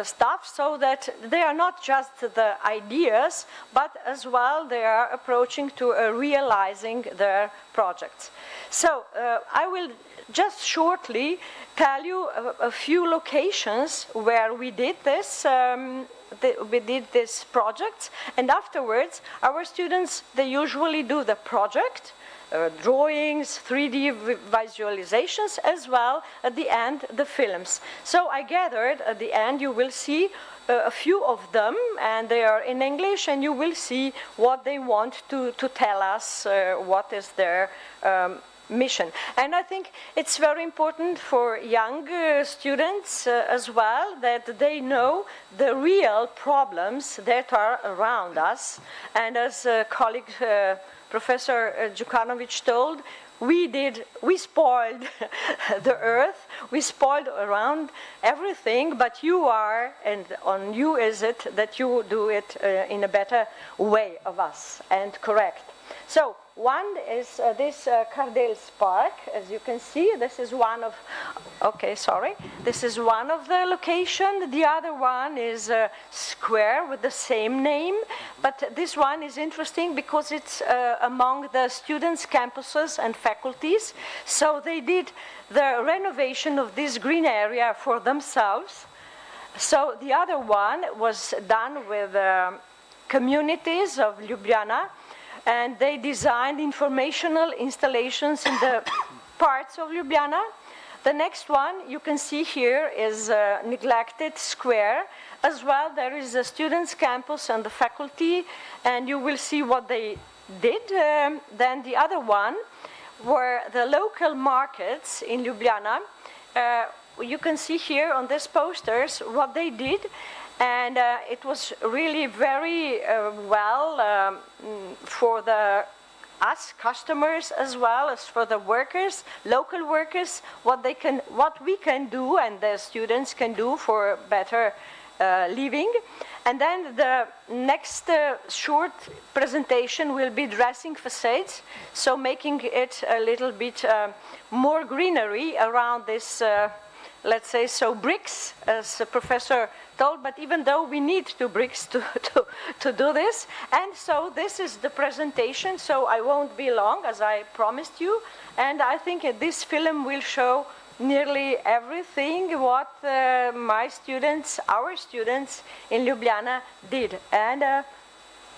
stuff, so that they are not just the ideas, but as well they are approaching to realizing their projects. So I will just shortly tell you a few locations where we did this. We did these projects, and afterwards our students, they usually do the project, drawings, 3D visualizations, as well at the end the films. So I gathered at the end, you will see a few of them, and they are in English, and you will see what they want to tell us, what is their mission. And I think it's very important for young students as well, that they know the real problems that are around us. And as a colleague, Professor Djukanovic told, we spoiled the earth, we spoiled around everything, but you are, and on you is it that you do it in a better way of us, and correct. So one is this Cardell's Park. As you can see, this is one of, this is one of the location. The other one is a square with the same name, but this one is interesting because it's among the students' campuses and faculties. So they did the renovation of this green area for themselves. So the other one was done with communities of Ljubljana, and they designed informational installations in the parts of Ljubljana. The next one you can see here is a neglected square. As well, there is a students' campus and the faculty, and you will see what they did. Then the other one were the local markets in Ljubljana. You can see here on these posters what they did. And it was really very well for us customers as well as for the workers, local workers, what we can do and the students can do for better living. And then the next short presentation will be dressing facades, so making it a little bit more greenery around this, let's say, so bricks, as the professor told, but even though we need 2 bricks to do this. And so this is the presentation, so I won't be long, as I promised you. And I think this film will show nearly everything what my students, our students in Ljubljana did. And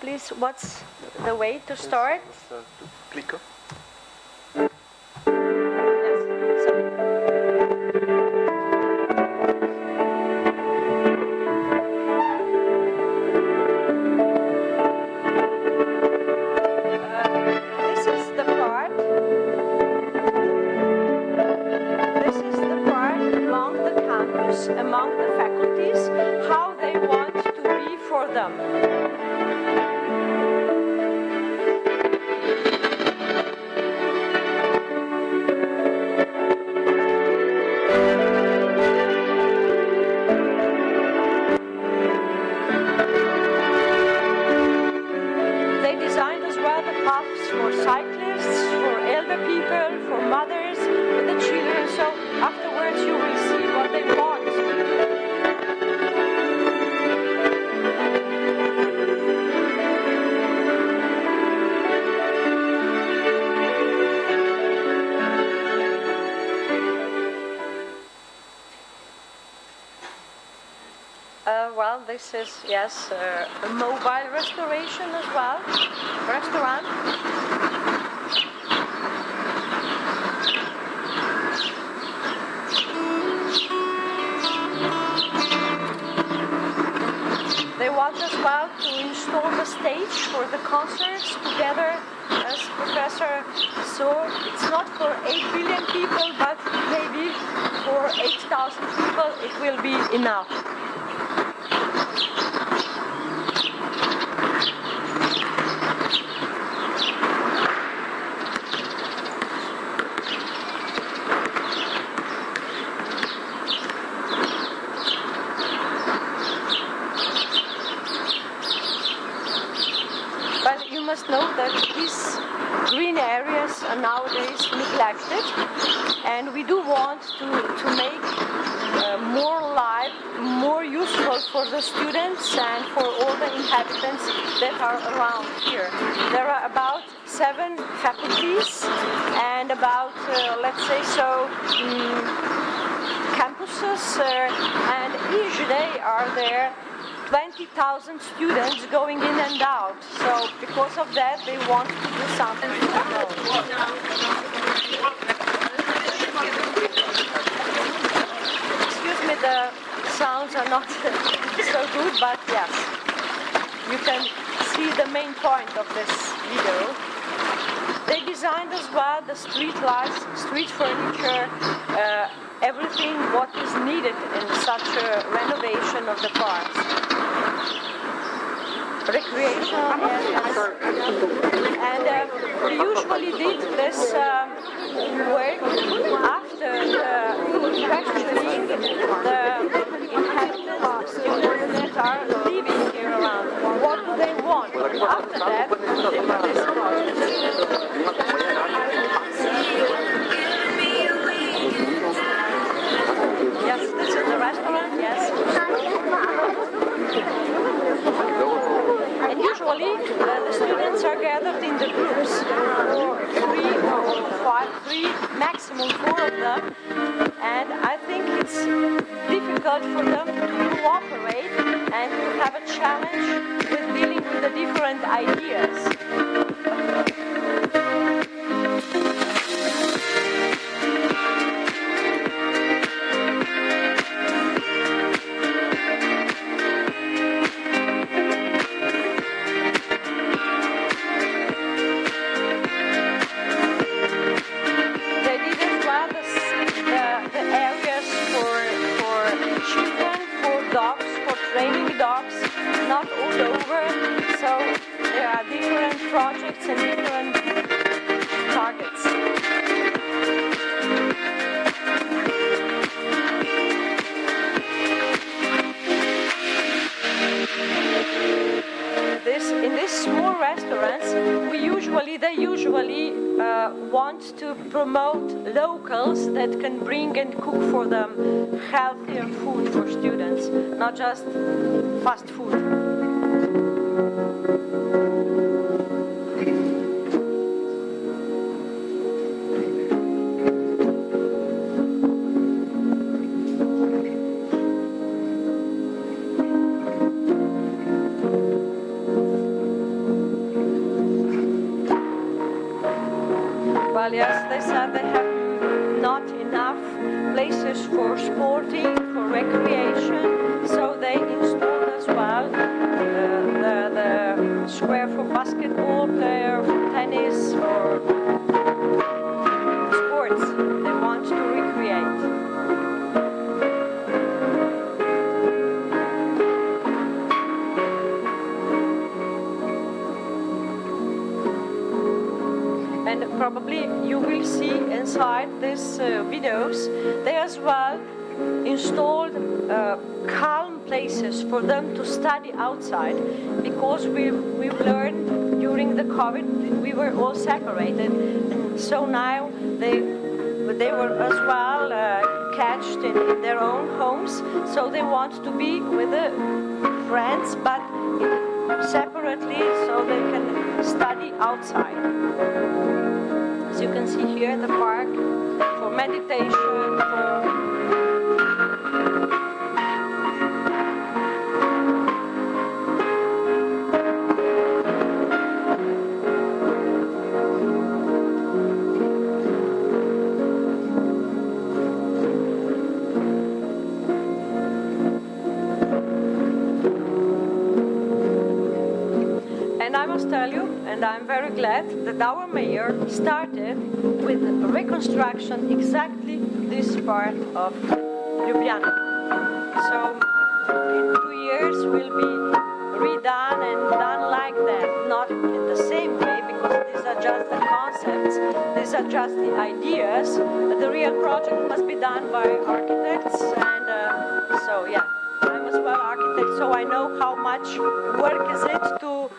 please, what's the way to start? Click. Among the faculties, how they want to be for them. They designed as well the paths for cyclists, for elder people, for mothers, for the children. So afterwards you will see what they want. Well, this is, yes, a mobile restoration as well, restaurant. They want as well to install the stage for the concerts together, as Professor saw. It's not for 8 billion people, but maybe for 8,000 people it will be enough. Know that these green areas are nowadays neglected, and we do want to make more life more useful for the students and for all the inhabitants that are around here. There are about 7 faculties and about, let's say so, campuses, and each day are there 20,000 students going in and out. So because of that, they want to do something with technology. Excuse me, the sounds are not so good, but yes, you can see the main point of this video. They designed as well the street lights, street furniture, everything what is needed in such a renovation of the parks. Recreational areas. And we usually did this work after questioning the inhabitants, students that are living here around. What do they want? After that, they do this project. Yes, this is the restaurant, yes. And usually the students are gathered in the groups, 3 or 5, 3, maximum 4 of them. And I think it's difficult for them to cooperate and to have a challenge with dealing with the different ideas. Projects and different targets. In these small restaurants, they usually want to promote locals that can bring and cook for them healthier food for students, not just fast food. Yes, they said they have not enough places for sporting, for recreation, so they installed as well the square for basketball player, for tennis, for sports they want to recreate. And probably you will see inside these videos, they as well installed calm places for them to study outside, because we've learned during the COVID we were all separated, and so now they were as well catched in their own homes, so they want to be with the friends, but separately, so they can study outside. As you can see here, the park for meditation, and I must tell you, and I'm very glad that our mayor started with reconstruction exactly this part of Ljubljana. So in 2 years will be redone and done like that, not in the same way, because these are just the concepts, these are just the ideas. The real project must be done by architects, and so yeah, I'm as well architect, so I know how much work is it to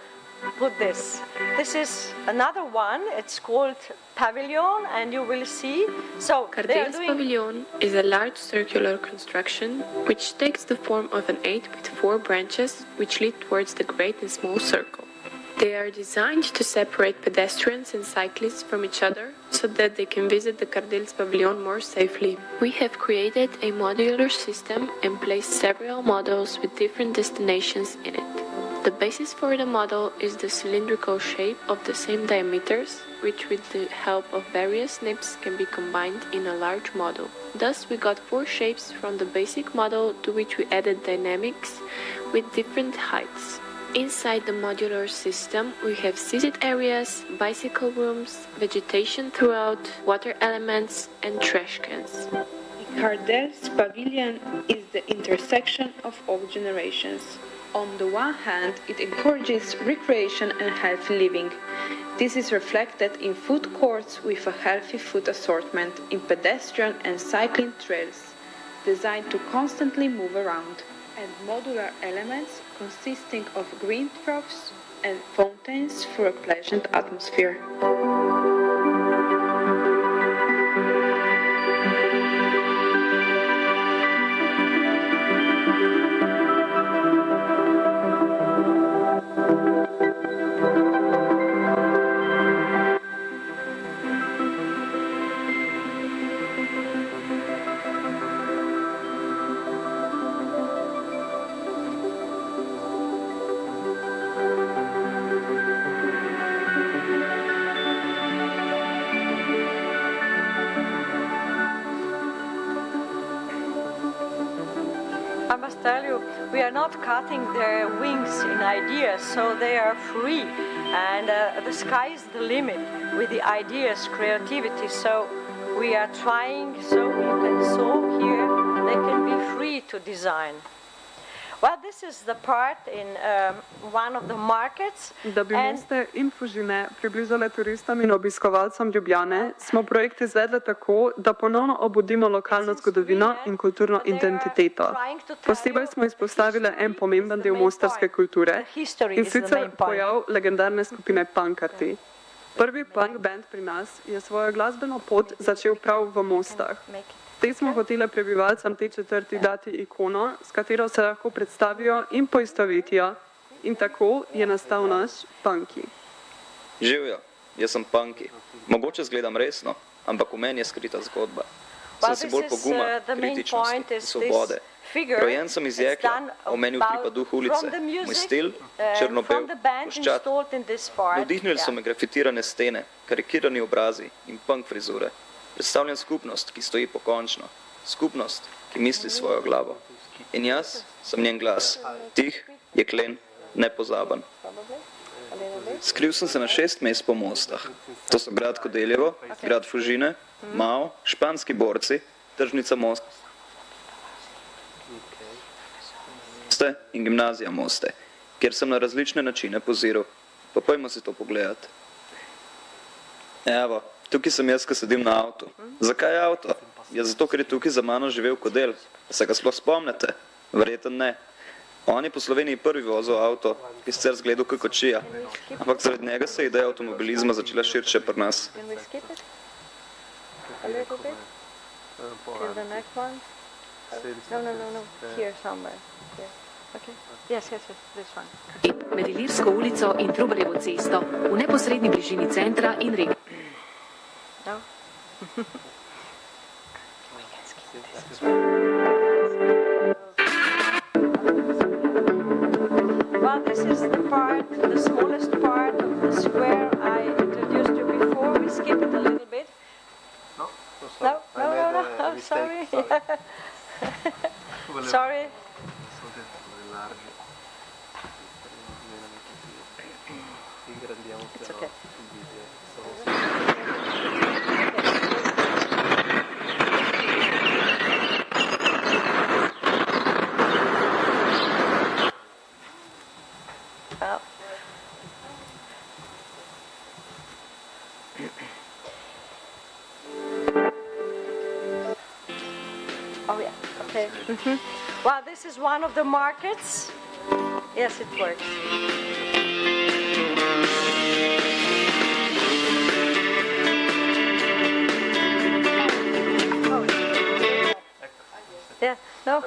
put this. This is another one, it's called Pavilion, and you will see. So Cardin's Pavilion is a large circular construction which takes the form of an 8 with 4 branches which lead towards the great and small circle. They are designed to separate pedestrians and cyclists from each other so that they can visit the Cardils Pavilion more safely. We have created a modular system and placed several models with different destinations in it. The basis for the model is the cylindrical shape of the same diameters, which with the help of various nips can be combined in a large model. Thus we got 4 shapes from the basic model to which we added dynamics with different heights. Inside the modular system, we have seated areas, bicycle rooms, vegetation throughout, water elements, and trash cans. Cardils Pavilion is the intersection of all generations. On the one hand, it encourages recreation and healthy living. This is reflected in food courts with a healthy food assortment, in pedestrian and cycling trails, designed to constantly move around, and modular elements consisting of green troughs and fountains for a pleasant atmosphere. I must tell you, we are not cutting their wings in ideas, so they are free, and the sky is the limit with the ideas, creativity. So we are trying, so you can saw here, they can be free to design. Well, this is the part in one of the markets. Da bi meste in Fužine približale turistom in obiskovalcem Ljubljane, smo projekt izvedli tako, da ponovno obudimo lokalno zgodovino in kulturno identiteto. Posebej smo izpostavili en pomemben del mostarske kulture, in sicer pojav legendarne skupine Punkarti. Prvi punk band pri nas je svojo glasbeno pot začel prav v Mostah. Te smo hoteli prebivalcem te četrti dati ikono, s katero se lahko predstavijo in poistovetijo. In tako je nastal naš Punki. Živjo, jaz sem Punki. Mogoče zgledam resno, ampak v meni je skrita zgodba. Sem si bolj poguma, kritičnosti in svobode. Rojen sem iz jekla, v meni utripa duh ulice. Moj stil, črno-bel, koščat. Navdihnili so me grafitirane stene, karikirani obrazi in punk frizure. Predstavljam skupnost, ki stoji pokončno. Skupnost, ki misli svojo glavo. In jaz sem njen glas. Tih, jeklen, nepozaben. Skril sem se na 6 mest po Mostah. To so grad Kodeljevo, grad Fužine, Mao, španski borci, tržnica Moste in gimnazija Moste, kjer sem na različne načine poziral. Pa pojmo si to pogledati. Evo, tukaj sem jaz, ko sedim na avtu. Zakaj avto? Ja, zato, ker je tukaj za mano živel Kodel. Se ga sploh spomnite? Verjetno ne. On je po Sloveniji prvi vozil avto, ki sicer zgledal kot kočija. Ampak zaradi njega se je ideja avtomobilizma začela širše pri nas. Med Ilirsko ulico in Trubarjevo cesto, v neposredni bližini centra in regije. Well, this is the part, the smallest part of the square I introduced you before. We skip it a little bit. No, sorry. Sorry. It's okay. Oh yeah, okay. Well, this is one of the markets. Yes, it works. Yeah, no.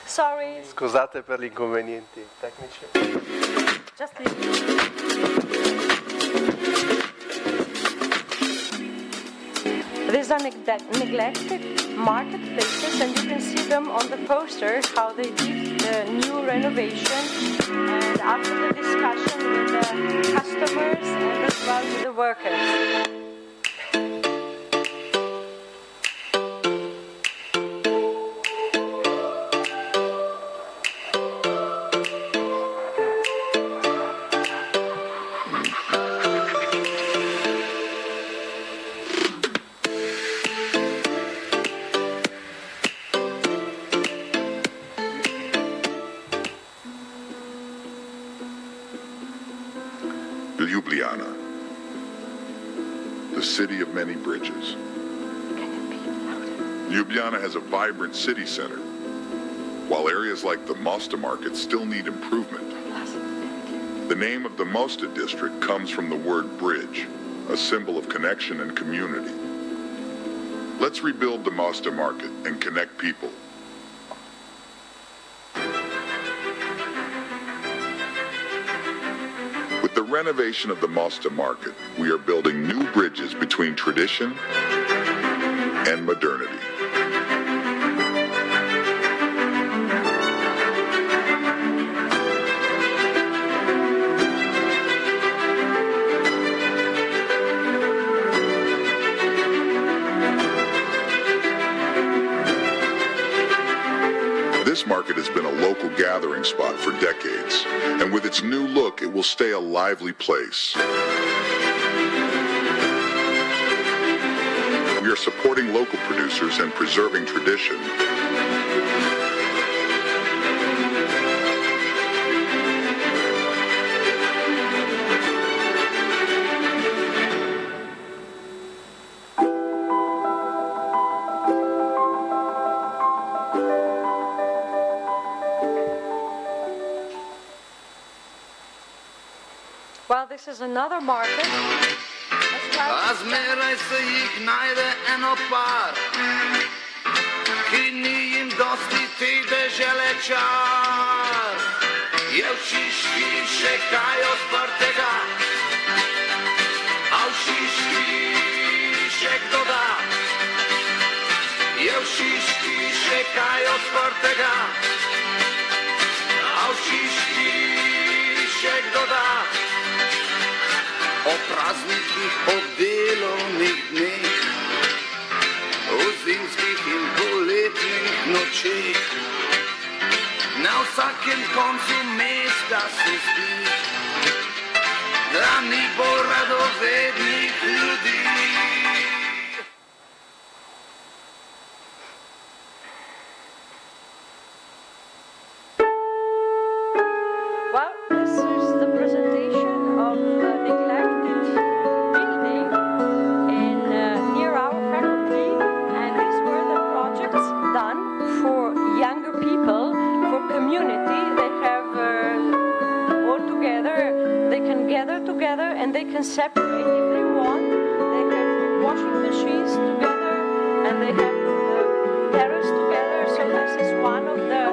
Sorry. Scusate per gli inconvenienti tecnici. These are neglected marketplaces, and you can see them on the poster, how they did the new renovation, and after the discussion with the customers and as well with the workers. Ljubljana, the city of many bridges. Ljubljana has a vibrant city center, while areas like the Mosta market still need improvement. The name of the Mosta district comes from the word bridge, a symbol of connection and community. Let's rebuild the Mosta market and connect people. With the renovation of the Mosta market, we are building new bridges between tradition and modernity. This market has been a local gathering spot for decades, and with its new look, it will stay a lively place. We are supporting local producers and preserving tradition. Well, this is another market. Zmeraj se jih najde eno par, ki ni jim dosti te dežele čar. Je v Šiški še kaj odprtega, a v Šiški še kdo da. Je v Šiški še kaj odprtega, a v Šiški še kdo da. O praznikih, o delovnih dneh, o zimskih in poletnih nočeh, na vsakem koncu mesta se zdi, da ni bolj radovednih ljudi. Well, this is the presentation of the neglected building in near our faculty, and these were the projects done for younger people, for community. They have all together, they can gather together and they can separate if they want. They have washing machines together and they have terrace together. So this is one of the,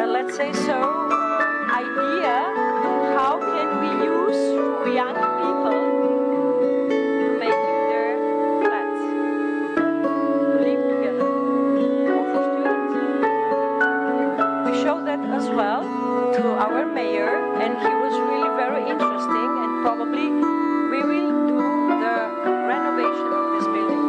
let's say so, idea how can we use for young people to make their flats, to live together, or for students. We show that as well to our mayor, and he was really very interesting, and probably we will do the renovation of this building.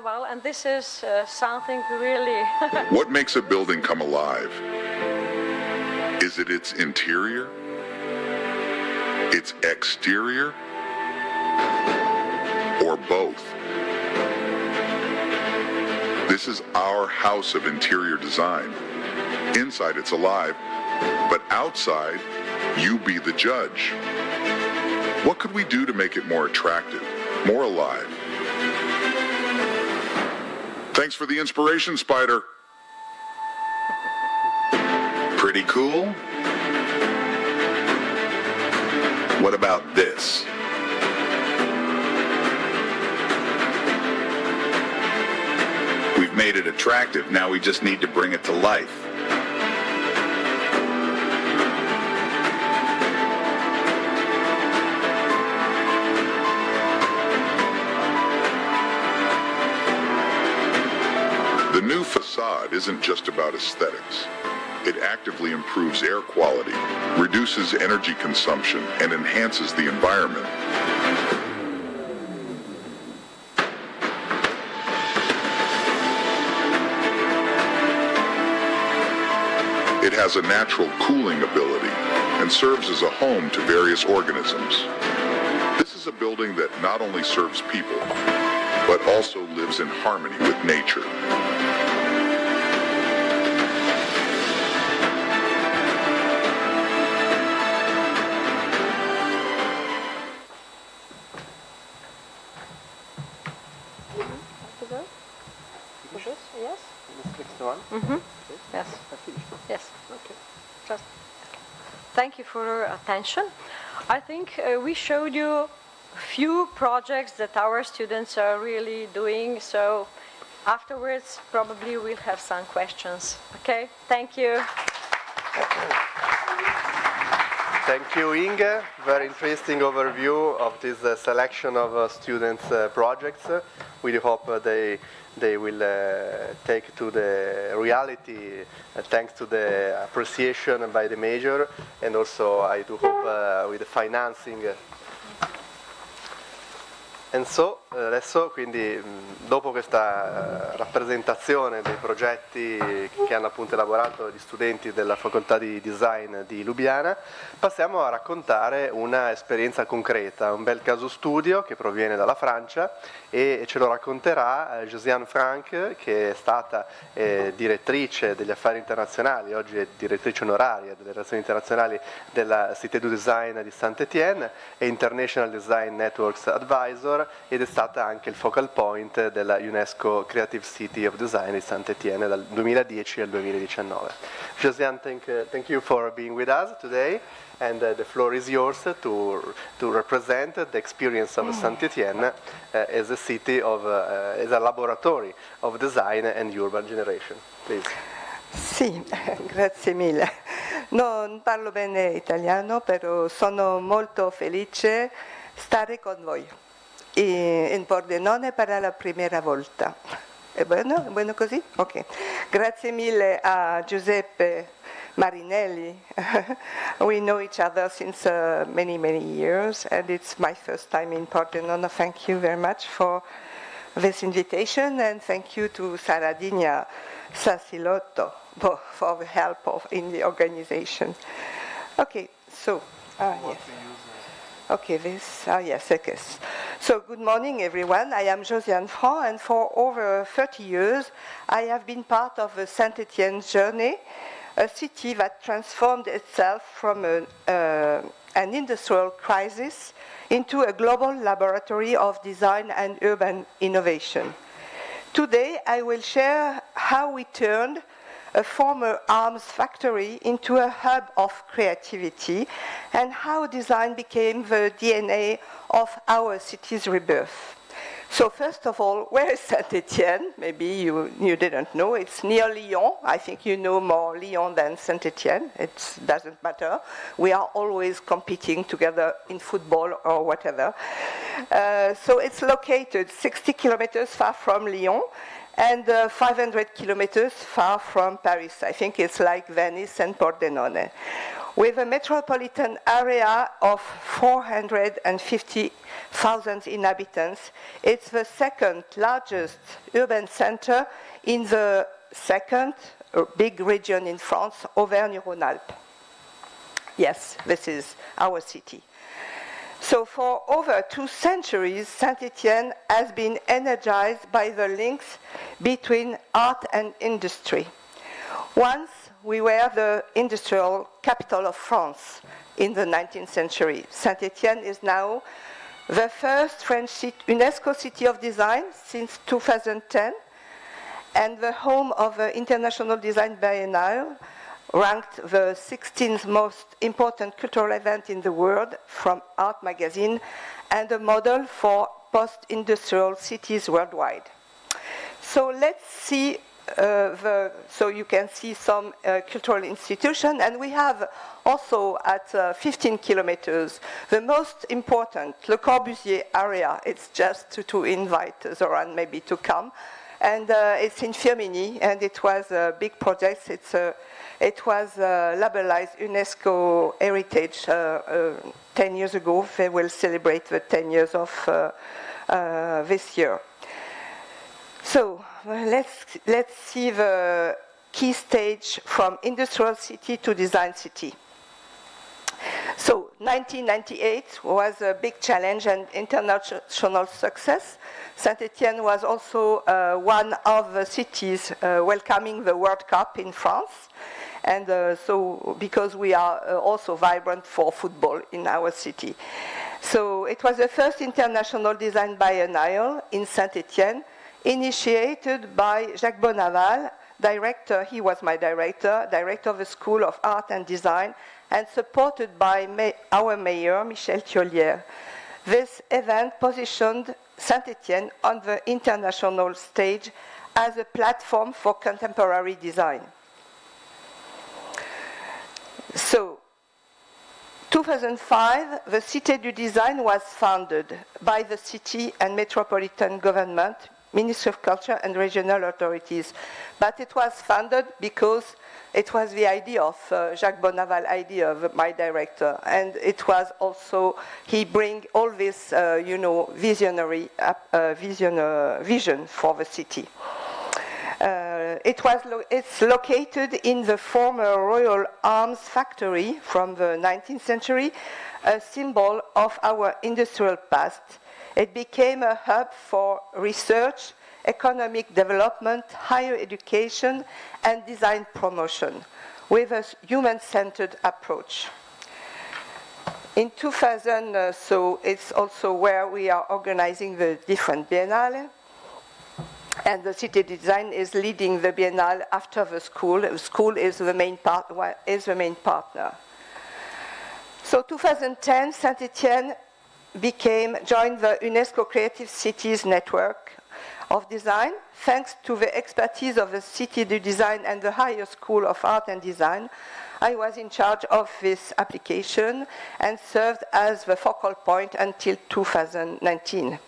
Well, and this is something really... What makes a building come alive? Is it its interior? Its exterior? Or both? This is our house of interior design. Inside it's alive, but outside, you be the judge. What could we do to make it more attractive, more alive? Thanks for the inspiration, Spider. Pretty cool? What about this? We've made it attractive, now we just need to bring it to life. The new facade isn't just about aesthetics. It actively improves air quality, reduces energy consumption, and enhances the environment. It has a natural cooling ability and serves as a home to various organisms. This is a building that not only serves people, but also lives in harmony with nature. Yes? Yes. Yes. Okay. Just. Thank you for your attention. I think we showed you a few projects that our students are really doing, so afterwards probably we'll have some questions. Okay? Thank you. Thank you, Inge. Very interesting overview of this selection of students' projects. We hope they will take to the reality thanks to the appreciation by the major, and also I do hope with the financing. And so, adesso quindi dopo questa rappresentazione dei progetti che hanno appunto elaborato gli studenti della facoltà di design di Lubiana, passiamo a raccontare una esperienza concreta, un bel caso studio che proviene dalla Francia e ce lo racconterà Josiane Franck, che è stata direttrice degli affari internazionali, oggi è direttrice onoraria delle relazioni internazionali della Cité du Design di Saint-Étienne e International Design Networks Advisor, ed è stata anche il focal point della UNESCO Creative City of Design di Saint-Étienne dal 2010 al 2019. Josiane, thank you for being with us today, and the floor is yours to represent the experience of Saint-Étienne as a city of, as a laboratory of design and urban generation. Please. Sì, grazie mille. Non parlo bene italiano, però sono molto felice di stare con voi in Pordenone per la prima volta. È buono? È buono così? Ok. Grazie mille a Giuseppe Marinelli. We know each other since many years, and it's my first time in Pordenone. Thank you very much for this invitation, and thank you to Saradina Sasilotto for the help in the organization. Okay, so, yes. Okay, yes. So, good morning, everyone. I am Josiane Franck, and for over 30 years, I have been part of the Saint-Étienne journey, a city that transformed itself from an industrial crisis into a global laboratory of design and urban innovation. Today, I will share how we turned a former arms factory into a hub of creativity, and how design became the DNA of our city's rebirth. So first of all, where is Saint-Étienne? Maybe you didn't know. It's near Lyon. I think you know more Lyon than Saint-Étienne. It doesn't matter. We are always competing together in football or whatever. So it's located 60 kilometers far from Lyon, and 500 kilometers far from Paris. I think it's like Venice and Pordenone. With a metropolitan area of 450,000 inhabitants, it's the second largest urban center in the second big region in France, Auvergne-Rhône-Alpes. Yes, this is our city. So for over 2 centuries, Saint-Étienne has been energized by the links between art and industry. Once we were the industrial capital of France in the 19th century. Saint-Étienne is now the first French UNESCO City of Design since 2010, and the home of the International Design Biennale, ranked the 16th most important cultural event in the world from Art Magazine, and a model for post-industrial cities worldwide. So let's see, so you can see some cultural institution, and we have also at 15 kilometers the most important, Le Corbusier area. It's just to invite Zoran maybe to come. And it's in Firminy, and it was a big project. It was labelized UNESCO Heritage 10 years ago. They will celebrate the 10 years of this year. So let's see the key stage from industrial city to design city. So 1998 was a big challenge and international success. Saint-Étienne was also one of the cities welcoming the World Cup in France. And so because we are also vibrant for football in our city. So it was the first international design biennial in Saint-Étienne, initiated by Jacques Bonaval, director, he was my director of the School of Art and Design, and supported by our mayor, Michel Thiollier. This event positioned Saint-Étienne on the international stage as a platform for contemporary design. So, 2005, the Cité du Design was founded by the city and metropolitan government, Ministry of Culture and regional authorities. But it was funded because it was the idea of Jacques Bonaval idea of my director, and it was also he bring all this visionary vision for the city. It's located in the former Royal Arms Factory from the 19th century, a symbol of our industrial past. It became a hub for research, economic development, higher education, and design promotion, with a human-centered approach. In 2000, so it's also where we are organizing the different biennale, and the Cité Design is leading the biennale after the school. The school is the main partner. So 2010, Saint-Étienne joined the UNESCO Creative Cities Network of Design. Thanks to the expertise of the Cité du Design and the Higher School of Art and Design, I was in charge of this application and served as the focal point until 2019.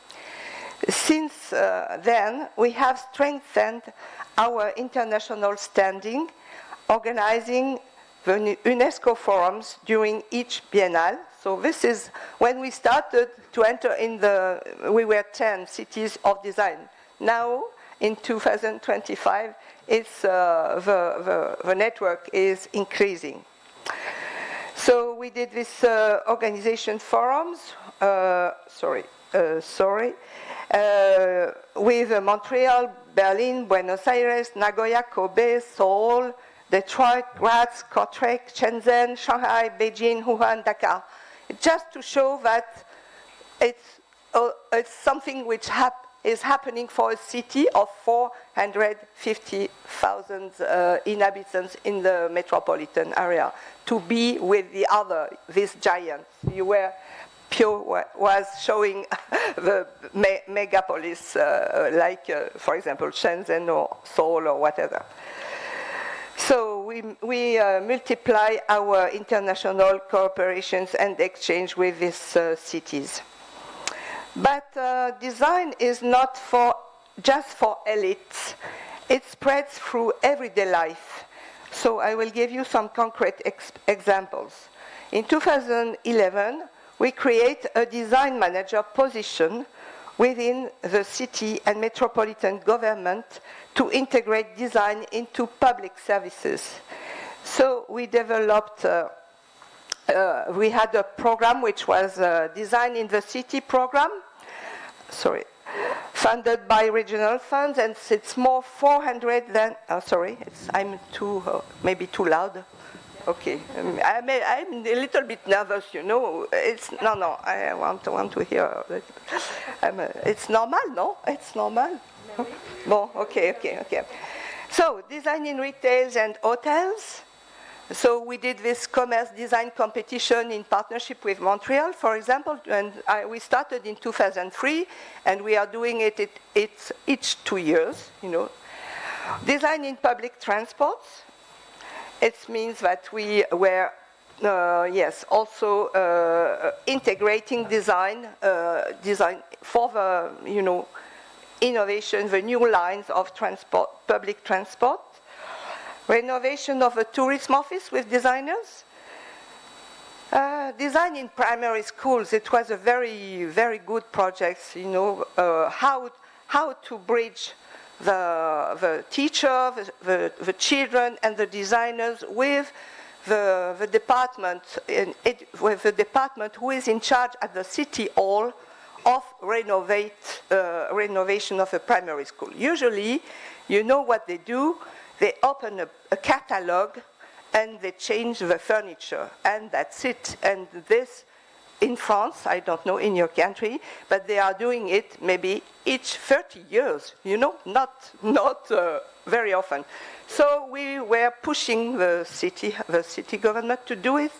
Since then, we have strengthened our international standing, organizing the UNESCO forums during each biennale. So this is when we started to enter we were 10 cities of design. Now, in 2025, it's, the network is increasing. So we did this organization forums, with Montreal, Berlin, Buenos Aires, Nagoya, Kobe, Seoul, Detroit, Graz, Kortrijk, Shenzhen, Shanghai, Beijing, Wuhan, Dakar. Just to show that it's something which is happening for a city of 450,000 inhabitants in the metropolitan area, to be with these giants. Pio was showing the megapolis, like, for example, Shenzhen or Seoul or whatever. So we multiply our international cooperations and exchange with these cities. But design is not just for elites. It spreads through everyday life. So I will give you some concrete examples. In 2011, we create a design manager position within the city and metropolitan government to integrate design into public services. So we developed, we had a program which was Design in the City program, funded by regional funds, and it's more 400 than, I'm maybe too loud. Okay, I'm a little bit nervous, you know. I want to hear. It's normal, no? It's normal. Bon, okay. So, design in retails and hotels. So we did this commerce design competition in partnership with Montreal, for example, and we started in 2003, and we are doing it each 2 years, you know. Design in public transports. It means that we were, also integrating design for the, you know, innovation, the new lines of transport, public transport. Renovation of a tourism office with designers. Design in primary schools. It was a very, very good project, you know, how to bridge the teacher, the children, and the designers with the department, with the department who is in charge at the city hall of renovation of a primary school. Usually, you know what they do. They open a catalog and they change the furniture, and that's it. And this, in France, I don't know in your country, but they are doing it maybe each 30 years, you know, not very often. So we were pushing the city government to do it,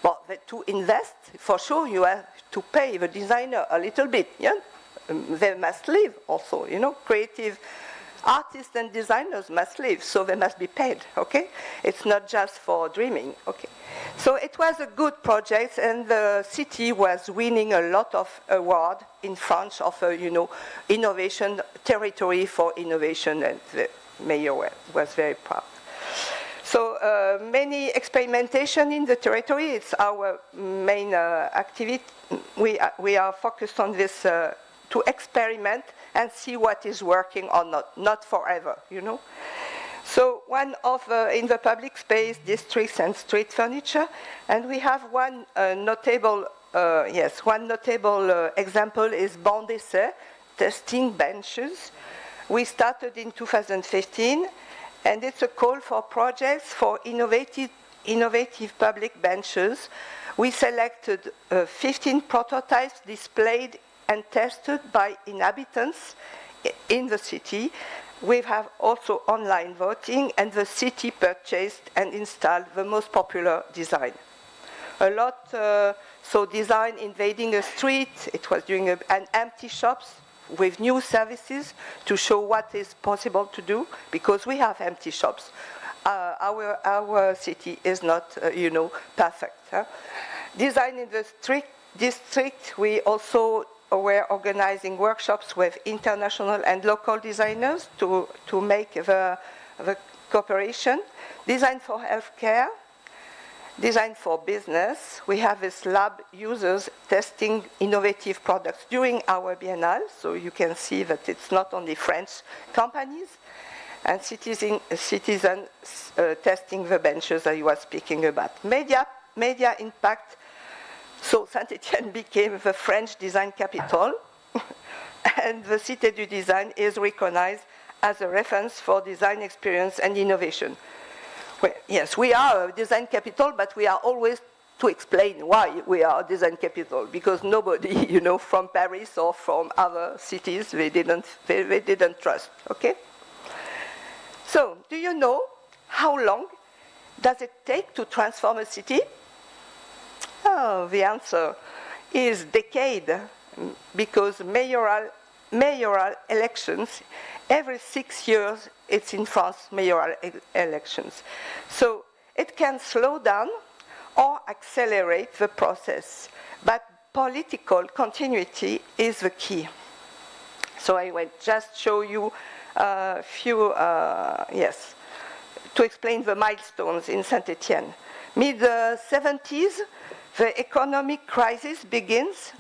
but to invest. For sure, you have to pay the designer a little bit. Yeah, they must live also. You know, creative artists and designers must live, so they must be paid, okay? It's not just for dreaming, okay? So it was a good project, and the city was winning a lot of awards in France of, you know, innovation, territory for innovation, and the mayor was very proud. So many experimentation in the territory. It's our main activity. We are focused on this to experiment and see what is working or not forever, you know. So one of, in the public space, districts and street furniture, and we have one notable example is Banc d'essai, testing benches. We started in 2015, and it's a call for projects for innovative public benches. We selected 15 prototypes displayed and tested by inhabitants in the city. We have also online voting, and the city purchased and installed the most popular design. A lot, so design invading a street, it was doing an empty shops with new services to show what is possible to do, because we have empty shops. Our city is not, you know, perfect. Huh? Design in the district, we also were organizing workshops with international and local designers to make the cooperation. Design for healthcare, design for business. We have this lab users testing innovative products during our Biennale, so you can see that it's not only French companies, and citizens testing the benches I was speaking about. Media impact. So Saint-Étienne became the French design capital, and the Cité du Design is recognized as a reference for design experience and innovation. Well, yes, we are a design capital, but we are always to explain why we are a design capital, because nobody, you know, from Paris or from other cities, they didn't trust, okay? So, do you know how long does it take to transform a city? Oh, the answer is decade, because mayoral elections, every 6 years, it's in France, mayoral elections. So it can slow down or accelerate the process, but political continuity is the key. So I will just show you to explain the milestones in Saint-Étienne. Mid-70s, the economic crisis begins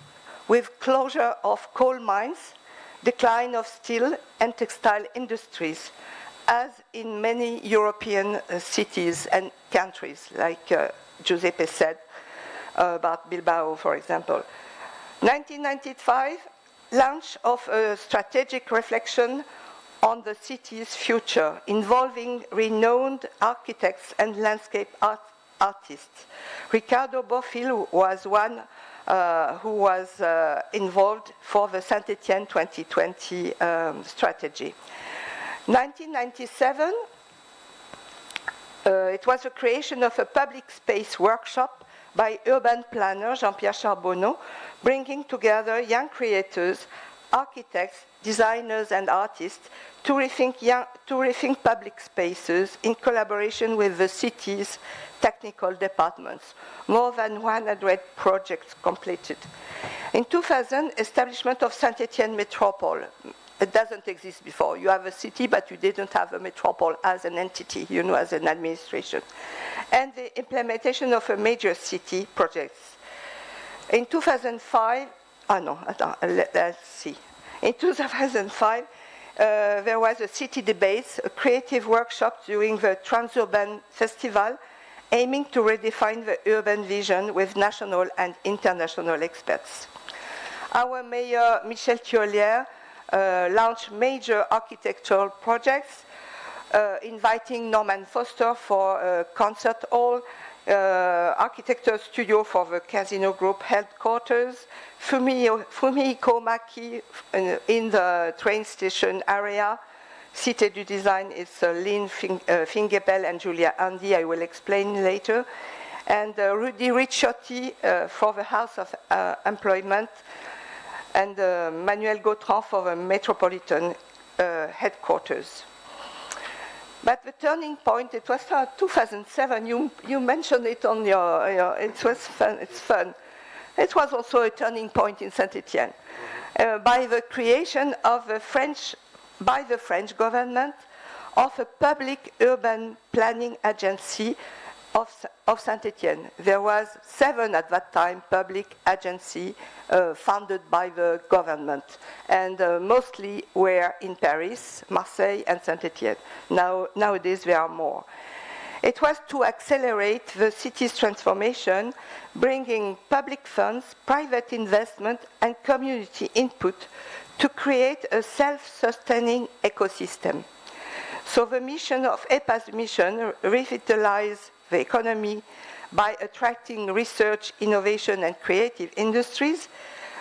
with closure of coal mines, decline of steel and textile industries, as in many European cities and countries, like Giuseppe said about Bilbao, for example. 1995, launch of a strategic reflection on the city's future, involving renowned architects and landscape artists. Ricardo Bofill was one who was involved for the Saint-Étienne 2020 strategy. 1997, it was the creation of a public space workshop by urban planner Jean-Pierre Charbonneau, bringing together young creators, architects, designers and artists to rethink public spaces in collaboration with the city's technical departments. More than 100 projects completed. In 2000, establishment of Saint-Étienne Metropole. It doesn't exist before. You have a city, but you didn't have a metropole as an entity, as an administration. And the implementation of a major city projects. In 2005, let's see. In 2005, there was a city debate, a creative workshop during the Transurban Festival, aiming to redefine the urban vision with national and international experts. Our mayor, Michel Thiollière, launched major architectural projects, inviting Norman Foster for a concert hall, architecture studio for the Casino Group headquarters, Fumihiko Maki in the train station area. Cité du Design is Lynn Fingebel and Julia Andy, I will explain later. And Rudy Ricciotti for the House of Employment, and Manuel Gautran for the Metropolitan headquarters. But the turning point, it was 2007, you mentioned it on it was fun, it's fun. It was also a turning point in Saint-Étienne by the creation of by the French government of a public urban planning agency of Saint-Étienne. There was 7 at that time public agency funded by the government, and mostly were in Paris, Marseille, and Saint-Étienne. Nowadays there are more. It was to accelerate the city's transformation, bringing public funds, private investment, and community input to create a self-sustaining ecosystem. So the mission of EPA's mission, revitalize the economy by attracting research, innovation, and creative industries,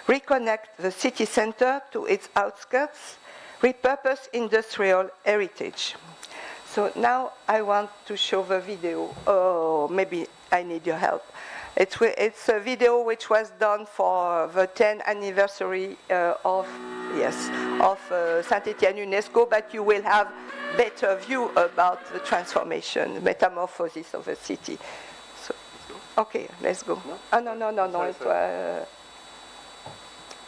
reconnect the city center to its outskirts, repurpose industrial heritage. So now I want to show the video. Oh, maybe I need your help. It's a video which was done for the 10th anniversary of Saint-Étienne UNESCO, but you will have better view about the transformation, metamorphosis of the city. So, okay, let's go. No? No.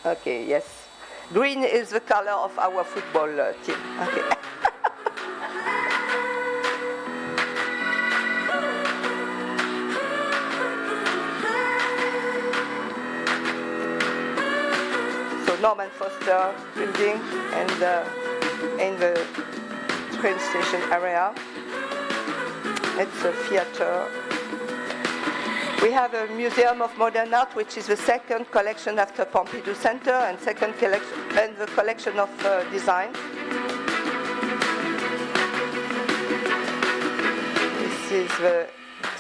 Okay, yes. Green is the color of our football team. Okay. Norman Foster building and in the train station area. It's a theater. We have a Museum of Modern Art, which is the second collection after Pompidou Center, and second collection, and the collection of design. This is the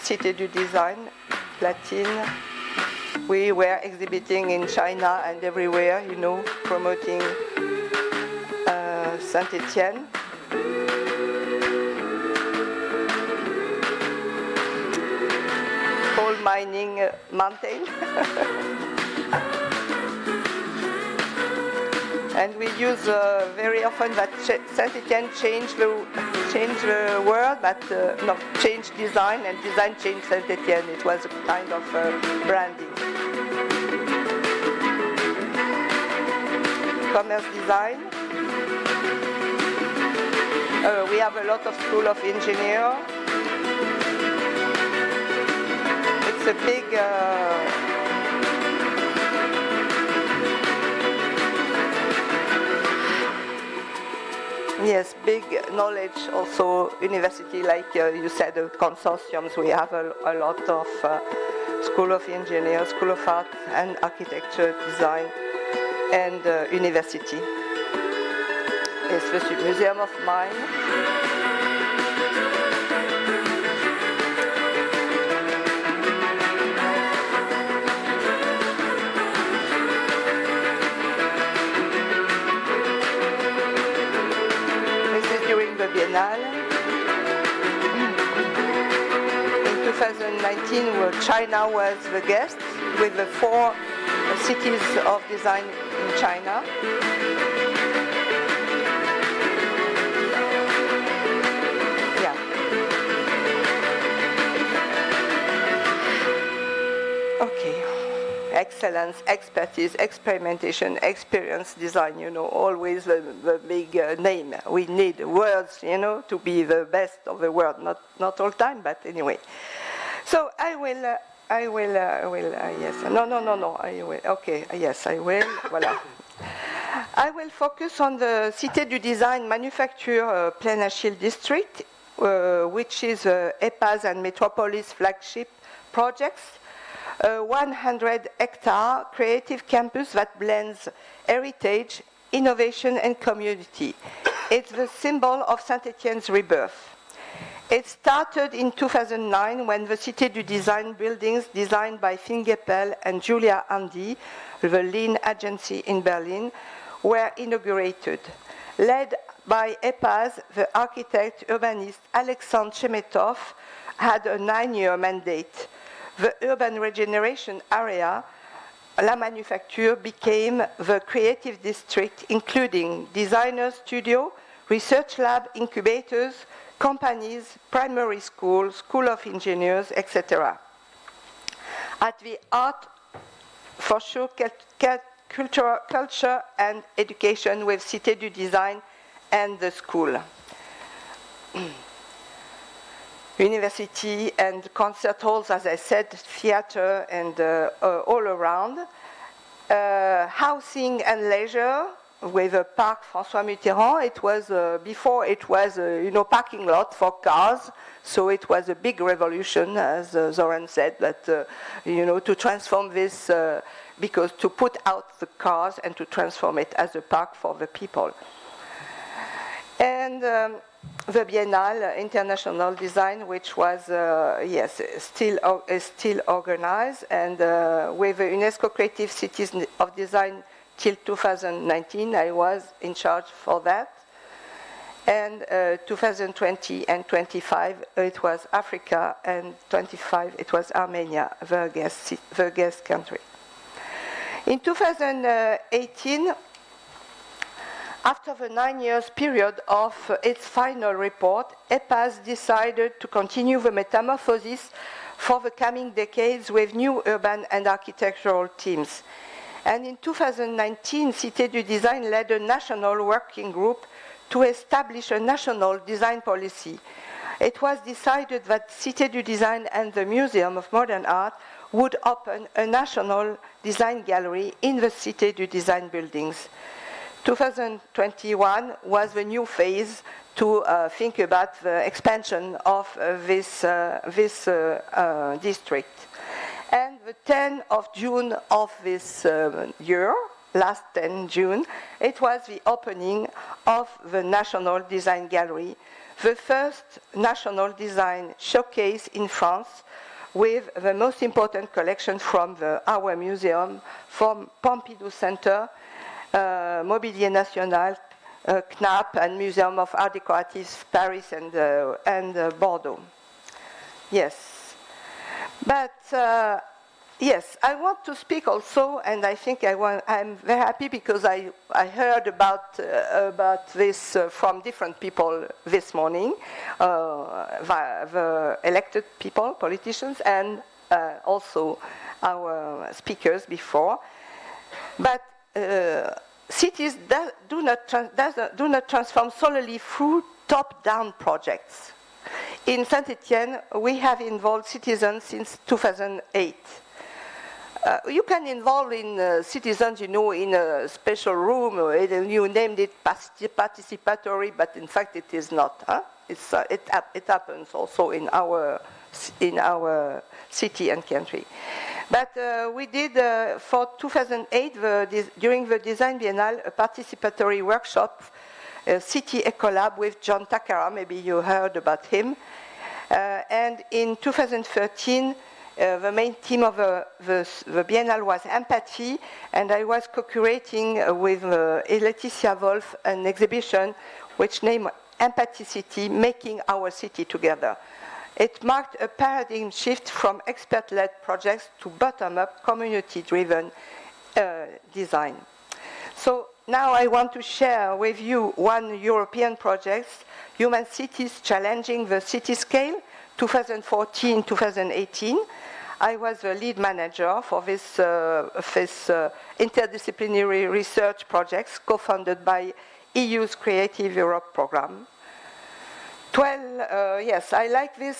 Cité du Design, Platine. We were exhibiting in China and everywhere, promoting Saint-Étienne. Coal mining mountain. And we use very often that Saint-Étienne changed the world, but not changed design, and design changed Saint-Étienne. It was a kind of branding. Commerce design. have a lot of school of engineer. It's a big yes, big knowledge also university, like you said, consortiums. We have a lot of School of Engineers, School of Art and Architecture, Design, and university. It's the Museum of Mine. This is during the Biennale. In 2019, China was the guest with the 4 cities of design in China. Yeah. Okay. Excellence, expertise, experimentation, experience, design, always the big name. We need words, to be the best of the world. Not all time, but anyway. So I will, yes. No, I will. Okay, yes, I will. Voilà. I will focus on the Cité du Design Manufacture Plaine Achille district, which is EPA's and Metropolis flagship projects. A 100-hectare creative campus that blends heritage, innovation, and community. It's the symbol of Saint-Étienne's rebirth. It started in 2009 when the Cité du Design buildings designed by Finn Geppel and Julia Andy, the Lean agency in Berlin, were inaugurated. Led by EPA's, the architect urbanist Alexandre Chemetov had a 9-year mandate. The urban regeneration area, La Manufacture, became the creative district, including designer studio, research lab, incubators, companies, primary schools, school of engineers, etc. At the art, for sure, culture and education with Cité du Design and the school. University and concert halls, as I said, theater and all around. Housing and leisure with a park François Mitterrand. It was before it was parking lot for cars, so it was a big revolution, as Zoran said, that to transform this because to put out the cars and to transform it as a park for the people. And the Biennale International Design, which was still organized, and with the UNESCO Creative Cities of Design till 2019, I was in charge for that. And 2020 and 25, it was Africa, and 25, it was Armenia, the guest country. In 2018, after the 9 years period of its final report, EPAS decided to continue the metamorphosis for the coming decades with new urban and architectural teams. And in 2019, Cité du Design led a national working group to establish a national design policy. It was decided that Cité du Design and the Museum of Modern Art would open a national design gallery in the Cité du Design buildings. 2021 was the new phase to think about the expansion of this district. And the 10th of June of this year, last 10 June, it was the opening of the National Design Gallery, the first national design showcase in France, with the most important collection from our museum, from Pompidou Center, Mobilier National, CNAP, and Museum of Art Decorative Paris and Bordeaux. Yes. But yes, I want to speak also, and I think I'm very happy because I heard about this from different people this morning, the elected people, politicians, and also our speakers before. But cities do not transform solely through top-down projects. In Saint-Étienne, we have involved citizens since 2008. You can involve in citizens, in a special room. You named it participatory, but in fact it is not. Huh? It happens also in our city and country. But we did, for 2008, during the Design Biennale, a participatory workshop, City Ecolab with John Takara. Maybe you heard about him. And in 2013, the main theme of the Biennale was empathy, and I was co-curating with Laetitia Wolf an exhibition which named Empathy City, Making Our City Together. It marked a paradigm shift from expert-led projects to bottom-up, community-driven design. So now I want to share with you one European project, Human Cities Challenging the City Scale, 2014-2018. I was the lead manager for this interdisciplinary research projects co-funded by EU's Creative Europe program. Yes, I like this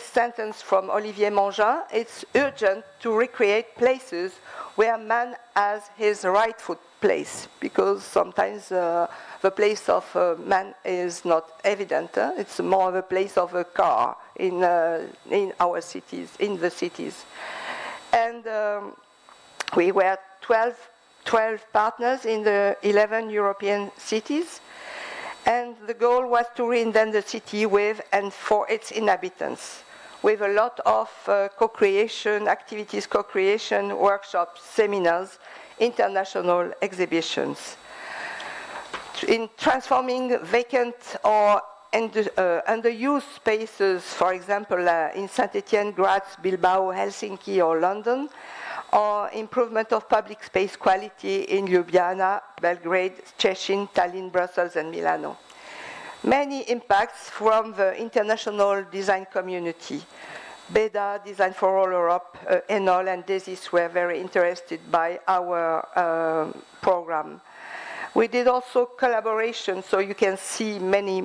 sentence from Olivier Mangin. It's urgent to recreate places where man has his rightful place, because sometimes the place of man is not evident. It's more of a place of a car in our cities, in the cities. And we were 12 partners in the 11 European cities. And the goal was to reinvent the city with and for its inhabitants, with a lot of co-creation activities, co-creation workshops, seminars, international exhibitions. In transforming vacant or underused spaces, for example, in Saint-Étienne, Graz, Bilbao, Helsinki, or London, or improvement of public space quality in Ljubljana, Belgrade, Szczecin, Tallinn, Brussels, and Milano. Many impacts from the international design community. BEDA, Design for All Europe, Enol, and DESIS were very interested by our program. We did also collaboration, so you can see many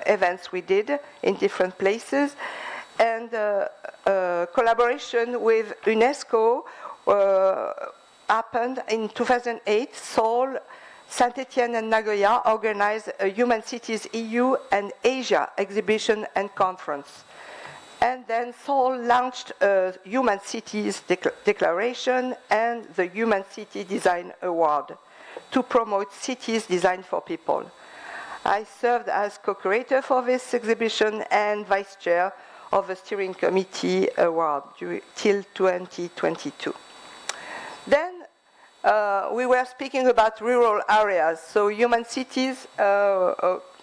events we did in different places. And collaboration with UNESCO happened in 2008. Seoul, Saint-Étienne, and Nagoya organized a Human Cities EU and Asia exhibition and conference. And then Seoul launched a Human Cities Declaration and the Human City Design Award to promote cities designed for people. I served as co-curator for this exhibition and vice chair of the steering committee award till 2022. Then we were speaking about rural areas. So Human Cities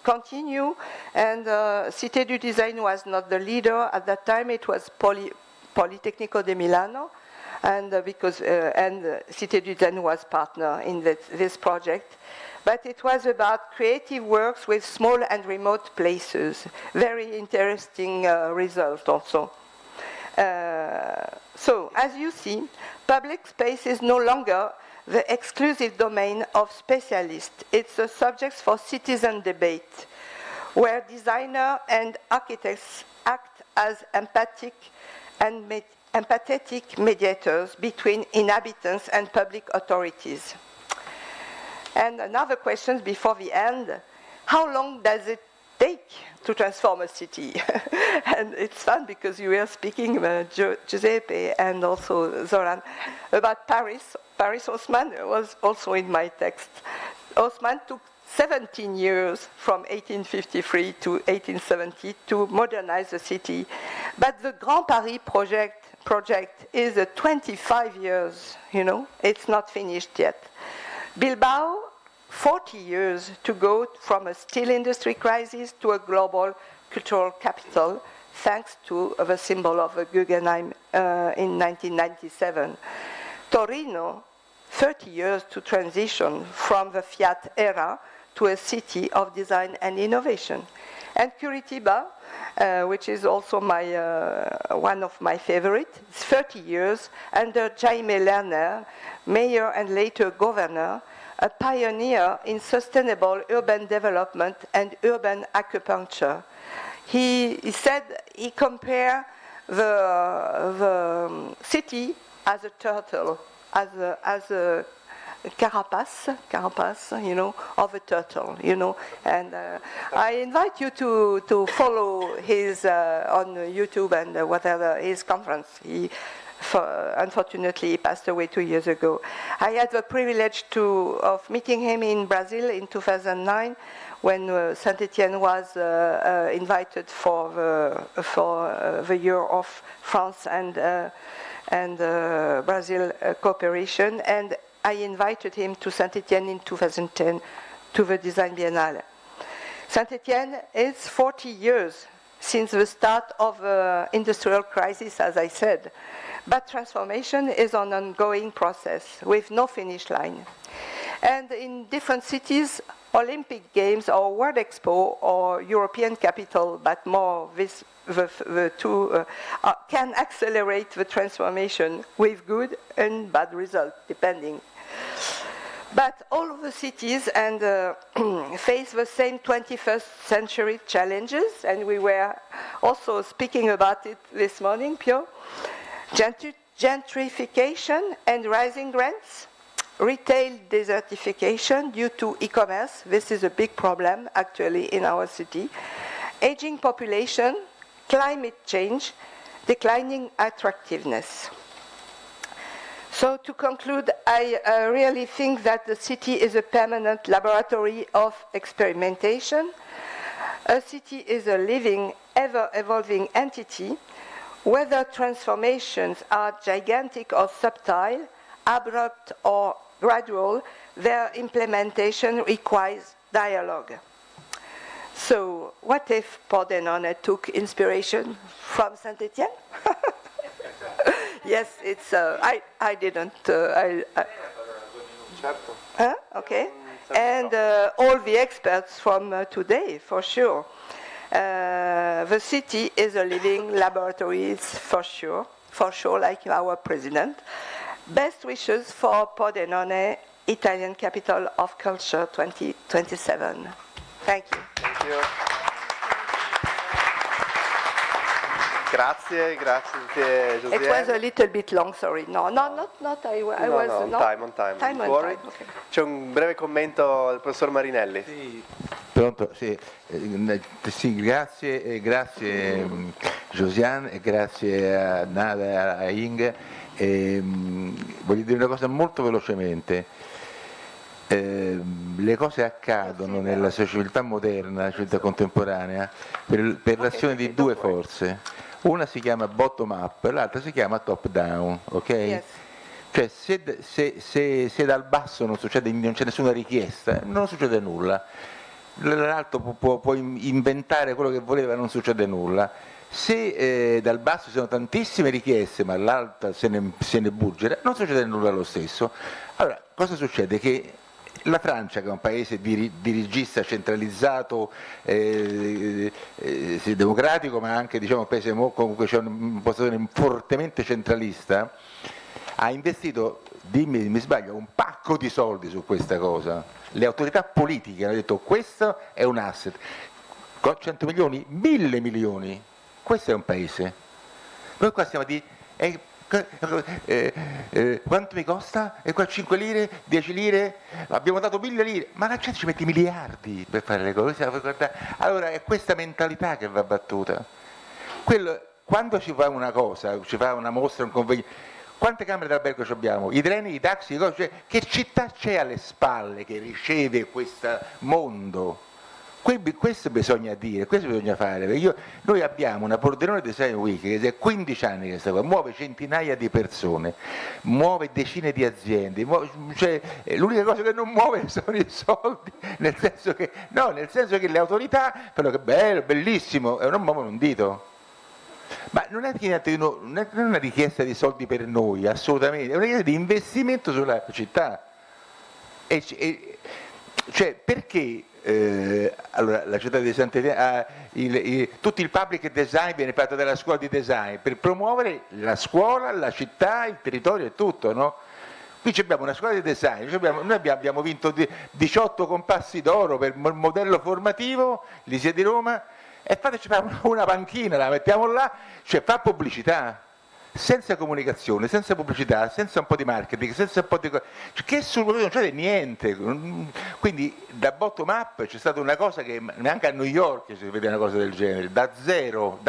continue, and Cité du Design was not the leader at that time. It was Politecnico di Milano, and and Cité du Design was partner in this project. But it was about creative works with small and remote places. Very interesting result also. So, as you see, public space is no longer the exclusive domain of specialists. It's a subject for citizen debate, where designers and architects act as empathetic mediators between inhabitants and public authorities. And another question before the end, how long does it take to transform a city? And it's fun because you were speaking, Giuseppe and also Zoran, about Paris. Paris Haussmann was also in my text. Haussmann took 17 years from 1853 to 1870 to modernize the city. But the Grand Paris project is 25 years, it's not finished yet. Bilbao, 40 years to go from a steel industry crisis to a global cultural capital, thanks to the symbol of the Guggenheim in 1997. Torino, 30 years to transition from the Fiat era to a city of design and innovation. And Curitiba, which is also one of my favorites, it's 30 years under Jaime Lerner, mayor and later governor, a pioneer in sustainable urban development and urban acupuncture. He said he compared the city as a turtle, as a carapace, of a turtle, And I invite you to follow his on YouTube and whatever his conference. Unfortunately, he passed away 2 years ago. I had the privilege of meeting him in Brazil in 2009 when Saint-Étienne was invited for the year of France and Brazil cooperation. And I invited him to Saint-Étienne in 2010 to the Design Biennale. Saint-Étienne is 40 years since the start of the industrial crisis, as I said. But transformation is an ongoing process with no finish line. And in different cities, Olympic Games or World Expo or European capital, but more the two can accelerate the transformation with good and bad results, depending. But all of the cities face the same 21st century challenges, and we were also speaking about it this morning, Pio. Gentrification and rising rents, retail desertification due to e-commerce, this is a big problem actually in our city, aging population, climate change, declining attractiveness. So to conclude, I really think that the city is a permanent laboratory of experimentation. A city is a living, ever-evolving entity. Whether transformations are gigantic or subtle, abrupt or gradual, their implementation requires dialogue. So what if Pordenone took inspiration from Saint-Étienne? Yes, it's. I didn't. Okay. And all the experts from today, for sure. The city is a living laboratory, for sure, like our president. Best wishes for Pordenone, Italian Capital of Culture 2027. Thank you. Thank you. Grazie, Josiane. It was a little bit long, sorry. No, not. I was on time. Okay. C'è un breve commento del professor Marinelli. Sì. Pronto? Sì, grazie Josiane e grazie a Nada e a Inge. Voglio dire una cosa molto velocemente. Le cose accadono nella società moderna, la società contemporanea, per l'azione di due forze. Una si chiama bottom up, l'altra si chiama top down, ok? Yes. Cioè se dal basso non c'è nessuna richiesta, non succede nulla. L'altro può inventare quello che voleva, non succede nulla. Se dal basso ci sono tantissime richieste, ma l'altra se ne buggera, non succede nulla lo stesso. Allora, cosa succede? Che la Francia, che è un paese dirigista centralizzato, democratico, ma anche un paese comunque c'è una posizione fortemente centralista, ha investito, dimmi se mi sbaglio, un pacco di soldi su questa cosa. Le autorità politiche hanno detto questo è un asset. 100 milioni, 1000 milioni. Questo è un paese. Noi qua stiamo a dire quanto mi costa? E qua 5 lire, 10 lire, abbiamo dato 1000 lire, ma la gente ci mette miliardi per fare le cose. Allora è questa mentalità che va battuta. Quando ci fa una cosa, ci fa una mostra, un convegno, quante camere d'albergo abbiamo? I treni, i taxi, cioè, che città c'è alle spalle che riceve questo mondo? Questo bisogna dire, questo bisogna fare. Noi abbiamo una Pordenone Design Week che è 15 anni che sta qua, muove centinaia di persone, muove decine di aziende, cioè, l'unica cosa che non muove sono i soldi, nel senso che le autorità, però che bello, bellissimo, non muovono un dito. Ma non è una richiesta di soldi per noi, assolutamente, è una richiesta di investimento sulla città. Cioè, perché allora, la città di Sant'Etienne tutto il public design viene fatto dalla scuola di design per promuovere la scuola, la città, il territorio e tutto, no? Qui abbiamo una scuola di design, noi abbiamo vinto 18 compassi d'oro per il modello formativo, l'ISEE di Roma, e fateci fare una panchina, la mettiamo là, cioè fa pubblicità. Senza comunicazione, senza pubblicità, senza un po' di marketing, senza un po' di che non c'è niente. Quindi da bottom up c'è stata una cosa che neanche a New York si vede una cosa del genere, da zero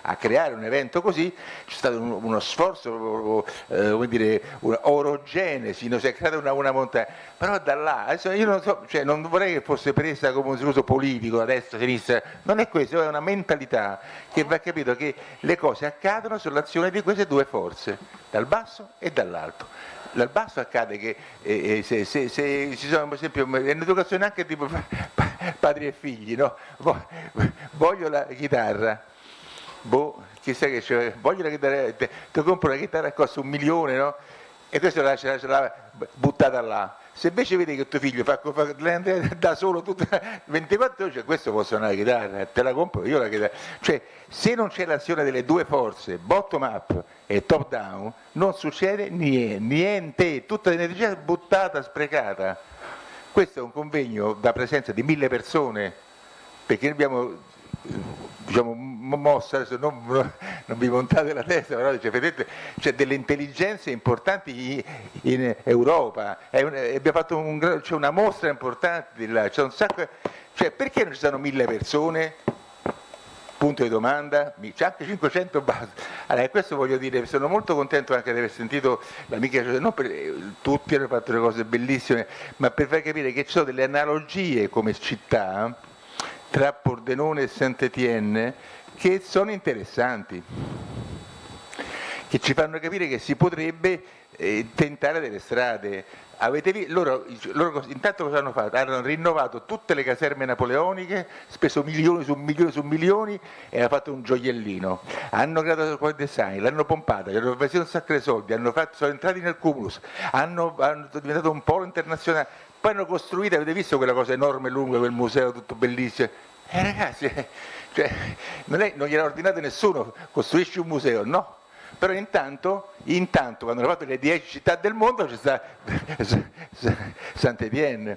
a creare un evento così c'è stato uno sforzo, come dire, una orogenesi, si è creata una montagna, però da là, adesso io non so, cioè non vorrei che fosse presa come un discorso politico, a destra, a sinistra, non è questo, è una mentalità che va capito che le cose accadono sull'azione di queste due forze, dal basso e dall'alto. Dal basso accade che se ci sono, per esempio, è un'educazione anche tipo padri e figli, no? Voglio la chitarra, chissà che c'è, voglio la chitarra, ti compro una chitarra che costa 1 milione, no? E questo ce l'ha buttata là. Se invece vedi che tuo figlio fa da solo tutte 24 ore, cioè questo può suonare la chitarra, te la compro io la chitarra. Cioè, se non c'è l'azione delle due forze, bottom up e top down, non succede niente, tutta l'energia buttata, sprecata. Questo è un convegno da presenza di 1000 persone, perché abbiamo, diciamo, mossa, adesso non vi montate la testa, però vedete, c'è delle intelligenze importanti in Europa, abbiamo fatto c'è una mostra importante di là, c'è un sacco, cioè perché non ci sono 1000 persone? Punto di domanda, c'è anche 500 base. Allora, questo voglio dire, sono molto contento anche di aver sentito l'amica, non per tutti hanno fatto delle cose bellissime, ma per far capire che ci sono delle analogie come città tra Pordenone e Sant'Etienne che sono interessanti, che ci fanno capire che si potrebbe tentare delle strade. Avete visto? Loro intanto cosa hanno fatto? Hanno rinnovato tutte le caserme napoleoniche, speso milioni su milioni su milioni e hanno fatto un gioiellino. Hanno creato il Quale design, l'hanno pompata, gli hanno investito un sacco di soldi, sono entrati nel cumulus, hanno diventato un polo internazionale, poi hanno costruito, avete visto quella cosa enorme e lunga, quel museo tutto bellissimo? Ragazzi, cioè, non gliel'ha ordinato nessuno, costruisci un museo, no. Però intanto quando hanno fatto le 10 città del mondo c'è sta Sant'Etienne.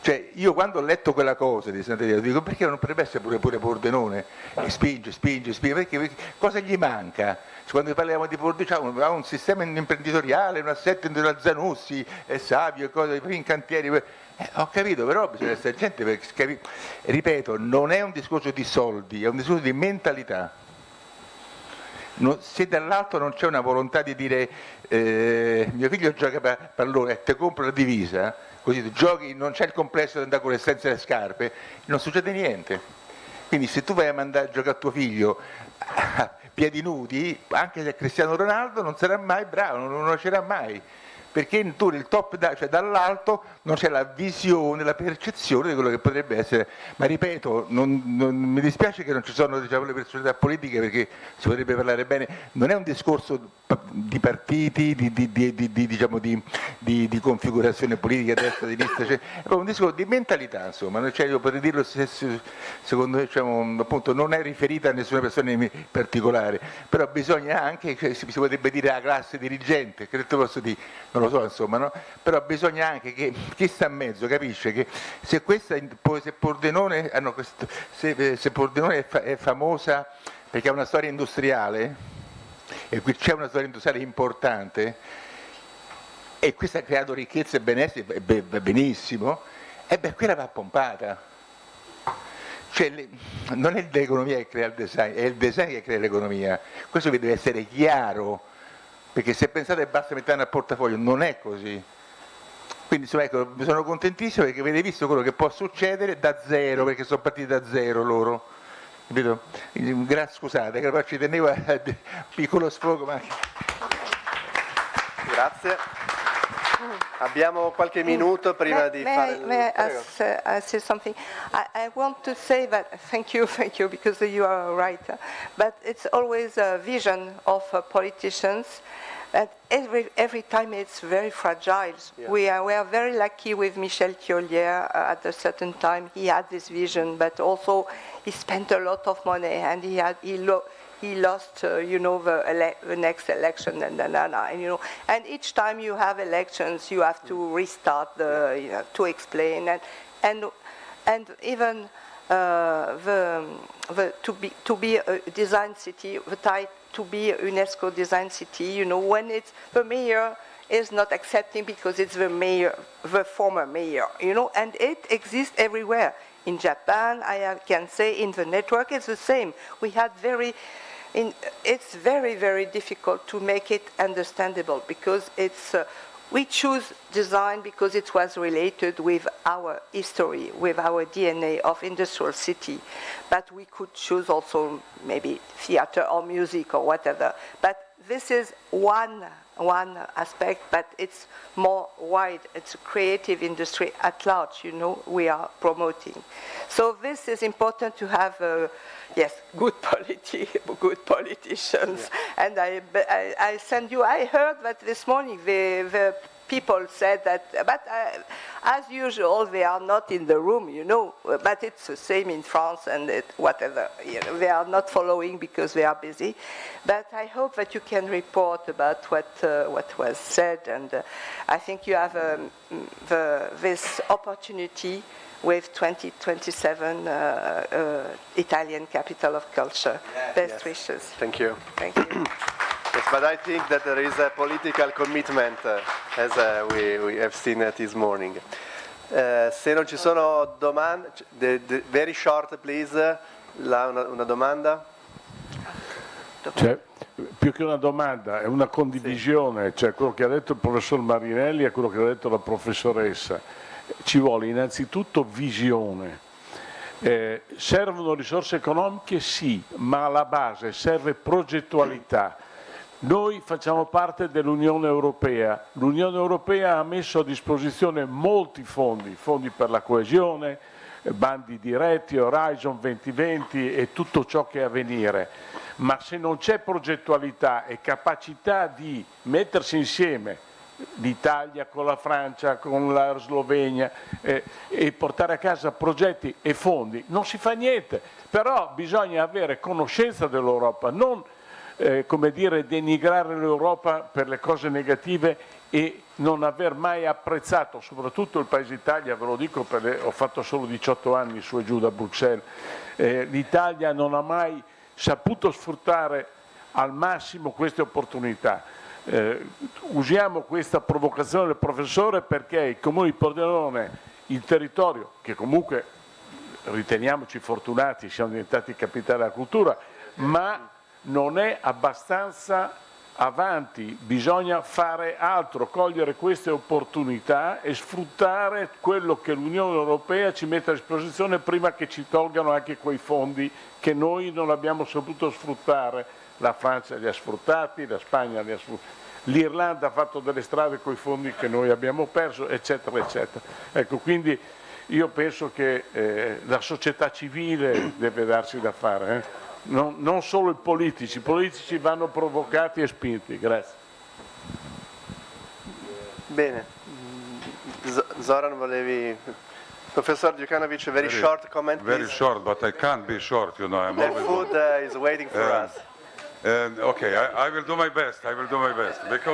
Cioè, io quando ho letto quella cosa di Sant'Etienne dico perché non potrebbe essere pure Pordenone? E spinge, perché cosa gli manca? Quando parliamo di Pordenone ha un sistema imprenditoriale, un assetto della Zanussi, è savio, cose in cantieri. Ho capito, però bisogna essere gente per capire. Ripeto, non è un discorso di soldi, è un discorso di mentalità. Se dall'alto non c'è una volontà di dire mio figlio gioca a pallone e te compro la divisa, così tu giochi, non c'è il complesso di andare con le senza le scarpe, non succede niente. Quindi se tu vai a mandare a giocare a tuo figlio a piedi nudi, anche se è Cristiano Ronaldo non sarà mai bravo, non riuscirà mai, perché tu nel top, cioè dall'alto non c'è la visione, la percezione di quello che potrebbe essere. Ma ripeto, mi dispiace che non ci sono, diciamo, le personalità politiche, perché si potrebbe parlare bene, non è un discorso di partiti, di configurazione politica, destra, sinistra, cioè, è proprio un discorso di mentalità, insomma, cioè, io potrei dirlo secondo me, diciamo, appunto, non è riferita a nessuna persona in particolare, però bisogna anche, si potrebbe dire la classe dirigente, che te posso dire, non lo so, insomma, no? Però bisogna anche che chi sta in mezzo capisce che se Pordenone è famosa perché ha una storia industriale, e qui c'è una storia industriale importante, e questa ha creato ricchezza e benessere, benissimo, e beh, quella va pompata. Cioè, non è l'economia che crea il design, è il design che crea l'economia. Questo vi deve essere chiaro, perché se pensate basta mettere nel portafoglio, non è così. Quindi insomma, ecco, sono contentissimo perché avete visto quello che può succedere da zero, perché sono partiti da zero loro. Capito? Scusate, che poi ci tenevo a piccolo sfogo, ma... Grazie. Abbiamo qualche minuto prima di fare il... May I say something? I want to say that thank you, because you are right. But it's always a vision of politicians And every time it's very fragile. Yeah. We are very lucky with Michel Thiollier. At a certain time, he had this vision, but also he spent a lot of money, and he lost, the next election, and and each time you have elections, you have to restart to explain, and even to be a design city, to be a UNESCO design city, when it's the mayor is not accepting because it's the former mayor, and it exists everywhere. In Japan, I can say in the network it's the same. We had it's very, very difficult to make it understandable because we choose design because it was related with our history, with our DNA of industrial city. But we could choose also maybe theater or music or whatever. But this is one aspect, but it's more wide. It's a creative industry at large, we are promoting. So this is important to have, good politicians. Yeah. And I send you, I heard that this morning the people said that, but as usual, they are not in the room, but it's the same in France and whatever. They are not following because they are busy. But I hope that you can report about what was said, and I think you have this opportunity with 2027 Italian Capital of Culture. Best wishes. Thank you. Thank you. Yes, but I think that there is a political commitment, as we have seen this morning. Se non ci sono domande, very short please, una domanda? Cioè, più che una domanda, è una condivisione, sì. Cioè quello che ha detto il professor Marinelli e quello che ha detto la professoressa. Ci vuole innanzitutto visione. Servono risorse economiche? Sì, ma alla base serve progettualità. Noi facciamo parte dell'Unione Europea. L'Unione Europea ha messo a disposizione molti fondi per la coesione, bandi diretti, Horizon 2020 e tutto ciò che è a venire. Ma se non c'è progettualità e capacità di mettersi insieme l'Italia con la Francia, con la Slovenia e portare a casa progetti e fondi, non si fa niente. Però bisogna avere conoscenza dell'Europa, non denigrare l'Europa per le cose negative e non aver mai apprezzato, soprattutto il Paese Italia, ve lo dico perché ho fatto solo 18 anni su e giù da Bruxelles, l'Italia non ha mai saputo sfruttare al massimo queste opportunità. Usiamo questa provocazione del professore perché il Comune di Pordenone, il territorio, che comunque riteniamoci fortunati, siamo diventati capitale della cultura, ma non è abbastanza avanti, bisogna fare altro, cogliere queste opportunità e sfruttare quello che l'Unione Europea ci mette a disposizione prima che ci tolgano anche quei fondi che noi non abbiamo saputo sfruttare. La Francia li ha sfruttati, la Spagna li ha sfruttati, l'Irlanda ha fatto delle strade con i fondi che noi abbiamo perso, eccetera, eccetera. Ecco, quindi io penso che la società civile deve darsi da fare. Non solo i politici vanno provocati e spinti. Grazie. Bene, Zoran volevi... Professor Djukanovic, very short comment, please. Very short, but I can't be short, I'm the food is waiting for us. Okay, I will do my best, because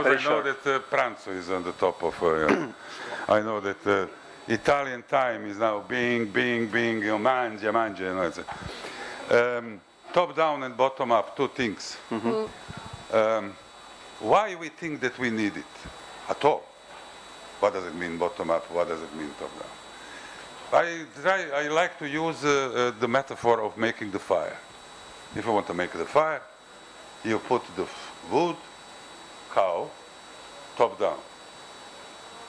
very I know short. That pranzo is on the top of, I know that Italian time is now being, mangia, top down and bottom up, two things. Mm-hmm. Why we think that we need it at all? What does it mean bottom up? What does it mean top down? I like to use the metaphor of making the fire. If you want to make the fire, you put the wood, cow, top down.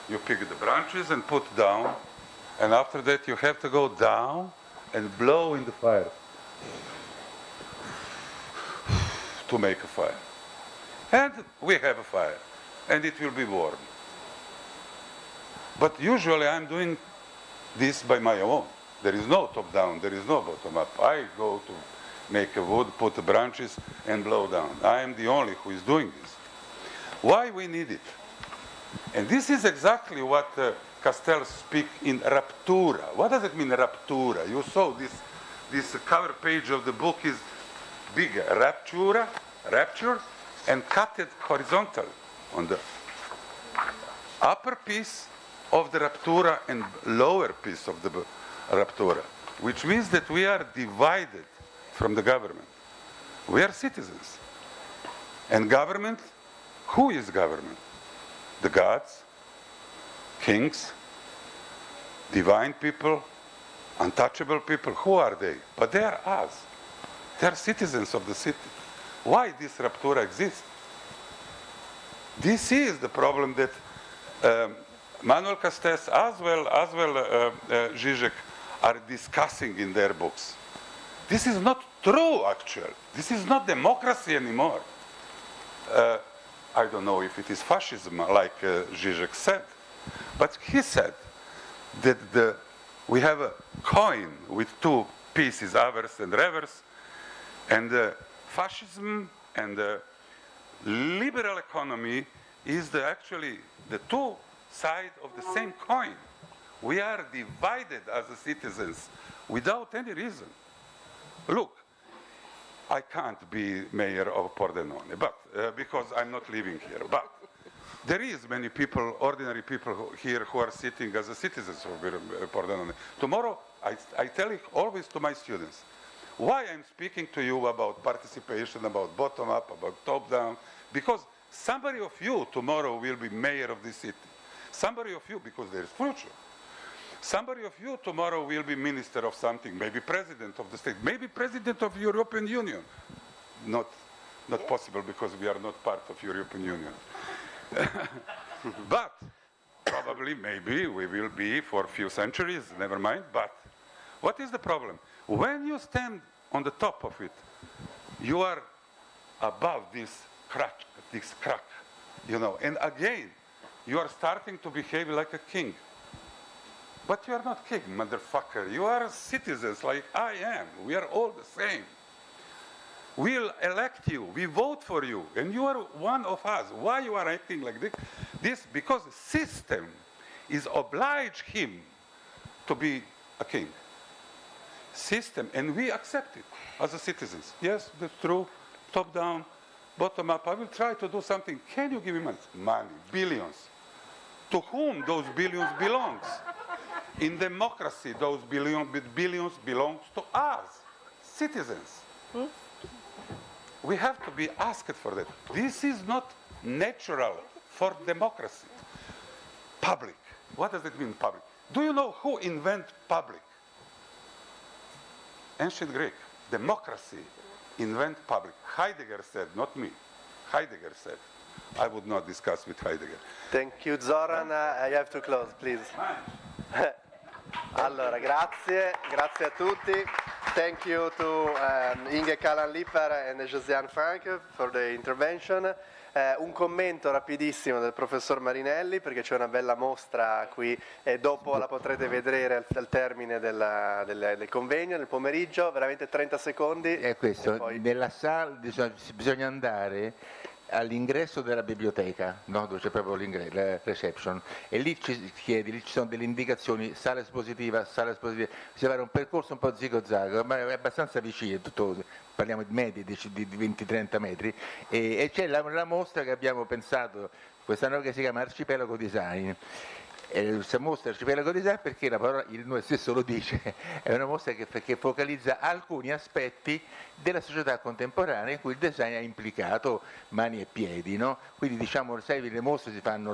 You pick the branches and put down, and after that you have to go down and blow in the fire to make a fire. And we have a fire, and it will be warm. But usually I'm doing this by my own. There is no top down, there is no bottom up. I go to make a wood, put the branches and blow down. I am the only who is doing this. Why we need it? And this is exactly what Castell speak in raptura. What does it mean, raptura? You saw this cover page of the book is bigger, rapture, and cut it horizontal on the upper piece of the raptura and lower piece of the raptura, which means that we are divided from the government. We are citizens. And government, who is government? The gods, kings, divine people, untouchable people. Who are they? But they are us. They are citizens of the city. Why this raptura exists? This is the problem that Manuel Castells as well Žižek are discussing in their books. This is not true, actually. This is not democracy anymore. I don't know if it is fascism, like Žižek said, but he said that we have a coin with two pieces, avers and revers, and fascism and liberal economy is actually the two sides of the same coin. We are divided as citizens without any reason. Look, I can't be mayor of Pordenone, but because I'm not living here. But there is many people, ordinary people here who are sitting as citizens of Pordenone. Tomorrow, I tell it always to my students, why I'm speaking to you about participation, about bottom-up, about top-down, because somebody of you tomorrow will be mayor of this city. Somebody of you, because there is future. Somebody of you tomorrow will be minister of something, maybe president of the state, maybe president of European Union. Not possible because we are not part of European Union. But probably, maybe we will be for a few centuries, never mind. But what is the problem? When you stand on the top of it, you are above this crack, you know, and again, you are starting to behave like a king. But you are not king, motherfucker. You are citizens like I am. We are all the same. We'll elect you. We vote for you. And you are one of us. Why you are acting like this? Because the system is obliged him to be a king. System. And we accept it as citizens. Yes, that's true. Top down, bottom up. I will try to do something. Can you give me money? Money. Billions. To whom those billions belongs? In democracy, those billions belong to us, citizens. We have to be asked for that. This is not natural for democracy. Public. What does it mean, public? Do you know who invented public? Ancient Greek. Democracy invent public. Heidegger said, not me. Heidegger said. I would not discuss with Heidegger. Thank you, Zoran. I have to close, please. Allora, grazie a tutti. Thank you to Inge Callan-Lipper and Josiane Frank for the intervention. Un commento rapidissimo del professor Marinelli, perché c'è una bella mostra qui e dopo la potrete vedere al termine del convegno nel pomeriggio, veramente 30 secondi. È questo, poi... nella sala bisogna andare all'ingresso della biblioteca, no? Dove c'è proprio la reception, e lì ci sono delle indicazioni, sala espositiva, si fa un percorso un po' zigo-zago, ma è abbastanza vicino, parliamo di medie di 20-30 metri, e c'è la mostra che abbiamo pensato quest'anno che si chiama Arcipelago Design. Si mostra Arcipelago Design perché la parola, il nome stesso lo dice, è una mostra che focalizza alcuni aspetti della società contemporanea in cui il design ha implicato mani e piedi, no? Quindi diciamo, sai, le mostre si fanno,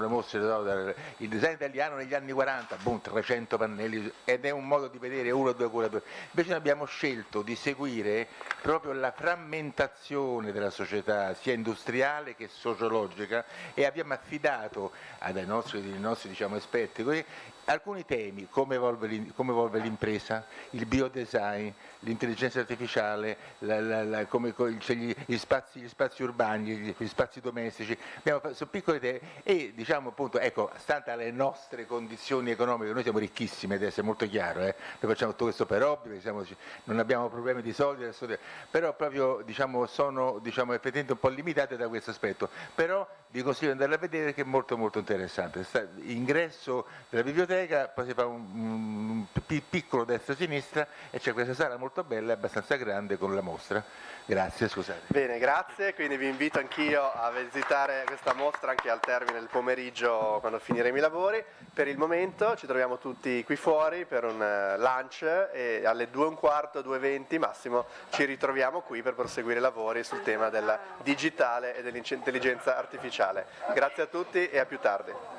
il design italiano negli anni 40, boom, 300 pannelli, ed è un modo di vedere uno o due curatori. Invece noi abbiamo scelto di seguire proprio la frammentazione della società, sia industriale che sociologica, e abbiamo affidato ai nostri diciamo, esperti alcuni temi, come evolve l'impresa, il biodesign, l'intelligenza artificiale, gli spazi urbani, gli spazi domestici. Sono piccole temi e diciamo appunto, ecco, stante alle nostre condizioni economiche, noi siamo ricchissimi, deve essere molto chiaro, noi facciamo tutto questo per hobby, non abbiamo problemi di soldi, però proprio diciamo, sono effettivamente un po' limitate da questo aspetto, però vi consiglio di andarla a vedere, che è molto molto interessante. Ingresso della biblioteca, poi si fa un piccolo destra-sinistra e c'è questa sala molto bella, abbastanza grande, con la mostra. Grazie, scusate. Bene, grazie, quindi vi invito anch'io a visitare questa mostra anche al termine del pomeriggio quando finiremo i lavori. Per il momento ci troviamo tutti qui fuori per un lunch e alle 2:15, 2:20 massimo ci ritroviamo qui per proseguire i lavori sul tema del digitale e dell'intelligenza artificiale. Grazie a tutti e a più tardi.